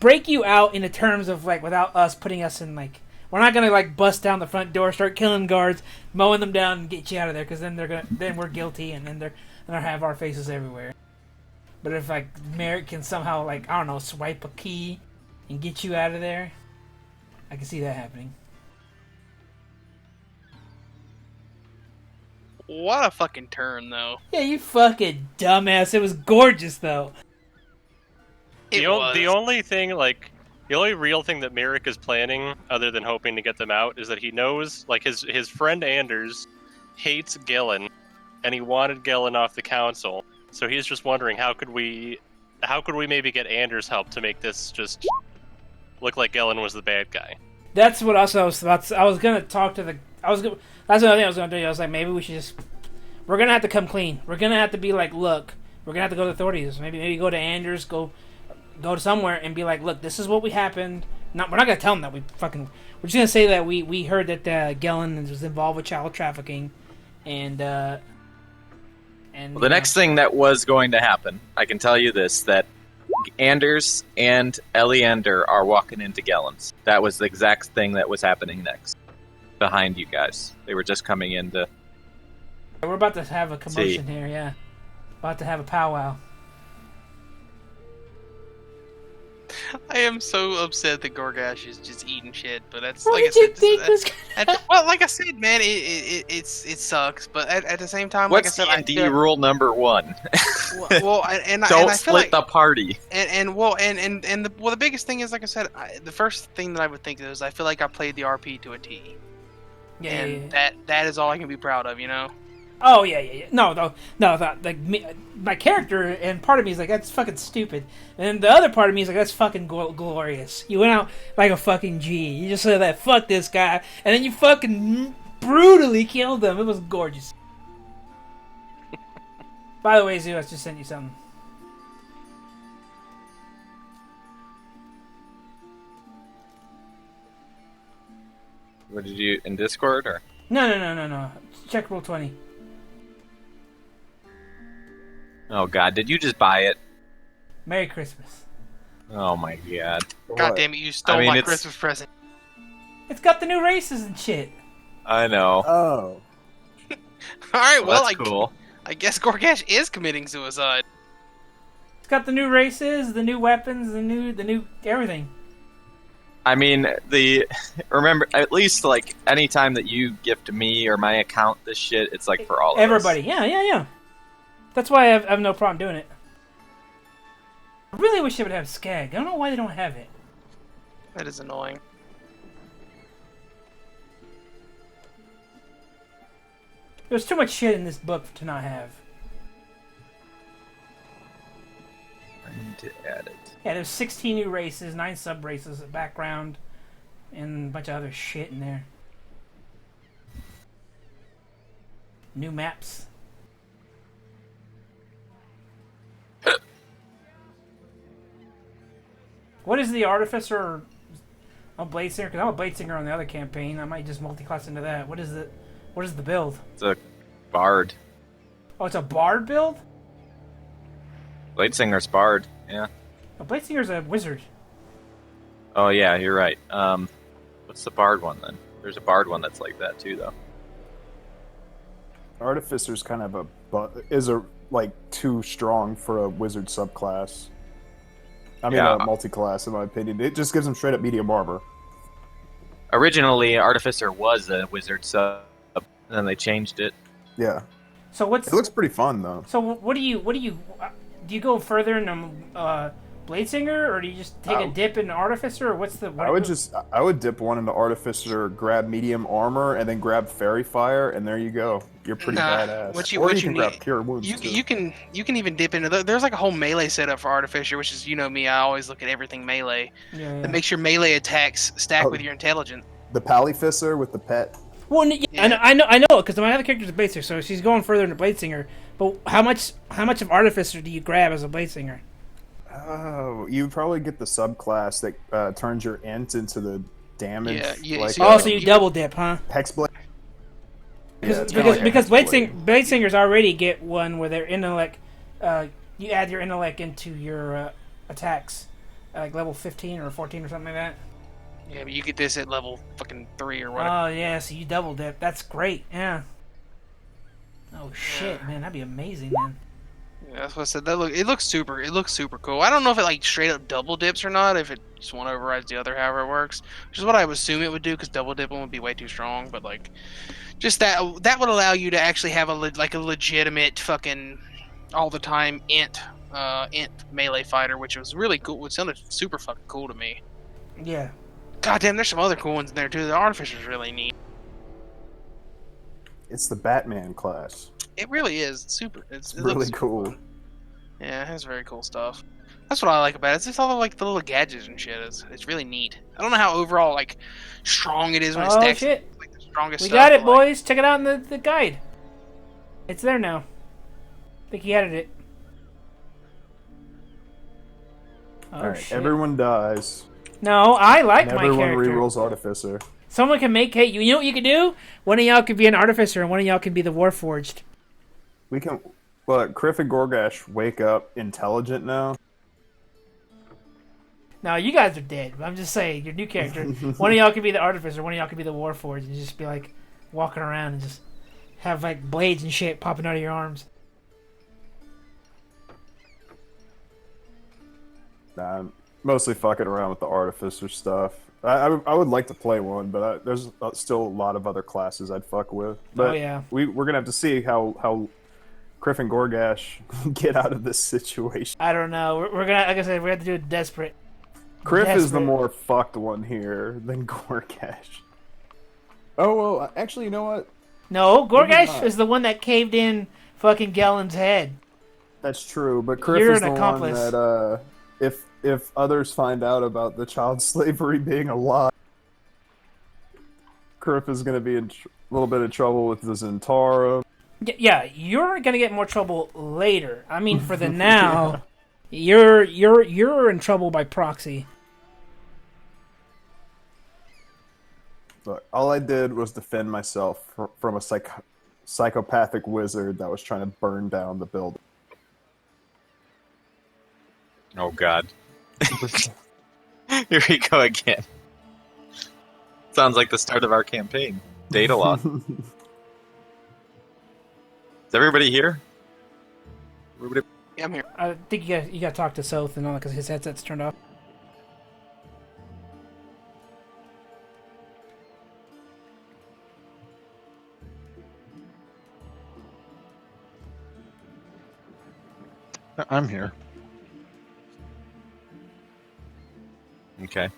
break you out in the terms of like without us putting us in like. We're not gonna like bust down the front door, start killing guards, mowing them down, and get you out of there because then we're guilty and then they'll have our faces everywhere. But if like Merrick can somehow like I don't know swipe a key and get you out of there, I can see that happening. What a fucking turn, though. Yeah, you fucking dumbass. It was gorgeous, though. The only real thing that Merrick is planning, other than hoping to get them out, is that he knows, like, his friend Anders hates Gillen, and he wanted Gillen off the council. So he's just wondering how could we maybe get Anders' help to make this just look like Gillen was the bad guy. That's what also I was about to, I was gonna talk to the. That's another thing I was gonna do. I was like, maybe we should just. We're gonna have to come clean. We're gonna have to be like, look, we're gonna have to go to the authorities. Maybe go to Anders, go to somewhere and be like, look, this is what we happened. We're not gonna tell them that we fucking. We're just gonna say that we heard that Gillen was involved with child trafficking, and well, the next thing that was going to happen, I can tell you this, that Anders and Eleander are walking into Gellen's. That was the exact thing that was happening next. Behind you guys. They were just coming in to... We're about to have a commotion here, yeah. About to have a powwow. I am so upset that Goregash is just eating shit, but that's What like did you think was well, like I said, man, it sucks. But at the same time, What's like I said, D&D rule number 1? Well, and Don't I feel split the party. The biggest thing is, like I said, the first thing that I would think is I feel like I played the RP to a T. Yeah. That is all I can be proud of, you know. Oh yeah. No. Like my character and part of me is like that's fucking stupid, and the other part of me is like that's fucking glorious. You went out like a fucking G. You just said that fuck this guy, and then you fucking brutally killed him. It was gorgeous. By the way, Zoo, I just sent you something. What did you... in Discord, or...? No. Check Roll20. Oh, God. Did you just buy it? Merry Christmas. Oh, my God. God damn it, you stole my Christmas present. It's got the new races and shit. I know. Oh. Alright, well, that's cool. I guess Goregash is committing suicide. It's got the new races, the new weapons, the new everything. I mean, remember, at least, like, any time that you gift me or my account this shit, it's, like, for all of everybody. us. Yeah. That's why I have no problem doing it. I really wish they would have Skag. I don't know why they don't have it. That is annoying. There's too much shit in this book to not have. I need to add it. Yeah, there's 16 new races, 9 sub-races, a background, and a bunch of other shit in there. New maps. What is the Artificer of Bladesinger? Because I'm a Bladesinger on the other campaign. I might just multi-class into that. What is the build? It's a bard. Oh, it's a bard build? Bladesinger's bard. Yeah. Oh, Bladesinger's a wizard. Oh yeah, you're right. What's the bard one then? There's a bard one that's like that too, though. Artificer's kind of like too strong for a wizard subclass. I mean, Yeah. a multi-class, in my opinion. It just gives them straight up medium armor. Originally, Artificer was a wizard sub, and then they changed it. Yeah. So what's... It looks pretty fun, though. So what do you... Do you go further in Bladesinger, or do you just take a dip in Artificer, or what's the... I would dip one into Artificer, grab medium armor, and then grab Fairy Fire, and there you go. You're pretty badass. What Or you you can need- grab Cure Wounds, too. You can even dip into there's like a whole melee setup for Artificer, which is, you know me, I always look at everything melee. Yeah. That makes your melee attacks stack Oh. with your intelligence. The Palificer with the pet. Well, yeah. I know, because my other character's a Bladesinger, so she's going further into Bladesinger. But how much of Artificer do you grab as a Bladesinger? Oh, you probably get the subclass that turns your int into the damage. Yeah, like, so Oh, so you double dip, huh? Hexblade. Yeah, it's kinda Because like a Hexblade. Bladesingers already get one where their intellect, you add your intellect into your attacks, like level 15 or 14 or something like that. Yeah, but you get this at level fucking 3 or whatever. Oh yeah, so you double dip. That's great. Yeah. Oh shit, man, that'd be amazing, man. Yeah, that's what I said. It looks super cool. I don't know if it like straight up double dips or not. If it just one overrides the other, however it works, which is what I would assume it would do, because double dipping would be way too strong. But like, just that would allow you to actually have a legitimate fucking all the time int melee fighter, which was really cool. Which sounded super fucking cool to me. Yeah. God damn, there's some other cool ones in there too. The Artificer's really neat. It's the Batman class. It really is. It's super. It Really looks super cool. fun. Yeah, it has very cool stuff. That's what I like about it. It's just all like the little gadgets and shit. It's really neat. I don't know how overall like strong it is when it Oh stacks. shit. Like the strongest We stuff, got it, but, like, boys. Check it out in the guide. It's there now. I think he added it. Oh Alright, shit. everyone dies. No, I like And my everyone character. rerolls Artificer. Someone can make hate. You know what you can do? One of y'all could be an Artificer, and one of y'all can be the Warforged. We can... Well, Kriff and Goregash wake up intelligent now. No, you guys are dead. I'm just saying, your new character. One of y'all could be the Artificer, one of y'all could be the Warforged, and just be like walking around and just have like blades and shit popping out of your arms. Nah, I'm mostly fucking around with the Artificer stuff. I would like to play one, but there's still a lot of other classes I'd fuck with. But Oh, yeah. we're gonna have to see how Kriff and Goregash get out of this situation. I don't know. We're gonna, like I said, we have to do it desperate. Kriff is the Desperate. more fucked one here than Goregash. Oh well, actually, you know what? No, Maybe Goregash not. is the one that caved in fucking Gellen's head. That's true, but Kriff You're is an the accomplice. one that if others find out about the child slavery being a lie, Kriff is going to be in a little bit of trouble with the Zentara. Yeah, you're gonna get more trouble later. I mean, for the now, you're in trouble by proxy. Look, all I did was defend myself from a psychopathic wizard that was trying to burn down the building. Oh God. Here we go again. Sounds like the start of our campaign. Data loss. Is everybody here? Everybody? Yeah, I'm here. I think you got to talk to Sothe and all that because his headset's turned off. I'm here. Okay.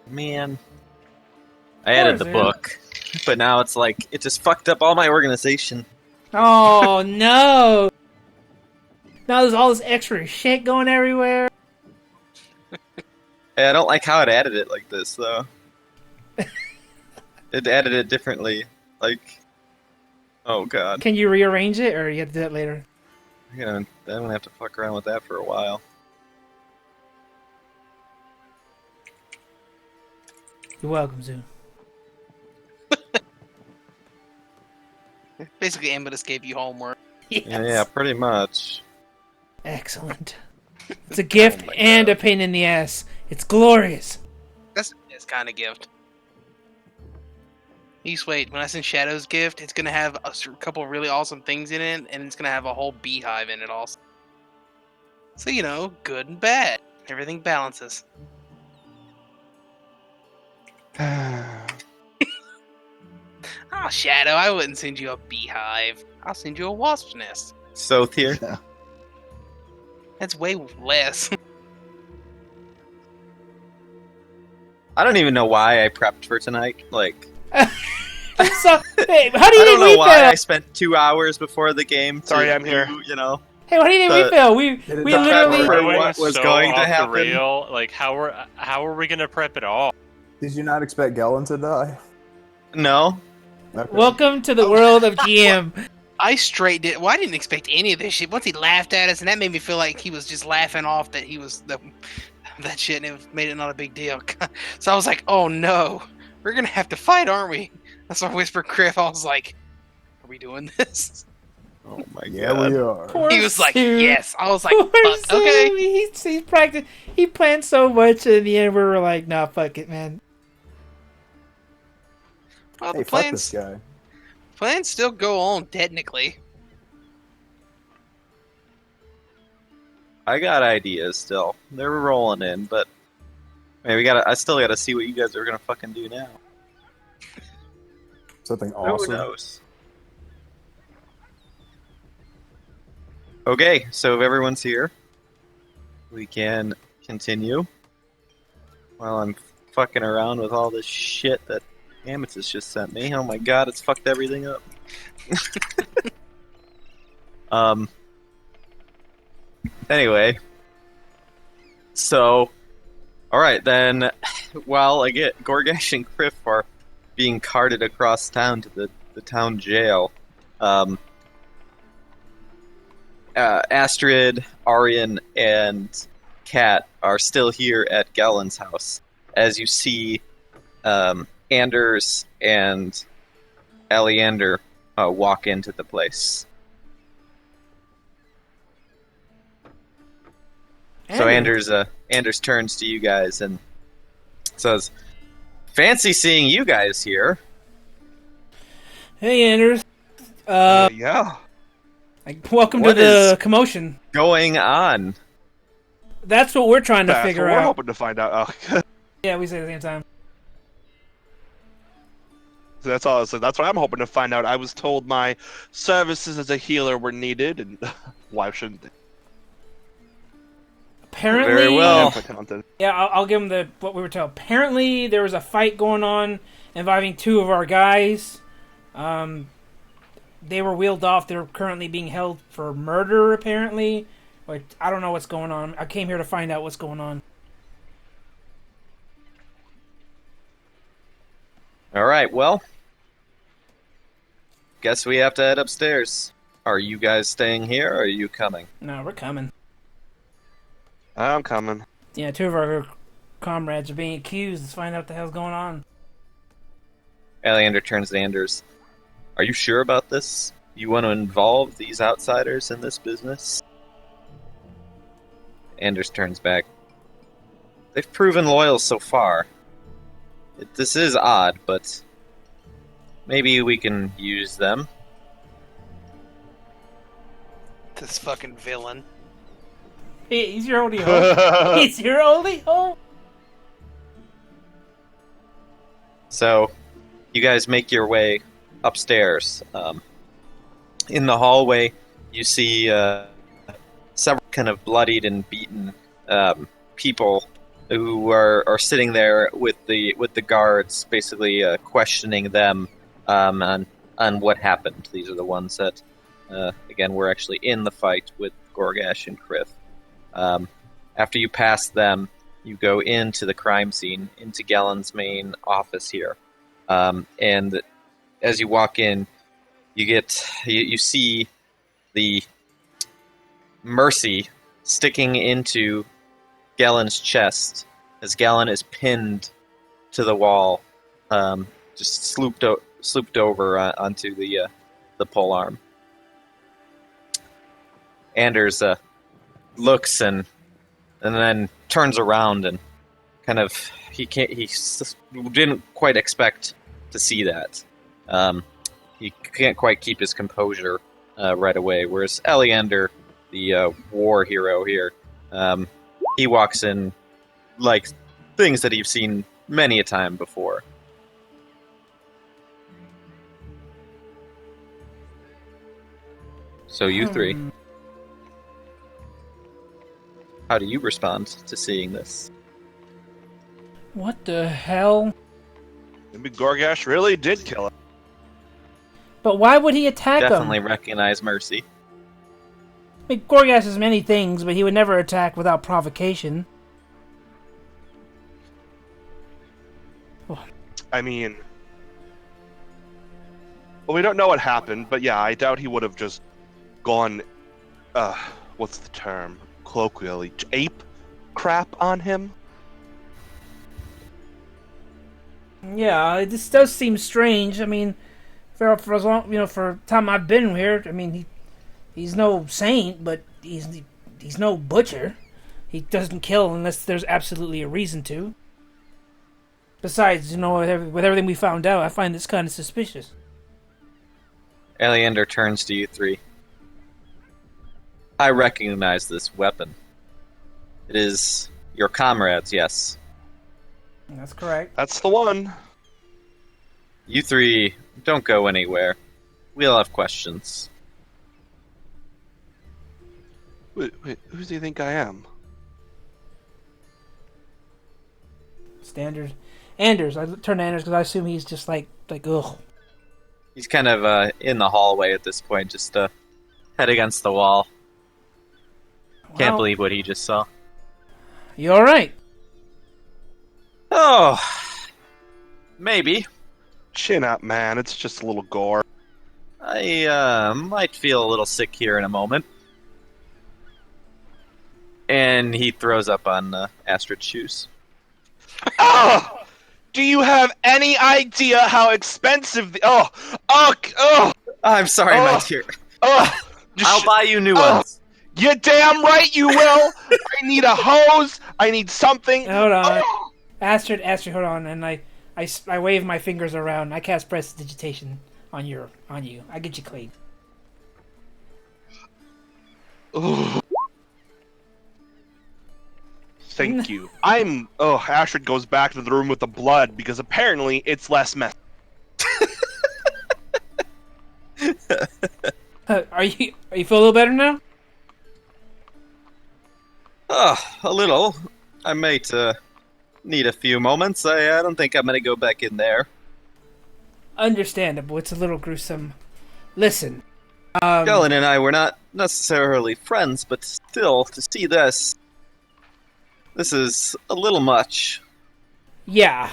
Man. I added the man. book, but now it's like, it just fucked up all my organization. Oh no! Now there's all this extra shit going everywhere. Hey, I don't like how it added it like this, though. It added it differently. Like, oh god. Can you rearrange it, or you have to do that later? I'm gonna have to fuck around with that for a while. You're welcome, Zoo. Basically, Ametus gave you homework. Yes. Yeah, pretty much. Excellent. It's a gift and a pain in the ass. It's glorious. That's his kind of gift. You just wait. When I send Shadow's gift, it's gonna have a couple of really awesome things in it, and it's gonna have a whole beehive in it also. So, you know, good and bad. Everything balances. Oh, Shadow, I wouldn't send you a beehive. I'll send you a wasp's nest. Sothe here. That's way less. I don't even know why I prepped for tonight. Like, So, hey, how do you I don't think know we why feel? I spent 2 hours before the game. Sorry, to I'm here. do, you know. Hey, what do you think we feel? We the literally. for We're what was so going to off the happen. rail. Like, how are we gonna prep at all? Did you not expect Gellin to die? No. Okay. Welcome to the world of GM. I straight did. Well, I didn't expect any of this shit. Once he laughed at us, and that made me feel like he was just laughing off that he was that shit, and it made it not a big deal. So I was like, "Oh no, we're gonna have to fight, aren't we?" That's why I whispered Kriff. I was like, "Are we doing this?" Oh my Yeah, god. we are. Poor He was like, Sue. "Yes." I was like, Poor "Fuck, Sue. okay." He's practiced. He planned so much, and in the end, we were like, "Nah, fuck it, man." Well, Hey, the fuck this guy. plans still go on technically. I got ideas still. They're rolling in, but man, I still gotta see what you guys are gonna fucking do now. Something Who awesome. knows? Okay, so if everyone's here, we can continue. While I'm fucking around with all this shit that Ametus just sent me. Oh my god, it's fucked everything up. Anyway. So, alright then, while again, Goregash and Kriff are being carted across town to the town jail, Astrid, Aryan, and Kat are still here at Gellin's house. As you see, Anders and Aleander walk into the place. So Anders turns to you guys and says, "Fancy seeing you guys here." Hey, Anders. Yeah. Welcome What to the is- commotion. Going on. That's what we're trying to That's figure what we're out. hoping to find out. Oh, Yeah, we say it at the same time. so that's all. So that's what I'm hoping to find out. I was told my services as a healer were needed, and why shouldn't they? Apparently, Very well. I am quite talented. Yeah, I'll give them what we were told. Apparently, there was a fight going on involving two of our guys. They were wheeled off. They're currently being held for murder, apparently. But I don't know what's going on. I came here to find out what's going on. Alright, well. Guess we have to head upstairs. Are you guys staying here, or are you coming? No, we're coming. I'm coming. Yeah, two of our comrades are being accused. Let's find out what the hell's going on. Aleander turns to Anders. Are you sure about this? You want to involve these outsiders in this business? Anders turns back. They've proven loyal so far. This is odd, but maybe we can use them. This fucking villain. Hey, he's your only hope. He's your only hope. So, you guys make your way upstairs. In the hallway, you see several kind of bloodied and beaten people who are sitting there with the guards, basically questioning them on what happened. These are the ones that, again, were actually in the fight with Goregash and Kriff. After you pass them, you go into the crime scene, into Gellen's main office here, and as you walk in, you see the Mercy sticking into Gellen's chest as Gellen is pinned to the wall, just slooped over onto the pole arm. Anders looks and then turns around and kind of he didn't quite expect to see that. He can't quite keep his composure right away. Whereas Eleander, the war hero here, he walks in like things that you've seen many a time before. So you three, how do you respond to seeing this? What the hell? Maybe Goregash really did kill him. But why would he attack him? Definitely recognize Mercy. I mean, Goregash is many things, but he would never attack without provocation. I mean, well, we don't know what happened, but yeah, I doubt he would have just gone, what's the term? Colloquially, ape crap on him. Yeah, this does seem strange. I mean, for as long, for the time I've been here, I mean, he's no saint, but he's no butcher. He doesn't kill unless there's absolutely a reason to. Besides, with everything we found out, I find this kind of suspicious. Eleander turns to you three. I recognize this weapon. It is your comrade's, yes. That's correct. That's the one. You three, don't go anywhere. We'll have questions. Wait, who do you think I am? Standard. Anders. I turn to Anders because I assume he's just like ugh. He's kind of in the hallway at this point, just head against the wall. Can't believe what he just saw. You alright? Oh, maybe. Chin up, man. It's just a little gore. I might feel a little sick here in a moment. And he throws up on Astrid's shoes. Oh! Do you have any idea how expensive the... I'm sorry, my dear. I'll buy you new ones. You're damn right you will! I need a hose! I need something! Hold on. Astrid, hold on. And I wave my fingers around. I cast prestidigitation on you. I get you clean. Thank you. Astrid goes back to the room with the blood because apparently it's less messy. Are you feel a little better now? A little. I might need a few moments. I don't think I'm going to go back in there. Understandable. It's a little gruesome. Listen. Gellen and I were not necessarily friends, but still, to see this is a little much. Yeah.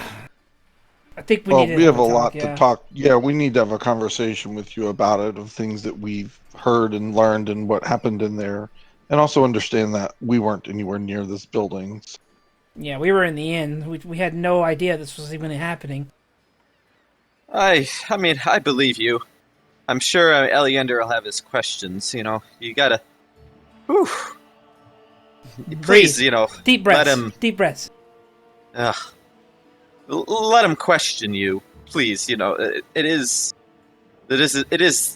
I think we have a lot to talk. Yeah, we need to have a conversation with you about it, of things that we've heard and learned and what happened in there. And also understand that we weren't anywhere near this building. Yeah, we were in the inn. We had no idea this was even happening. I mean, I believe you. I'm sure Eleander will have his questions. You gotta... Whew. Please, Deep breaths. let him... Deep breaths. Let him question you. Please, it is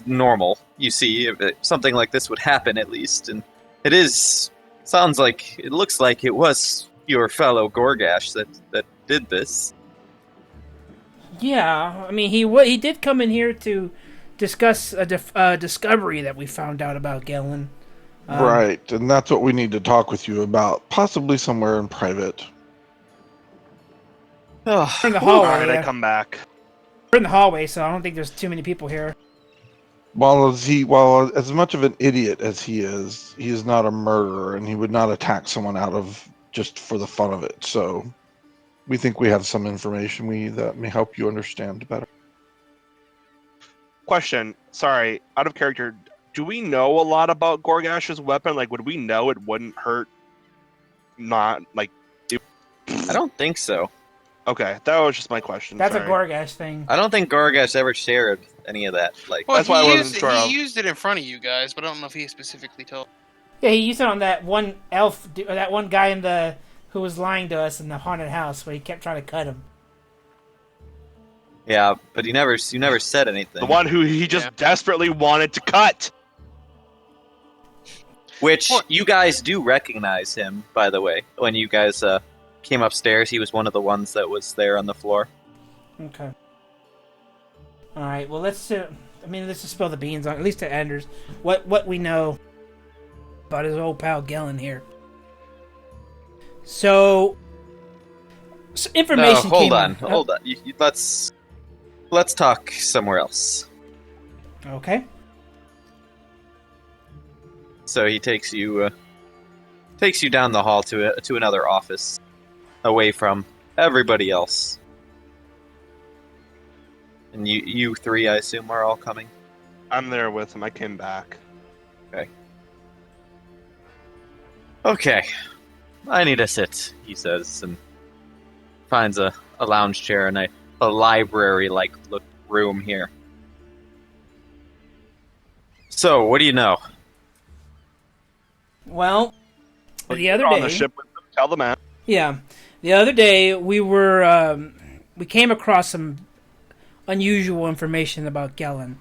normal, you see. If something like this would happen, at least. And it looks like it was your fellow Goregash that did this. Yeah, I mean, he did come in here to discuss a discovery that we found out about Gellen. Right, and that's what we need to talk with you about, possibly somewhere in private. We're in the All hallway. right, I Yeah. come back. We're in the hallway, so I don't think there's too many people here. While as much of an idiot as he is not a murderer, and he would not attack someone out of just for the fun of it. So, we think we have some information that may help you understand better. Question. Sorry, out of character. Do we know a lot about Goregash's weapon? Like, would we know it wouldn't hurt? Not like. I don't think so. Okay, that was just my question. That's sorry. a Goregash thing. I don't think Goregash ever shared any of that. Like, Well, That's why I wasn't sure. He used it in front of you guys, but I don't know if he specifically told. Yeah, he used it on that one elf, or that one guy who was lying to us in the haunted house, where he kept trying to cut him. yeah, but you never said anything. The one who he just desperately wanted to cut. Which you guys do recognize him, by the way. When you guys came upstairs, he was one of the ones that was there on the floor. Okay. All right. Well, let's just spill the beans on at least to Anders. What we know about his old pal Gellin here. So, information. Hold came on. Let's talk somewhere else. Okay. So he takes you down the hall to another office, away from everybody else. And you three, I assume, are all coming. I'm there with him. I came back. Okay. I need a sit, he says, and finds a lounge chair in a library-like look room here. So, what do you know? Well, the other On day, the ship with them, tell the man. yeah, the other day we came across some unusual information about Gellin,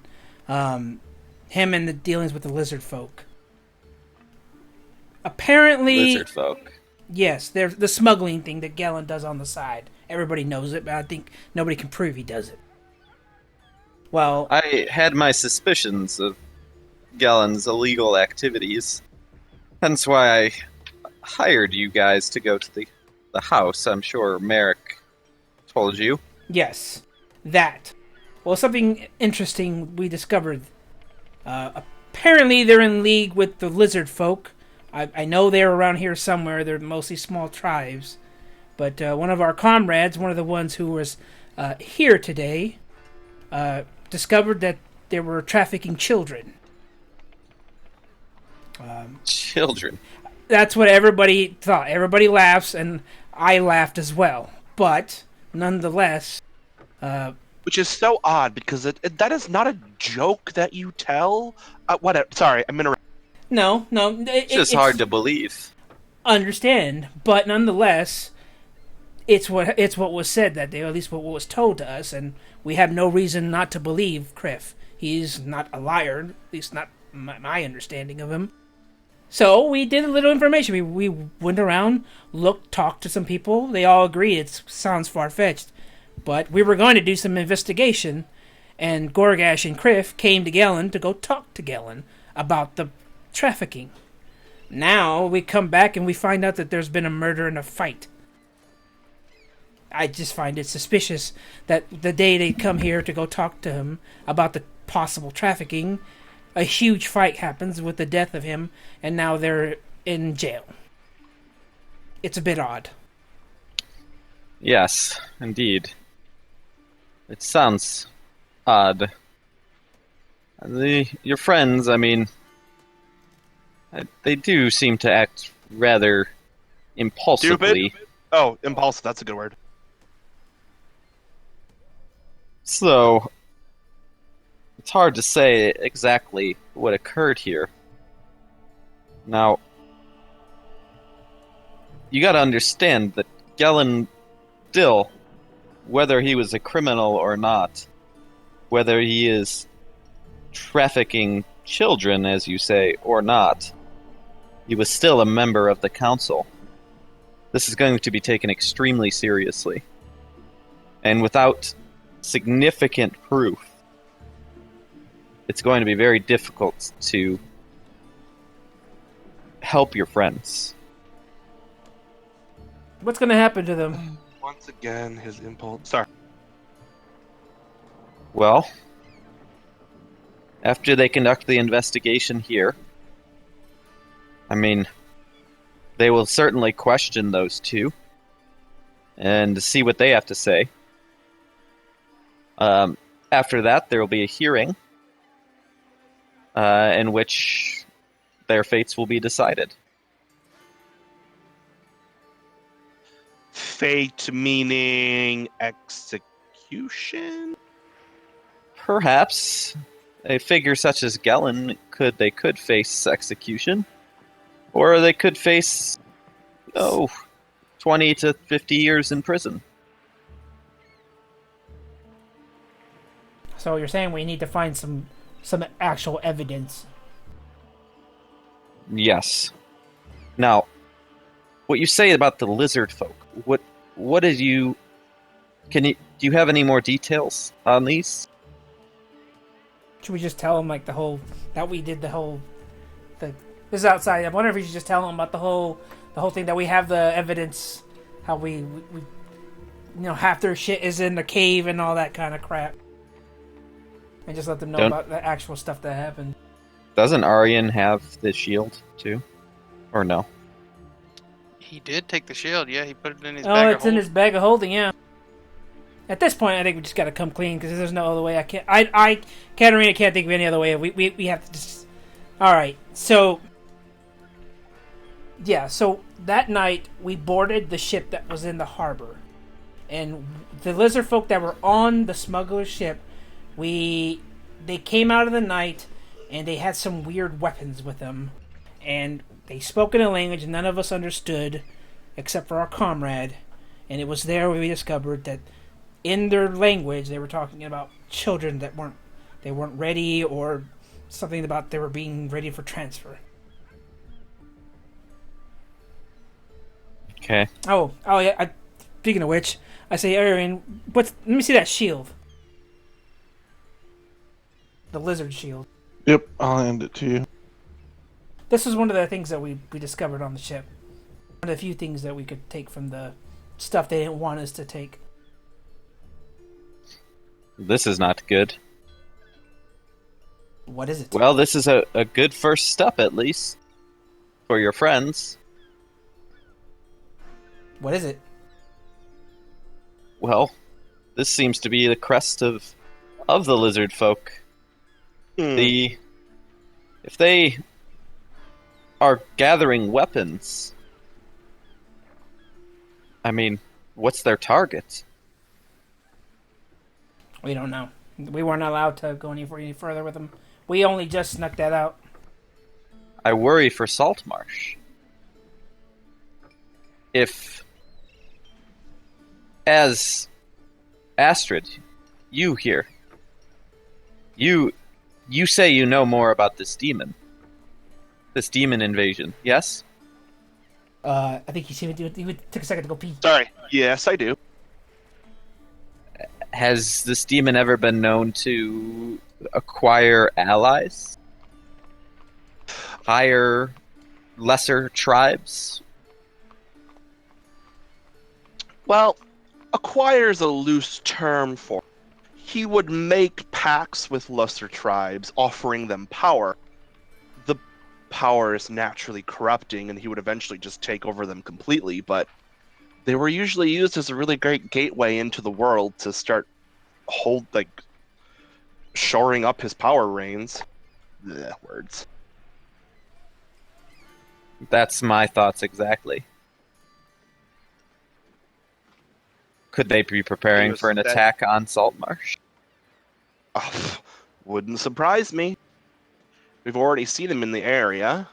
him and the dealings with the lizard folk. Apparently, Lizard folk. yes, there's the smuggling thing that Gellin does on the side. Everybody knows it, but I think nobody can prove he does it. Well, I had my suspicions of Gellin's illegal activities. Hence why I hired you guys to go to the house. I'm sure Merrick told you. yes, that. Well, something interesting we discovered. Apparently, they're in league with the lizard folk. I know they're around here somewhere. They're mostly small tribes. But one of our comrades, one of the ones who was here today, discovered that they were trafficking children. Children. That's what everybody thought. Everybody laughs, and I laughed as well. But, nonetheless... Which is so odd, because that is not a joke that you tell. Whatever. Sorry, I'm interrupting. No. It's just hard to believe. Understand, but nonetheless, it's what was said that day, or at least what was told to us, and we have no reason not to believe Kriff. He's not a liar, at least not my understanding of him. So we did a little information. We went around, looked, talked to some people. They all agreed it sounds far-fetched, but we were going to do some investigation, and Goregash and Kriff came to Gellin to go talk to Gellin about the trafficking. Now we come back and we find out that there's been a murder and a fight. I just find it suspicious that the day they come here to go talk to him about the possible trafficking, a huge fight happens with the death of him, and now they're in jail. It's a bit odd. Yes, indeed. It sounds odd. Your friends, I mean, they do seem to act rather impulsively. Stupid? Oh, impulsive, that's a good word. So, it's hard to say exactly what occurred here. Now, you gotta understand that Gellin still, whether he was a criminal or not, whether he is trafficking children, as you say, or not, he was still a member of the council. This is going to be taken extremely seriously. And without significant proof, it's going to be very difficult to help your friends. What's going to happen to them? Once again, his impulse. Sorry. Well, after they conduct the investigation here, I mean, they will certainly question those two and see what they have to say. After that, there will be a hearing in which their fates will be decided. Fate meaning execution? Perhaps a figure such as Gellin could face execution, or they could face 20 to 50 years in prison. So you're saying we need to find some actual evidence? Yes. Now, what you say about the lizard folk? What did you? Do you have any more details on these? Should we just tell them like that we did this is outside? I wonder if we should just tell them about the whole thing, that we have the evidence, how we half their shit is in the cave and all that kind of crap, and just let them know about the actual stuff that happened. Doesn't Aryan have the shield too, or no? He did take the shield. Yeah, he put it in his bag. Oh, it's in his bag of holding. Yeah. At this point, I think we just got to come clean, because there's no other way. Katarina can't think of any other way. We have to just. All right. So. Yeah. So that night we boarded the ship that was in the harbor, and the lizard folk that were on the smuggler's ship, they came out of the night, and they had some weird weapons with them, and they spoke in a language none of us understood, except for our comrade, and it was there we discovered that. In their language, they were talking about children that weren't ready, or something about they were being ready for transfer. Okay. Oh yeah. Speaking of which, I say, Aryan, let me see that shield. The lizard shield. Yep, I'll hand it to you. This was one of the things that we discovered on the ship. One of the few things that we could take from the stuff they didn't want us to take. This is not good. What is it? Well, this is a good first step, at least, for your friends. What is it? Well, this seems to be the crest of the lizard folk. If they are gathering weapons, I mean, what's their target? We don't know. We weren't allowed to go any further with them. We only just snuck that out. I worry for Saltmarsh. If, as Astrid, you here, you say you know more about this demon invasion, yes? I think he took a second to go pee. Sorry. Yes, I do. Has this demon ever been known to acquire allies? Higher, lesser tribes? Well, acquires a loose term for it. He would make pacts with lesser tribes, offering them power. The power is naturally corrupting, and he would eventually just take over them completely, but they were usually used as a really great gateway into the world to start shoring up his power reigns. Words. That's my thoughts exactly. Could they be preparing for an attack on Saltmarsh? Oh, wouldn't surprise me. We've already seen him in the area.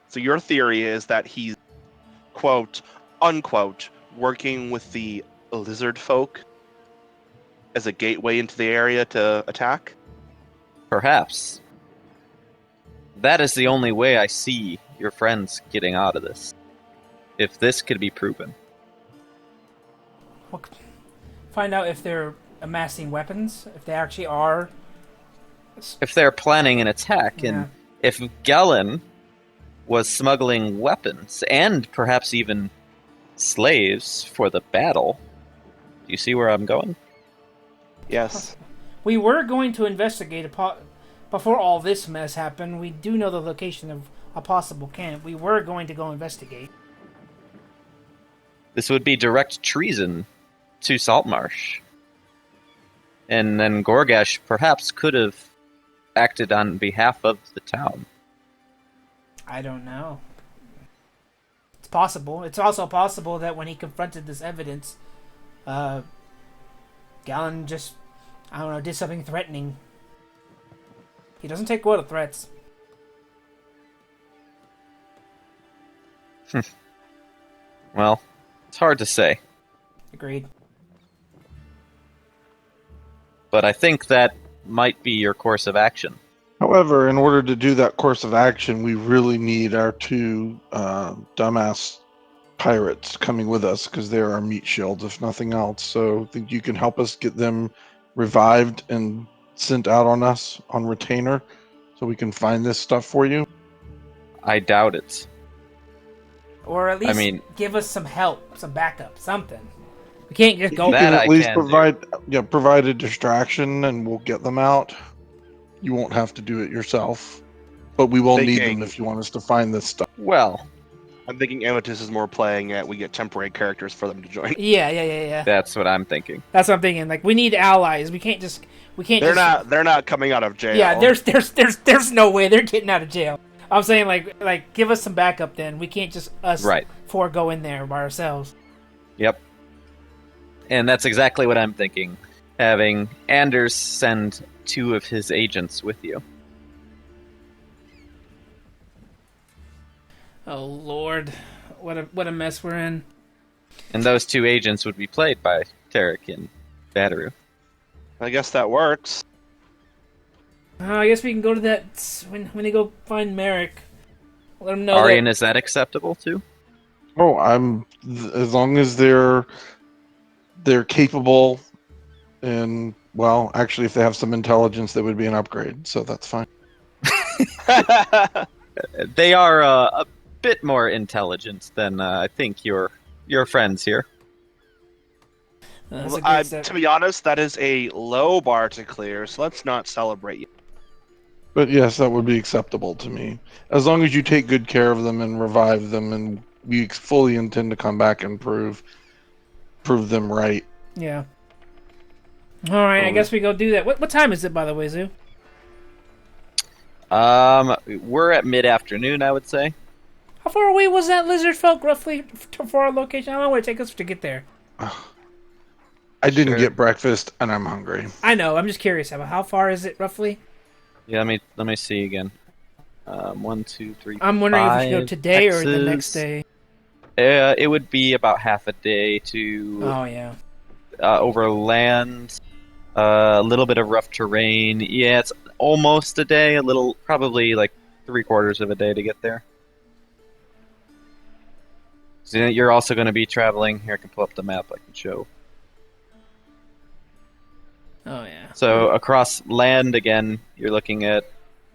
So your theory is that he's, quote, unquote, working with the lizard folk as a gateway into the area to attack? Perhaps. That is the only way I see your friends getting out of this. If this could be proven. We'll find out if they're amassing weapons, if they actually are. If they're planning an attack, and if Gellin was smuggling weapons, and perhaps even slaves for the battle, you see where I'm going? Yes. We were going to investigate before all this mess happened. We do know the location of a possible camp. We were going to go investigate. This would be direct treason to Saltmarsh. And then Goregash perhaps could have acted on behalf of the town. I don't know. It's possible. It's also possible that when he confronted this evidence, Gallon just, I don't know, did something threatening. He doesn't take well to threats. Well, it's hard to say. Agreed. But I think that might be your course of action. However, in order to do that course of action, we really need our two dumbass pirates coming with us because they're our meat shields, if nothing else. So I think you can help us get them revived and sent out on us on retainer so we can find this stuff for you. I doubt it. Or at least give us some help, some backup, something. We can't just go. You can That at least do. provide a distraction, and we'll get them out. You won't have to do it yourself, but we will need them if you want us to find this stuff. Well, I'm thinking Ametus is more playing at we get temporary characters for them to join. Yeah. that's what I'm thinking. That's what I'm thinking. Like, we need allies. We can't. They're not coming out of jail. Yeah, there's no way they're getting out of jail. I'm saying like give us some backup. Then we can't just us four go in there by ourselves. Yep. And that's exactly what I'm thinking. Having Anders send 2 of his agents with you. Oh Lord, what a mess we're in. And those 2 agents would be played by Tarrek and Batoru. I guess that works. I guess we can go to that when they go find Merrick. Let them know. Aryan, is that acceptable too? Oh, as long as they're capable, and well, actually, if they have some intelligence, that would be an upgrade. So that's fine. They are a bit more intelligent than I think your friends here. That's a great step. To be honest, that is a low bar to clear, so let's not celebrate yet. But yes, that would be acceptable to me. As long as you take good care of them and revive them, and we fully intend to come back and prove them right. Yeah. All right, I guess we go do that. What time is it, by the way, Zoo? We're at mid-afternoon, I would say. How far away was that lizard folk roughly for our location? How long would it take us to get there? I didn't get breakfast, and I'm hungry. I know. I'm just curious. How far is it roughly? Yeah, let me see again. 1, 2, 3. I'm wondering if we should go today X's. or the next day. It would be about half a day to. Oh yeah. Over land, a little bit of rough terrain. Yeah, it's almost a day. Probably like 3/4 of a day to get there. So you're also going to be traveling. Here, I can pull up the map. I can show. Oh yeah. So across land again, you're looking at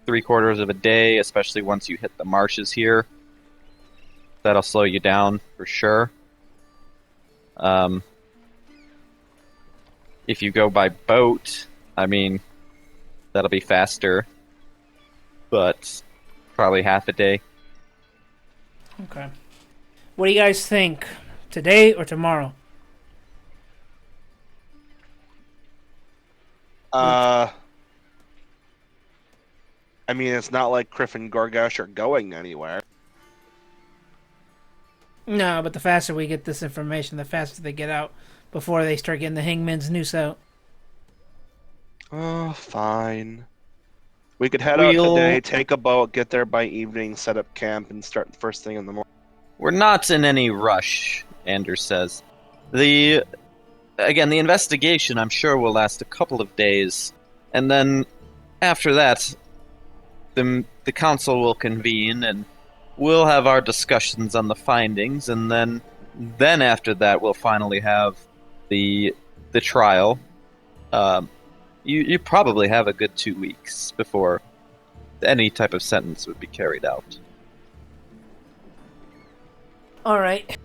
3/4 of a day, especially once you hit the marshes here. That'll slow you down for sure. If you go by boat, that'll be faster, but probably half a day. Okay. What do you guys think? Today or tomorrow? It's not like Kriff and Goregash are going anywhere. No, but the faster we get this information, the faster they get out before they start getting the hangman's noose out. Oh, fine. We could head out today, take a boat, get there by evening, set up camp, and start the first thing in the morning. We're not in any rush, Anders says. The investigation, I'm sure, will last a couple of days, and then after that, the council will convene, and we'll have our discussions on the findings, and then after that, we'll finally have the trial. You probably have a good 2 weeks before any type of sentence would be carried out. All right.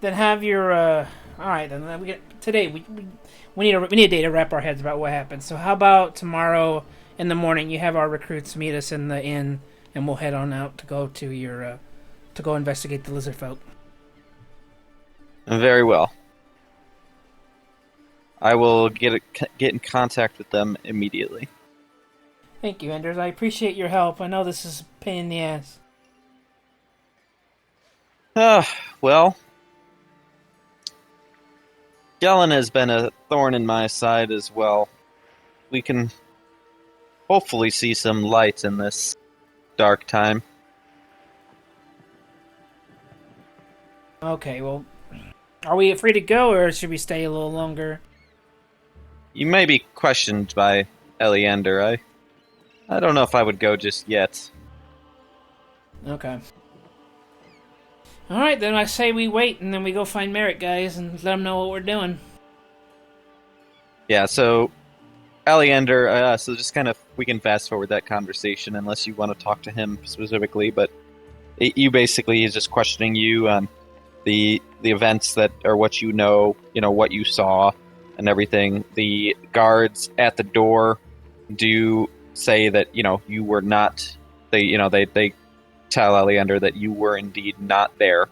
Then have your All right, then today we need a day to wrap our heads about what happened. So how about tomorrow in the morning you have our recruits meet us in the inn, and we'll head on out to go to your to go investigate the lizard folk. Very well. I will get in contact with them immediately. Thank you, Anders. I appreciate your help. I know this is a pain in the ass. Well, Gellin has been a thorn in my side as well. We can hopefully see some light in this dark time. Okay, well, are we free to go, or should we stay a little longer? You may be questioned by Eleander. I don't know if I would go just yet. Okay. Alright, then I say we wait, and then we go find Merrick, guys, and let them know what we're doing. Yeah, so Eleander, so just kind of, we can fast forward that conversation unless you want to talk to him specifically, but you basically, he's just questioning you on the events that are what you know, what you saw and everything. The guards at the door do say that, you were not, they tell Eleander that you were indeed not there.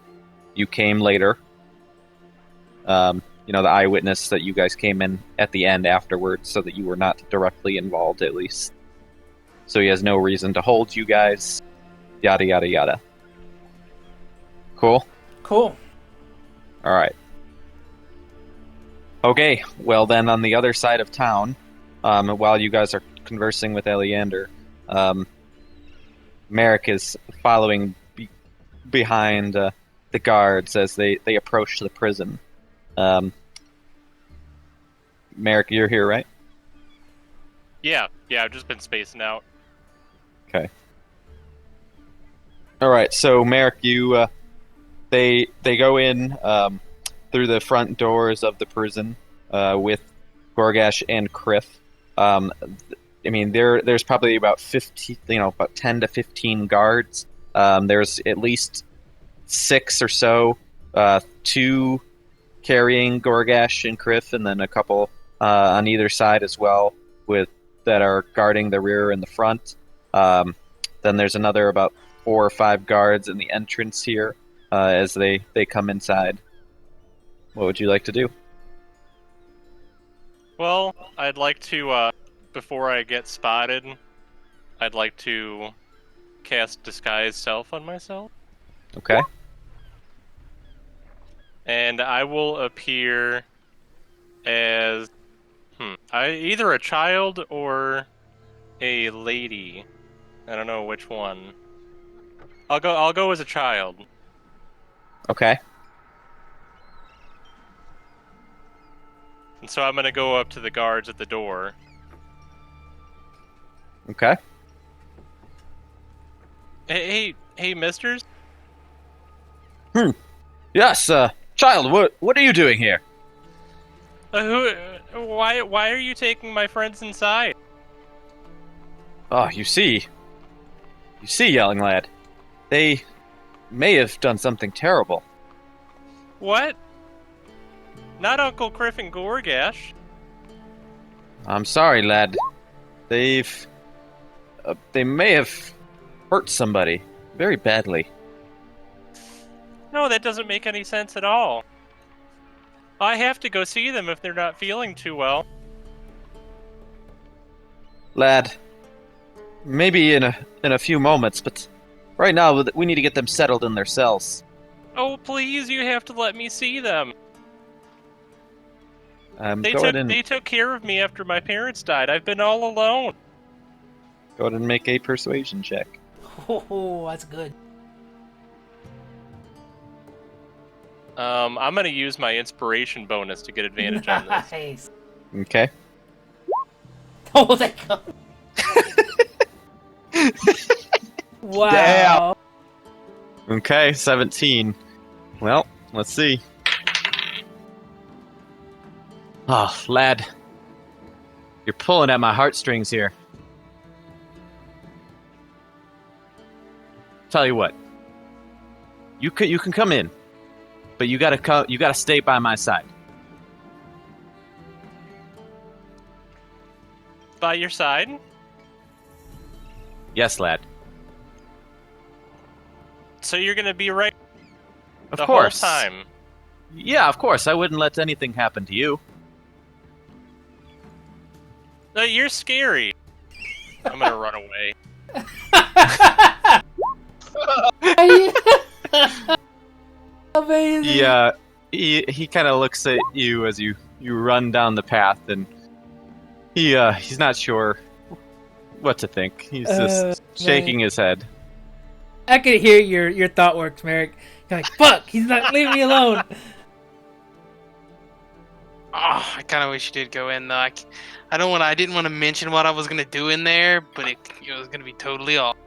You came later. The eyewitness that you guys came in at the end afterwards, so that you were not directly involved, at least. So he has no reason to hold you guys. Yada, yada, yada. Cool? Cool. Alright. Okay, well then, on the other side of town, while you guys are conversing with Eleander, Merrick is following behind the guards as they approach the prison. Merrick, you're here, right? Yeah, I've just been spacing out. Okay. Alright, so Merrick, you, they go in through the front doors of the prison with Goregash and Kriff. There's probably about 10 to 15 guards. There's at least 6 or so, 2 carrying Goregash and Kriff, and then a couple on either side as well, that are guarding the rear and the front. Then there's another about 4 or 5 guards in the entrance here as they come inside. What would you like to do? Well, I'd like to, before I get spotted, I'd like to cast Disguise Self on myself. Okay. And I will appear as either a child or a lady. I don't know which one. I'll go as a child. Okay. And so I'm gonna go up to the guards at the door. Okay. Hey, misters? Yes, child, what are you doing here? Why are you taking my friends inside? Oh, you see, young lad, they may have done something terrible. What? Not Uncle Kriff and Goregash. I'm sorry, lad. They may have hurt somebody very badly. No, that doesn't make any sense at all. I have to go see them if they're not feeling too well. Lad, maybe in a few moments, but right now we need to get them settled in their cells. Oh, please, you have to let me see them. They took care of me after my parents died. I've been all alone. Go ahead and make a persuasion check. Oh, that's good. I'm gonna use my inspiration bonus to get advantage on this. Nice. Okay. Oh, they go. Wow. Damn. Okay, 17. Well, let's see. Oh, lad, you're pulling at my heartstrings here. Tell you what, you can come in, but you gotta stay by my side. by your side? Yes, lad. So you're gonna be right Of the course. whole time? Yeah, of course. I wouldn't let anything happen to you. No, you're scary. I'm gonna run away. Amazing. He kind of looks at you as you run down the path, and he's not sure what to think. He's just shaking his head. I can hear your thought works, Merrick. You're like, fuck, he's not leaving me alone. Oh, I kind of wish you did go in though. I didn't want to mention what I was gonna do in there, but it was gonna be totally off.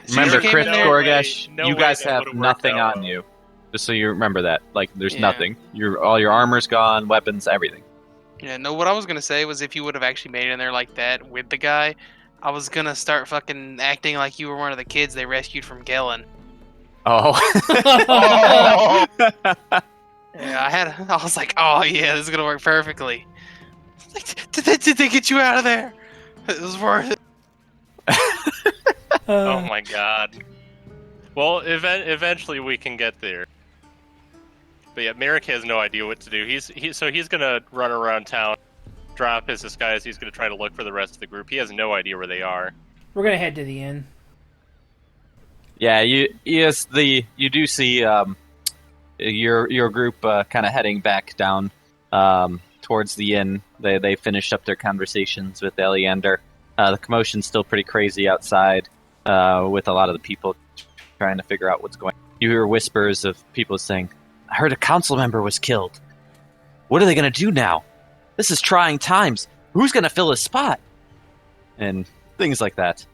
Remember, came Kriff, in there- Goregash, no you way guys that have would've worked nothing out on well. you. Just so you remember that. Like, there's Yeah. nothing. All your armor's gone, weapons, everything. Yeah, no, what I was gonna say was if you would have actually made it in there like that with the guy, I was gonna start fucking acting like you were one of the kids they rescued from Gellin. Oh. Yeah, I was like, oh yeah, this is gonna work perfectly. Like, did they get you out of there? It was worth it. Oh my god. Well, eventually we can get there. But yeah, Merrick has no idea what to do. He's gonna run around town, drop his disguise. He's gonna try to look for the rest of the group. He has no idea where they are. We're gonna head to the inn. Yeah, you do see your group kind of heading back down towards the inn. They finished up their conversations with Eleander. The commotion's still pretty crazy outside, with a lot of the people trying to figure out what's going on. You hear whispers of people saying, I heard a council member was killed. What are they going to do now? This is trying times. Who's going to fill his spot? And things like that.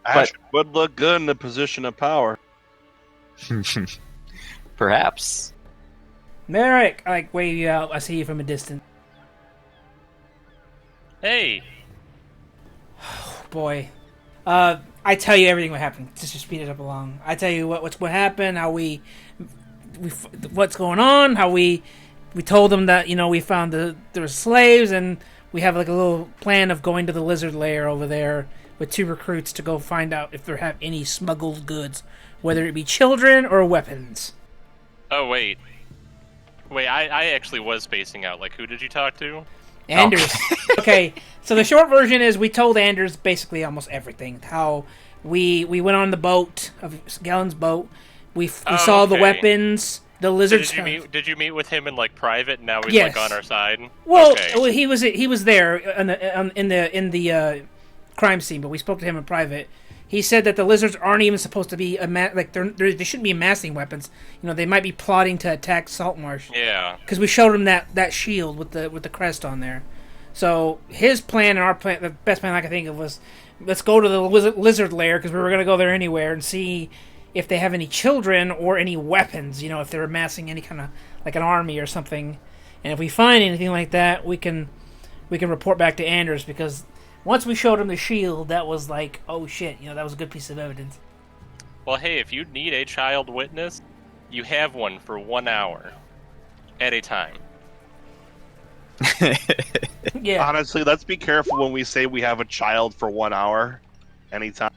Astrid would look good in a position of power. Perhaps. Merrick, I wave you out. I see you from a distance. Hey, Boy, I tell you everything what happened. Just to speed it up along. I tell you what happened. How we what's going on. How we told them that we found there were slaves, and we have like a little plan of going to the lizard lair over there with 2 recruits to go find out if there have any smuggled goods, whether it be children or weapons. oh wait, I actually was spacing out. Like, who did you talk to? Anders. Okay, so the short version is we told Anders basically almost everything. How we went on the boat, of Gellen's boat. We saw the okay. weapons. The So lizards. did you meet with him in like private? And now he's Yes. like on our side. Well, Okay. he was there in the crime scene, but we spoke to him in private. He said that the lizards aren't even supposed to be they shouldn't be amassing weapons. They might be plotting to attack Saltmarsh. Yeah. Because we showed him that shield with the crest on there. So his plan and our plan, the best plan I could think of was, let's go to the lizard lair, because we were going to go there anywhere, and see if they have any children or any weapons, if they're amassing any kind of, like an army or something. And if we find anything like that, we can report back to Anders, because once we showed him the shield, that was like, oh shit, that was a good piece of evidence. Well, hey, if you need a child witness, you have one for 1 hour at a time. Yeah. Honestly, let's be careful when we say we have a child for 1 hour. Anytime.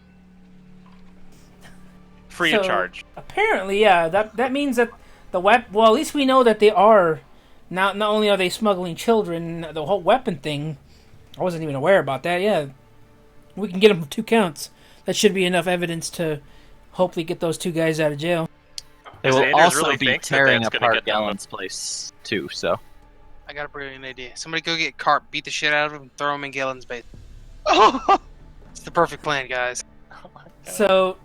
Free So, of charge. Apparently, yeah. That means that well, at least we know that they are. Not only are they smuggling children, the whole weapon thing, I wasn't even aware about that. Yeah, we can get them from 2 counts. That should be enough evidence to hopefully get those 2 guys out of jail. They Does will Anders also really be think that tearing that's gonna apart get them- Gallen's place, too, so. I got a brilliant idea. Somebody go get Carp, beat the shit out of him, and throw him in Gellen's base. It's the perfect plan, guys. So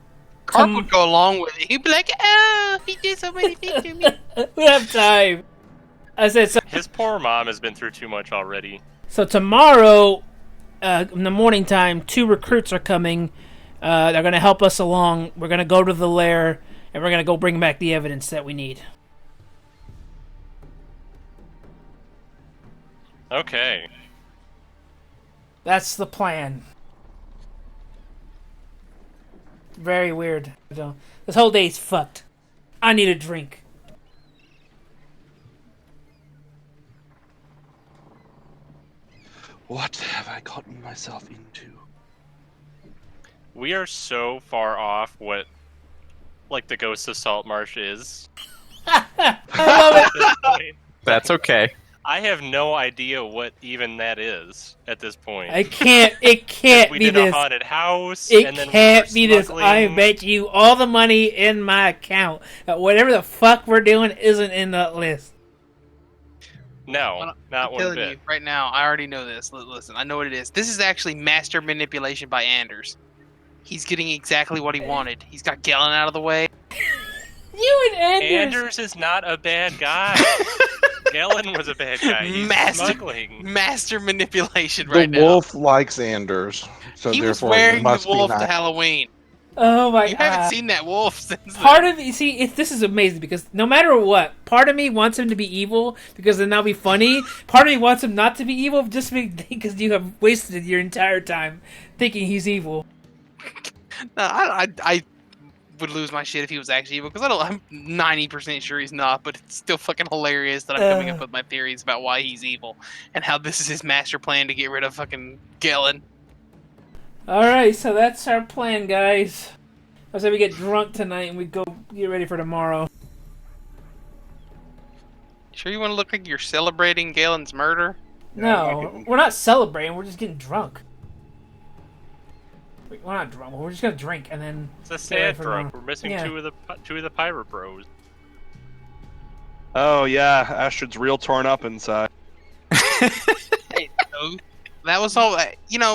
Carp would go along with it. He'd be like, oh, he did so many things to me. we have time. I said so. His poor mom has been through too much already. So tomorrow, in the morning time, 2 recruits are coming. They're going to help us along. We're going to go to the lair, and we're going to go bring back the evidence that we need. Okay. That's the plan. Very weird. This whole day's fucked. I need a drink. What have I gotten myself into? We are so far off what, like, the Ghost of Saltmarsh is. I love it. At this point. That's okay. I have no idea what even that is at this point. It can't we be did this. a haunted house, It and then can't we be were this. I smuggling- bet you all the money in my account that whatever the fuck we're doing isn't in that list. No, not I'm one telling bit. you right now. I already know this. Listen, I know what it is. This is actually master manipulation by Anders. He's getting exactly what he wanted. He's got Galen out of the way. You and Anders. Anders is not a bad guy. Galen was a bad guy. He's smuggling. Master manipulation The right now. wolf likes Anders, so He was therefore wearing it must the wolf be to nice. Halloween. Oh my You god. haven't seen that wolf since. Part of me, see, this is amazing because no matter what, part of me wants him to be evil because then that'll be funny. Part of me wants him not to be evil just because you have wasted your entire time thinking he's evil. No, I would lose my shit if he was actually evil because I'm 90% sure he's not. But it's still fucking hilarious that I'm coming up with my theories about why he's evil and how this is his master plan to get rid of fucking Galen. Alright, so that's our plan, guys. I say we get drunk tonight and we go get ready for tomorrow. Sure, you want to look like you're celebrating Galen's murder? No, we're not celebrating, we're just getting drunk. We're not drunk, we're just gonna drink and then... It's a get ready sad for drunk. tomorrow. We're missing Yeah. two of the pirate bros. Oh yeah, Astrid's real torn up inside. Hey, no, that was all.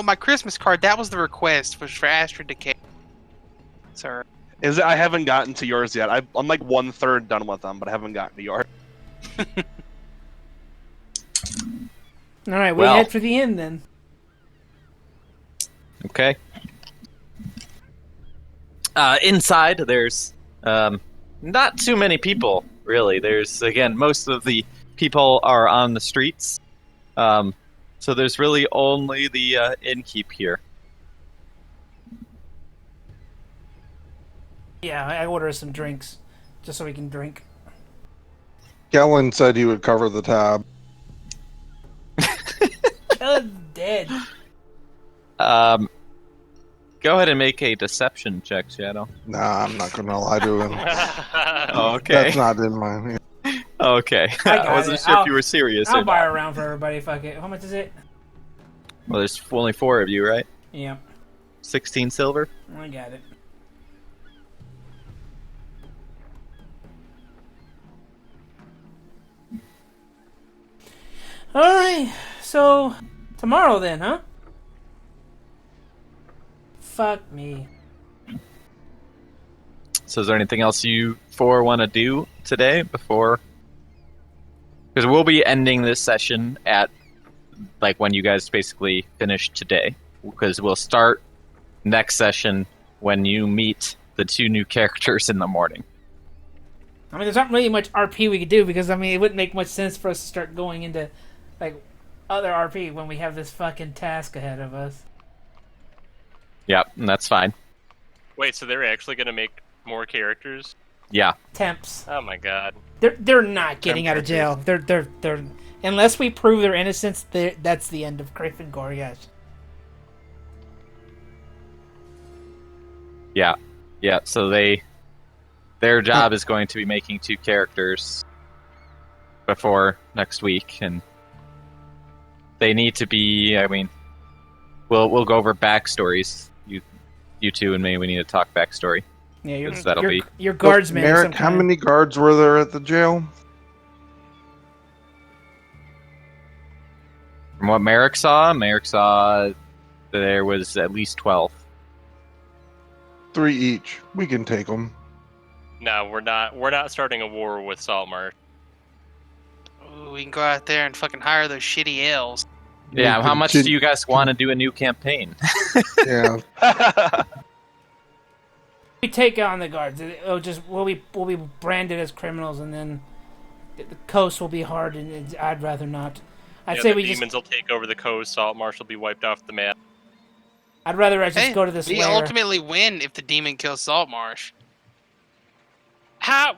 My Christmas card. That was the request was for Astrid to care. Sir. Is it? I haven't gotten to yours yet. I'm like 1/3 done with them, but I haven't gotten to yours. Alright, we Well. head for the inn then. Okay. Inside, there's not too many people, really. There's, again, most of the people are on the streets. So there's really only the innkeep here. Yeah, I order us some drinks just so we can drink. Galen said he would cover the tab. Galen's dead. Go ahead and make a deception check, Shadow. Nah, I'm not gonna lie to him. Okay. That's not in mine. Okay. I got I wasn't it. sure if I'll- you were serious I'll or buy not. a round for everybody, fuck it. How much is it? Well, there's only 4 of you, right? Yeah, 16 silver? I got it. Alright, so tomorrow then, huh? Fuck me. So is there anything else you 4 want to do today before... Because we'll be ending this session at, like, when you guys basically finish today. Because we'll start next session when you meet the 2 new characters in the morning. I mean, there's not really much RP we could do because, I mean, it wouldn't make much sense for us to start going into, like, other RP when we have this fucking task ahead of us. Yep, and that's fine. Wait, so they're actually going to make more characters? Yeah. Temps. Oh my god. They're not getting out of jail. They're unless we prove their innocence, that's the end of Kriff and Goregash. Yeah. Yeah, so their job is going to be making 2 characters before next week, and they need to be, I mean, we'll go over backstories. You 2 and me, we need to talk backstory. Yeah, Yes, that'll be- your guardsman. of some Merrick, how kind. many guards were there at the jail? From what Merrick saw there was at least 12. 3 each. We can take them. No, we're not starting a war with Saltmarsh. Ooh, we can go out there and fucking hire those shitty elves. Yeah, how much do you guys want to do a new campaign? Yeah. We take on the guards. We'll be branded as criminals, and then the coast will be hard. And I'd rather not. I'd say The we demons will take over the coast. Saltmarsh will be wiped off the map. I'd rather I just Hey, go to this we lair. ultimately win if the demon kills Saltmarsh.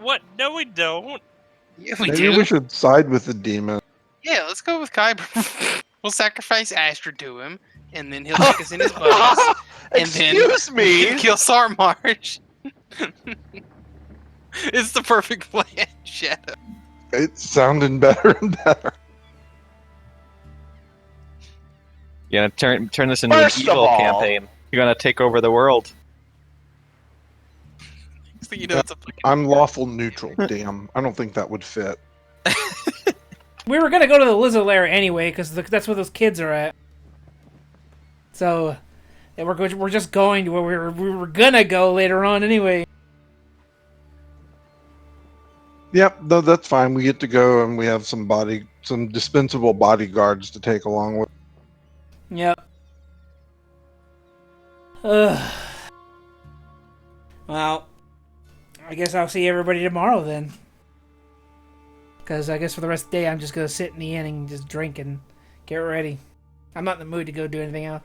What? No, we don't. Yeah, we Maybe do. we should side with the demon. Yeah, let's go with Kyber. We'll sacrifice Astrid to him, and then he'll take us in his boats. And Excuse me. Kill Sarmarsh. It's the perfect plan, Shadow. It's sounding better and better. You're gonna turn this into an First of evil all- campaign. You're gonna take over the world. So you know it's a fucking... I'm lawful neutral. Damn, I don't think that would fit. We were gonna go to the lizard lair anyway, because that's where those kids are at. So, yeah, we're just going to where we were gonna go later on anyway. Yep, no, that's fine. We get to go, and we have some dispensable bodyguards to take along with. Yep. Well, I guess I'll see everybody tomorrow then. Because I guess for the rest of the day, I'm just going to sit in the inn and just drink and get ready. I'm not in the mood to go do anything else.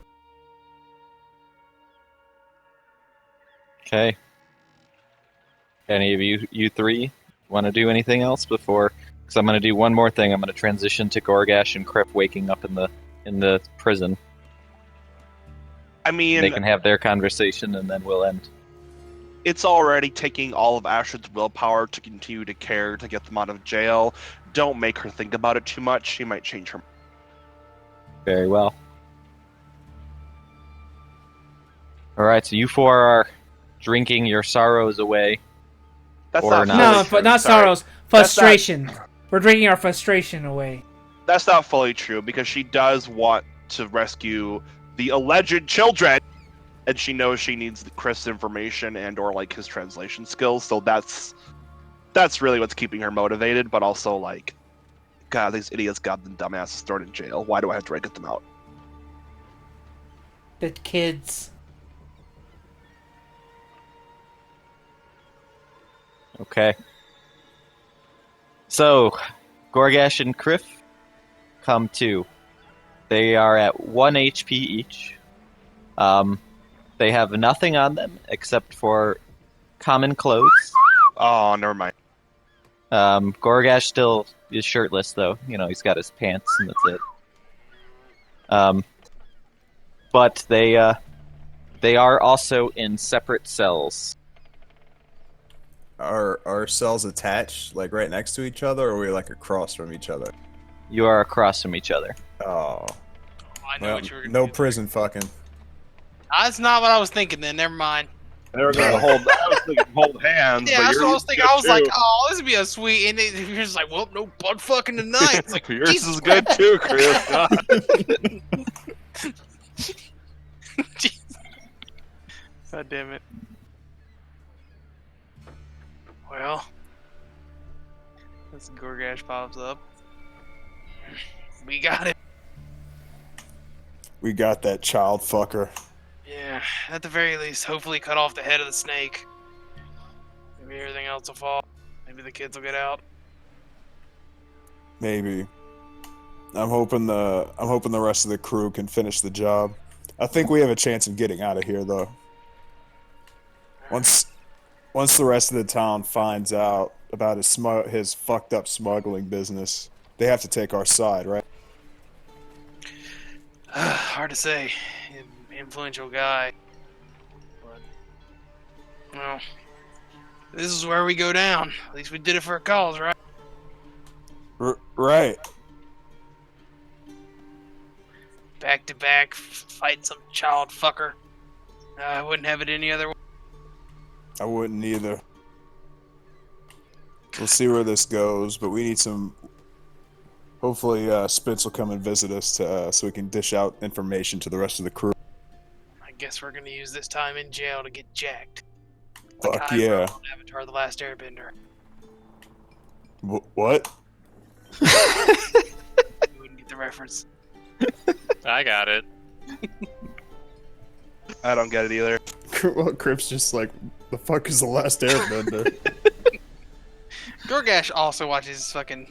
Okay. Any of you three want to do anything else before? Because I'm going to do one more thing. I'm going to transition to Goregash and Kriff waking up in the prison. I mean, They can have their conversation, and then we'll end. it's already taking all of Astrid's willpower to continue to care to get them out of jail. Don't make her think about it too much. She might change her. Very well. All right, so you four are drinking your sorrows away. That's Or not not. No, fully but true. not Sorry. sorrows. Frustration. We're drinking our frustration away. That's not fully true because she does want to rescue the alleged children, and she knows she needs Chris' information and or like his translation skills. So that's really what's keeping her motivated. But also like, God, these idiots got the dumbasses thrown in jail. Why do I have to get them out? The kids. Okay. So, Goregash and Kriff come to. They are at 1 HP each. They have nothing on them except for common clothes. Oh, never mind. Goregash still is shirtless, though. You know, he's got his pants, and that's it. But they are also in separate cells. Are our cells attached, like right next to each other, or are we like across from each other? You are across from each other. Oh, I know well, what you were gonna no do. prison fucking. That's not what I was thinking then. Never mind. They were gonna hold. I was thinking hold hands. Yeah, but that's what I was yours thinking. is I was good, like, too. oh, this would be a sweet. And you're just like, well, no butt fucking tonight. It's like, yours Jesus is good too, Chris. Jesus. God damn it. Well, as Goregash pops up, we got it. We got that child fucker. Yeah, at the very least, hopefully cut off the head of the snake. Maybe everything else will fall. Maybe the kids will get out. Maybe. I'm hoping the rest of the crew can finish the job. I think we have a chance of getting out of here, though. Once the rest of the town finds out about his fucked up smuggling business, they have to take our side, right? Hard to say. Influential guy. But, well, this is where we go down. At least we did it for a cause, right? Right. Back to back, fight some child fucker. I wouldn't have it any other way. I wouldn't either. We'll see where this goes, but we need some... Hopefully, Spitz will come and visit us so we can dish out information to the rest of the crew. I guess we're gonna use this time in jail to get jacked. Fuck Like yeah. on Avatar: The Last Airbender. What? You wouldn't get the reference. I got it. I don't get it either. Well, Cripp's just like, the fuck is the last airbender? Goregash also watches fucking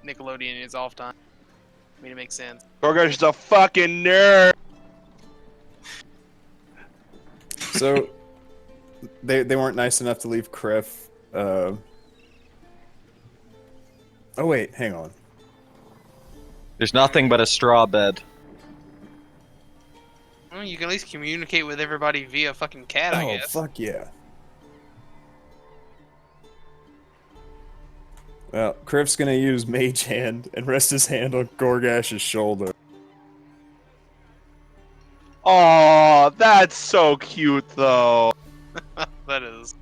Nickelodeon in his off time. I mean, it makes sense. Goregash is a fucking nerd. So, they weren't nice enough to leave Kriff. Oh wait, hang on. There's nothing but a straw bed. Well, you can at least communicate with everybody via fucking cat, I Oh, guess. fuck yeah. Well, Kriff's gonna use Mage Hand and rest his hand on Goregash's shoulder. Oh, that's so cute, though. That is.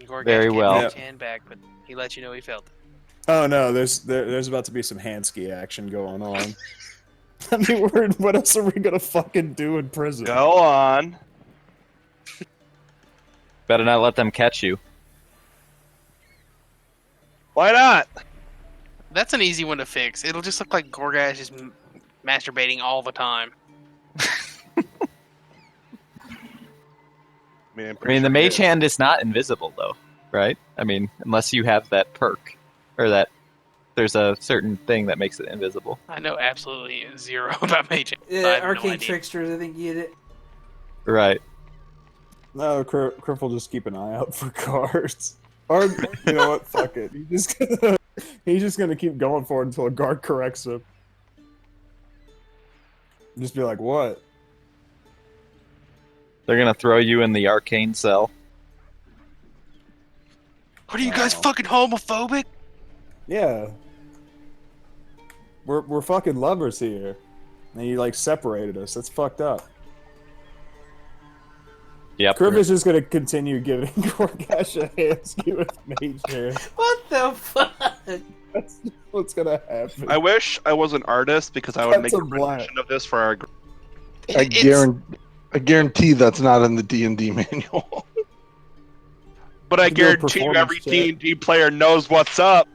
Goregash Very can't well. get his hand back, but he let you know he felt it. Oh no, there's about to be some handski action going on. I mean, what else are we gonna fucking do in prison? Go on. Better not let them catch you. Why not? That's an easy one to fix. It'll just look like Goregash is masturbating all the time. I'm I mean, the pretty mage sure it hand is not invisible, though, right? I mean, unless you have that perk, or that there's a certain thing that makes it invisible. I know absolutely zero about Mage. I Yeah, have no arcane idea. tricksters, I think get it. Right. No, Kriff will just keep an eye out for cards. Or you know what? Fuck it. He's just gonna keep going for it until a guard corrects him. Just be like, what? They're gonna throw you in the arcane cell. What are you guys Oh. fucking homophobic? Yeah. We're fucking lovers here. And you like separated us. That's fucked up. Yep. Kriff is just gonna continue giving Goregash a handski with Mage Hand. What the fuck? That's what's gonna happen. I wish I was an artist because I would That's make a a black. rendition of this for our. I guarantee that's not in the D&D manual. But I Do a guarantee you, performance every check. D&D player knows what's up.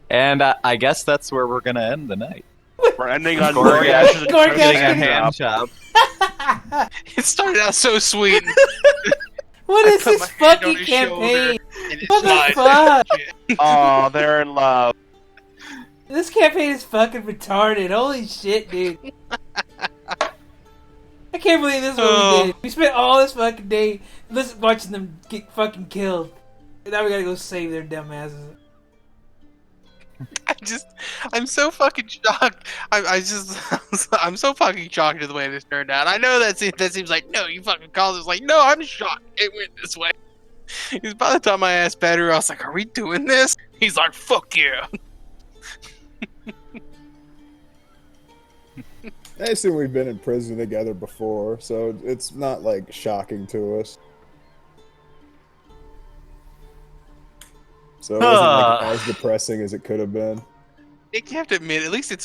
And I guess that's where we're gonna end the night. We're ending on Goregash- Goregash's Goregash Getting a can- hand job. It started out so sweet. What I is put this my hand on fucking his campaign? And it What the died. fuck? Oh, they're in love. This campaign is fucking retarded. Holy shit, dude. I can't believe this is what we did. We spent all this fucking day watching them get fucking killed. And now we gotta go save their dumb asses. I'm so fucking shocked. I'm so fucking shocked at the way this turned out. I know that seems like, no, you fucking called this. Like, no, I'm shocked it went this way. Because by the time I asked Batoru, I was like, are we doing this? He's like, fuck yeah. I assume we've been in prison together before, so it's not like shocking to us. So it wasn't like as depressing as it could have been. You have to admit, at least it's